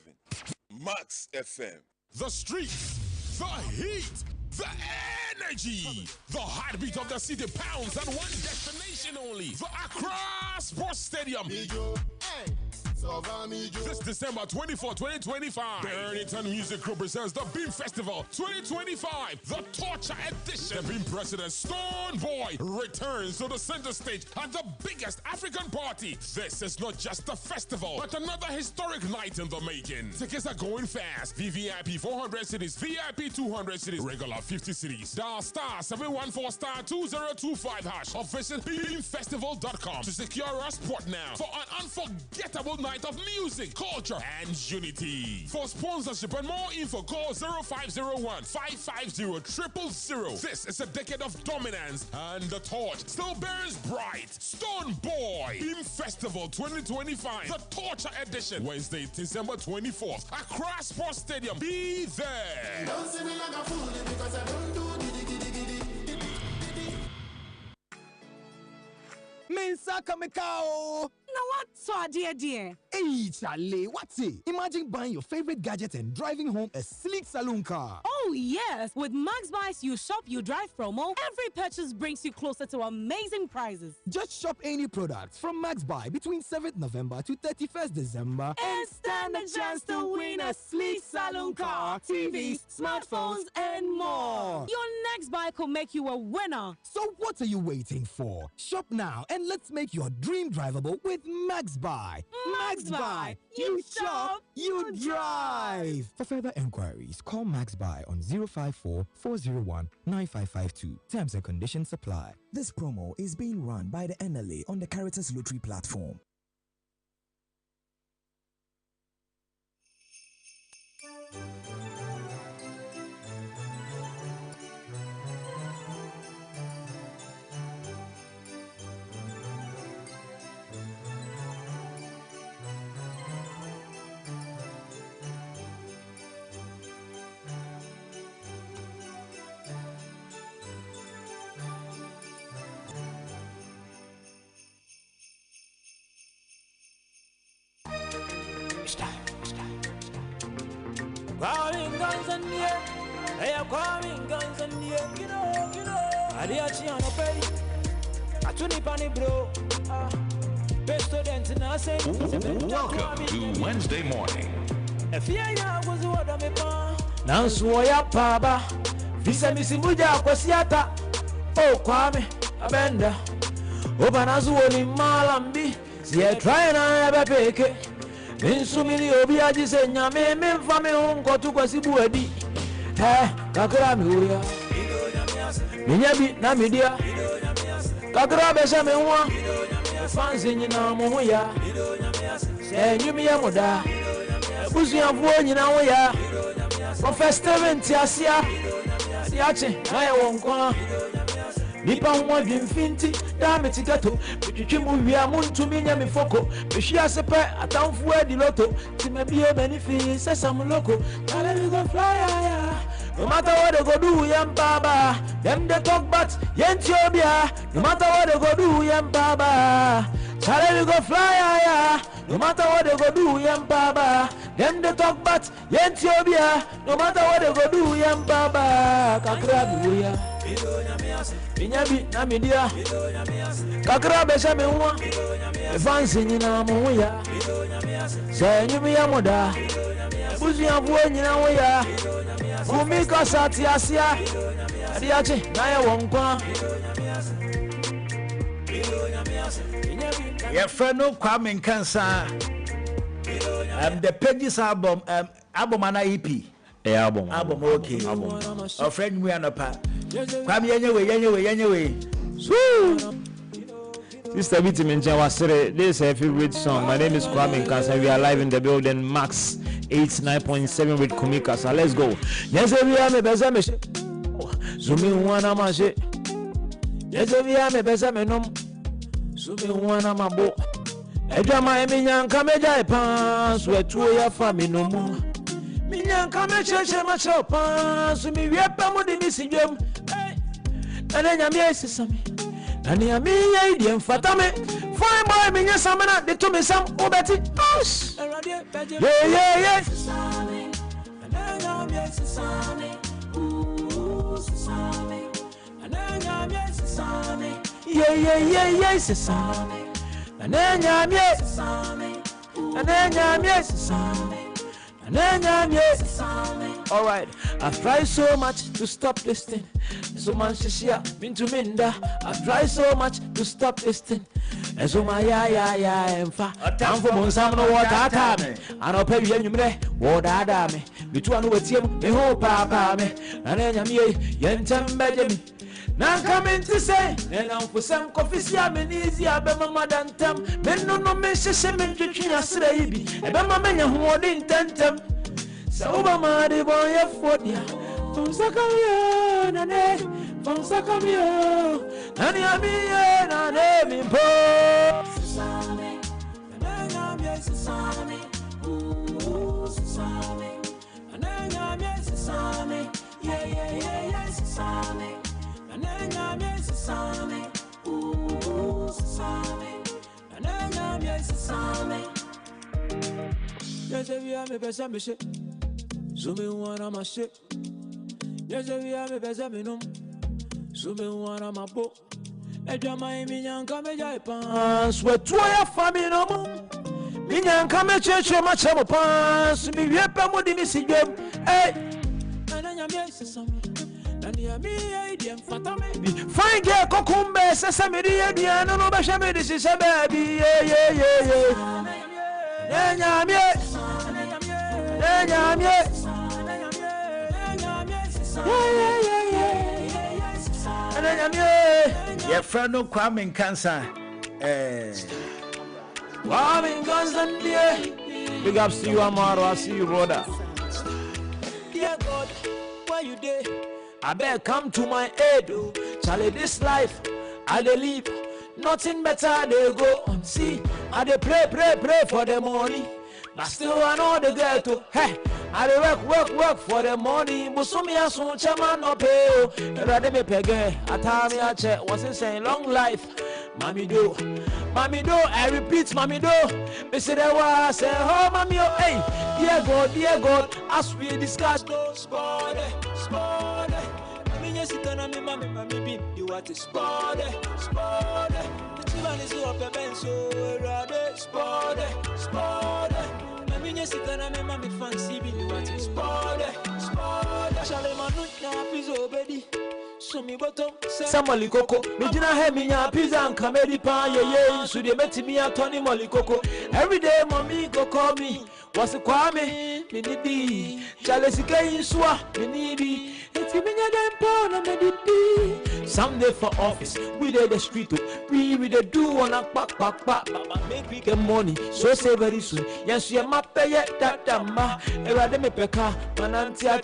Max FM. The streets, the heat, the energy, the heartbeat of the city pounds at one destination only. The Accra Sports Stadium. This December 24, 2025, the Errington Music Group presents the Beam Festival 2025, the Torture Edition. The Beam President Stone Boy returns to the center stage at the biggest African party. This is not just a festival, but another historic night in the making. Tickets are going fast. VVIP 400 cities, VIP 200 cities, regular 50 cities. Dial star 714 star 2025 hash or visit beamfestival.com to secure a spot now for an unforgettable night of music, culture, and unity. For sponsorship and more info, call 0501 550 000. This is a decade of dominance, and the torch still burns bright. Stone Boy Beam Festival 2025, the Torture Edition, Wednesday, December 24th, Accra Sports Stadium. Be there. Don't see me like a fool because I don't do Mensa Kamekao. Now what so dear? Hey, Charlie, what's it? Imagine buying your favorite gadget and driving home a sleek saloon car. Oh yes, with Max Buys You Shop You Drive promo, every purchase brings you closer to amazing prizes. Just shop any products from Max Buy between 7th November to 31st December and stand a chance to win a sleek saloon car, TVs, smartphones, and more. Your next buy could make you a winner. So what are you waiting for? Shop now and let's make your dream drivable with Max Buy. Max Buy. You shop, you drive. For further enquiries, call Max Buy on 054 401 9552. Terms and conditions apply. This promo is being run by the NLA on the Caritas Lottery platform. Calling guns and yeah, they are calling guns and yeah, you know. I did actually on a pay. I told you, Panny bro. Best student in our say. Welcome to Wednesday morning. If you was what I'm about. Now, so I am Papa. Visa Missy Muja Kwasiata. Oh, Kwame, Abenda. Obanazu in Malambi. See, I try and I have a peke. Insumili obiaji se nyame memfame honko tukwasibu edi kakra mi uya minyabi na media kakra bese me nwa fansi nyina mo ya se nyumi ya moda busuafo nyina wo ya for festival ntiasia siache na ye wonko nipa ho adwemfinti da metikato bitwitwe wia muntumi nya mefoko behia sepe atamfo adi loto timabie benefi sesam loko let me go fly higher. No matter what they go do yam baba them they talk but yentiobia. No matter what they go do yam baba let me go fly higher. No matter what they go do yam baba them they talk but yentiobia. No matter what they go do yam baba kakra buya Minyabi na media kakra bese me nwa fansi nyina mo ya se nyumi ya moda busuafo nyina wo ya fumi kasati asia adiache na ye wonkwa your friend no Kwame Nkansa the Pages album an EP album okay our friend we anopa Kwame yenyewe Sister Biti Menja Wasere, this is a favorite song. My name is Kwame Nkansa. We are live in the building, Max 89.7 with Kumika. So let's go. Yes, we are me beza me. Zumi wana maje. Yes, we are me beza me nom. Zumi wana mabo. Ejama eminyanka meja epan. Swetu ya fami nomu. Minyanka mecheche machopan. Sumi wiepa mudi nisijemu. Nane nyamie sisami. Nani amia idi mfatame. Fine boy minya samana de to me sam obeti. house. Yeah. Yeah, sesame. All right, I've tried so much to stop this thing. So much I've tried so much to stop this thing. And so my I'm from some no water time. I don't pay you water me. Between with him, the whole papa me. And then I'm Yentam Benjamin. Now I'm coming to say, and I'm for some coffee, I'm an easy, I'm a madam. Men no message, I'm in a slave. And I'm a man who wouldn't tend them. So, Obama, the boy of 40. From Sakamio, Nane, from Sakamio, and Yami, and Amy Poe. Sesame, and Yami, Sesame, Sesame, and Yami, Sesame, yeah, Sesame. And then I'm sesame, sesame, and then I'm sesame. Yes, we are me besame shit. So me wanna my shit. Yes, we are me besame no. So me wanna my book. Ejama mi nyanka me jaipan. Sweat to your family no more. Mi nyanka me checho ma chemo pans. Mi yepa mo di mi si game. Hey, and then I'm sesame. Fine girl, Cocumbe, Sesame, Diana, no Bashame, this is a baby. Your friend no Kwame Cancer. Kwame Cancer, big ups to you, Amaro. I see you, brother. Dear God, where you there? I better come to my aid, oh. Charlie, this life, I dey live, nothing better they go on. See, I dey pray for the money, but still I know the girl to. Hey, I dey work for the money, but so me as soon chairman no pay, oh. Rather me pege, I tell me I check, what's it saying? Long life, mommy do, I repeat, mommy do. Me say that I say, oh mommy, oh, hey, dear God, as we discuss those body. Sitana me mami bin you want to spot it. The children is up a bench so rade spot it. Me minya sitana me mami fancy bin you want to spot it. Chale manu na pizo bedi. So me bottom Samali Coco, me dina heminya pizza and comedy pan ye so they met me at Tony Molly Coco. Every day mommy go call me. What's a Kwame? Me need Chale Sika Swa, me need it's giving a damn pound on the someday for office, we did the street, we the do on a pack, make we get money, so say very soon. Yes, you map pay that dama, Erademe Peka, Manantia,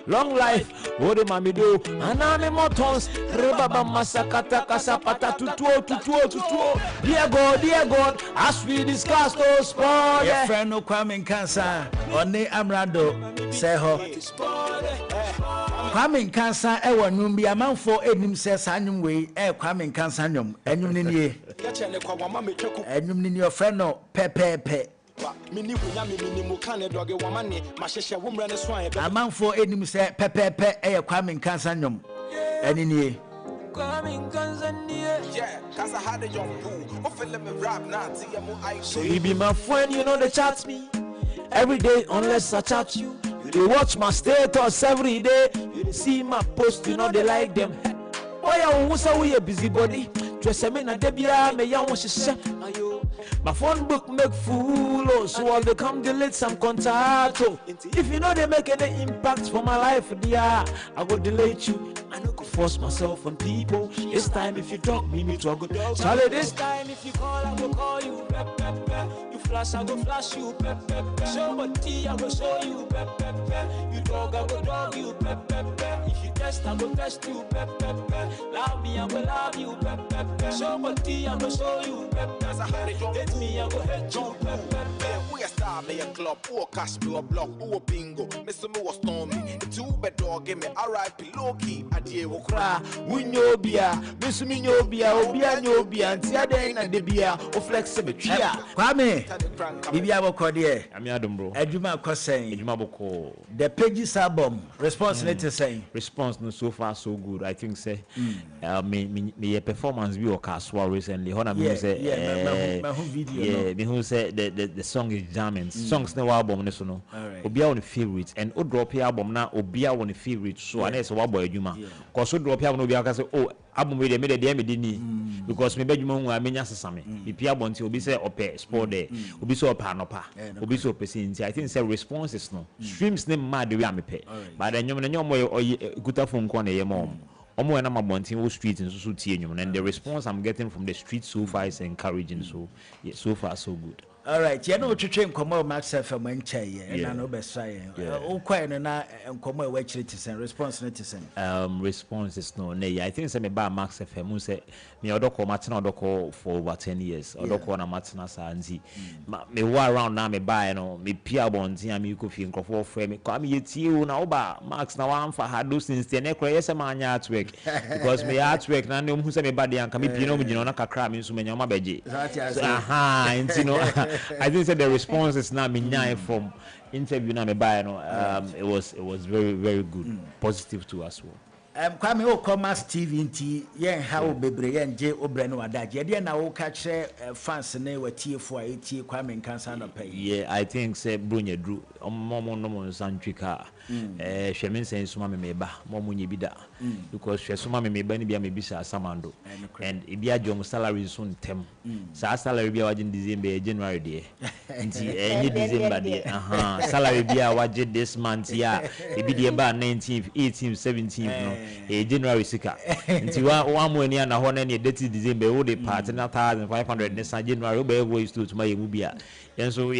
long life, what the mammy do, and I'm a motons, Rebaba Masakata, Casapata, to dear God, as we discuss those sports. Your friend no Kwame Cancer, on the Amrado, say ho. Kwame Cancer, ewa numbi amanfo enim se sanyum we Kwame Cancer nyom enyum ni nie enyum ni your friend no pepepe amanfo enim se pepepe Kwame Cancer nyom eni nie Kwame Cancer nie cause I had a young boo let me rap now so you be my friend, you know they chat me every day unless I chat you. They watch my status every day. You see my post, you know they like them. Boy, I want to a busybody. Dress them in a debia, me young was my phone book make fool, so all they come delete some contact. If you know they make any impact for my life, dear, I will delete you. I no go force myself on people. This time if you talk, me to a good dog. Charlie, this time if you call, I will call you. You flash, I go flash you. Show what tea, I will show you. You dog, I will dog you. If you test, I will test you. Love me, I will love you. Show what tea, I will show you. Hate me, I will hate you. We a star, me a club, or cash me a block, or bingo. Miss me was stormy. Two bed dog, give me RIP low key. I dear will cry. We know beer. so me nyobia obia nyobia ntia den na de bia o flex be twa Kwame bibia boko de ami adom bro adwuma kosen adwuma boko the pages album response let us say response no so far so good. I think say me performance be o Kaswa recently hona me say my video yeah me who say the song is jamming songs na album ne so no obia on favorite and o drop your album na obia on favorite so and say wa boy adwuma cause o drop your album obia ka say oh album we dey me dey me ni because me badwuma hu amenya sesame me pia bonti obi say ope sport there obi say opa anopa obi say opesi I think say responses no streams ne mad we am pe but then nyom guta phone ko na yem omo na mabontin wo street nso so tie nyom and the response I'm getting from the street so far is encouraging, so yeah, so far so good. All right, you know twetwe nkomo Max FM ncheye na no be shy o kwai no na nkomo e wa chire tisen response ne tisen responses no I think say me ba Max FM say me odoko matena odoko for over 10 years odoko na matena sa nti me wa around na me ba no me pia bontin am you kofi nkofo frɛ me kwa me yetie o na oba Max na wan fa hado since the ne kra yesa ma anya artwork because me artwork na ne hu say me ba de anka me pie no mugino na kakra me nso menya ma beje nti no I think that the response is now from interview na me buy no it was very very good, positive to us well. Kwame o Commerce TV nti yen ha o bebre yen je obre no wadaje ye de na wo ka kire fans ne watiefo a etie Kwame Nkansa no pay. Yeah, I think say Brunya Drew momo no mo santwika hwemen sen suma me ba momo nye bida because hwe suma me ba ni bia me bisa asamando and e bia jom salary so ntem sa salary bia wagin December January de nti any December de salary bia wagin this month ya e bi de ba 19th 18th 17th no January sika nti wa mo ani na ho na ne date December wo de partner 1500 ne sa January wo be go is to my mu bia yenso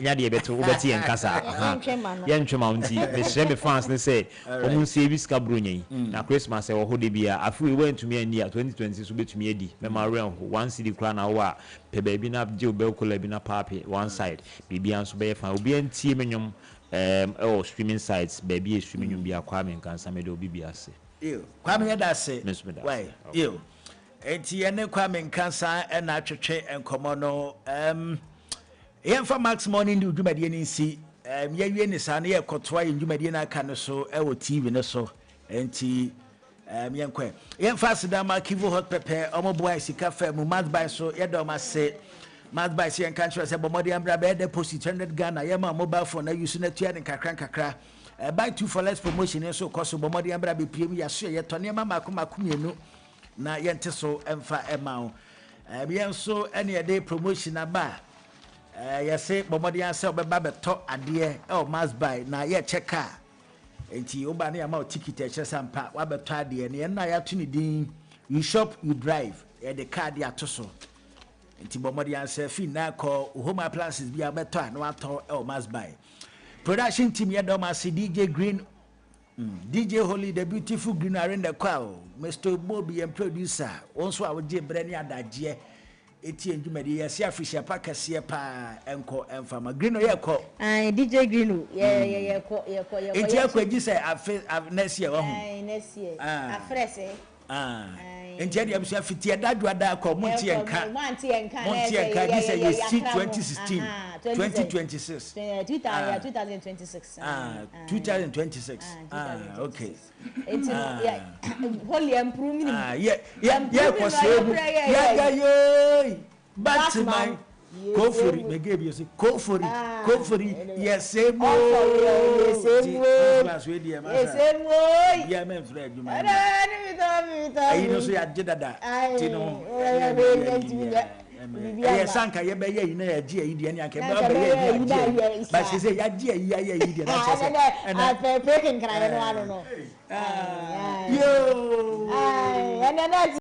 nyade beto ubeti enkasa yentwema nti me hye me fans ne say omun se bi ska bronyen na Christmas e wo hode bia afi we went to me ani 2020 so betumi edi me ma ren one city kra na wo a pe ba bi na je obekola bi na papi one side bibia nso be fa obi antie menyom streaming sites baby streaming nyum bia Kwame Nkansa me do bibi ase Kwame yeda ase why enti ene Kwame Nkansa e na atwetwe enkomo no Yemfa Max Morning di dwumadie ni nsi yewie ni sa na ye kotoa ye dwumadie na aka no so e wo TV no so enti yenkwe yemfa Sidama Kivu Hot Pepper omoboa sika fa mu mad by so ye do ma se mad by se enka nchwa se bomodi ambra be deposit 100 Ghana yema mobile phone na use na tua ni kakra buy 2 for less promotion so cost bomodi ambra be piem ya so ye tone ma makomienu na yente so emfa ema so ene ye dey promotion aba say bomodi anse obeba beto ade must buy na ye check enti oba na ya ma ticket e chesa mpa wa beto ade ne na ya to ni din you shop you drive the card ya to so enti bomodi anse fi na call home appliances bia beto na wa to must buy production team ya do ma DJ Green DJ Holy the beautiful green around the call Mr. Bobby and producer also I would je brand adaje eti enjumadi ya si afisha pa kase pa enko enfama green o yeko DJ Green yeko eti akwaji say next year wa hu next year afrese enti ade abusu afiti adadwada ko monti enka this year 2016 2026 2026 okay enti holy improvement yeah ko sebu yeah Batman Kofuri me gave you say Kofuri yes same yeah men friend you man I know so ya jedada tino yes sanka ye be ye na ya ji ayi de ne anka ba be ye but she say ya ji ayi de na say and I pay kran no yo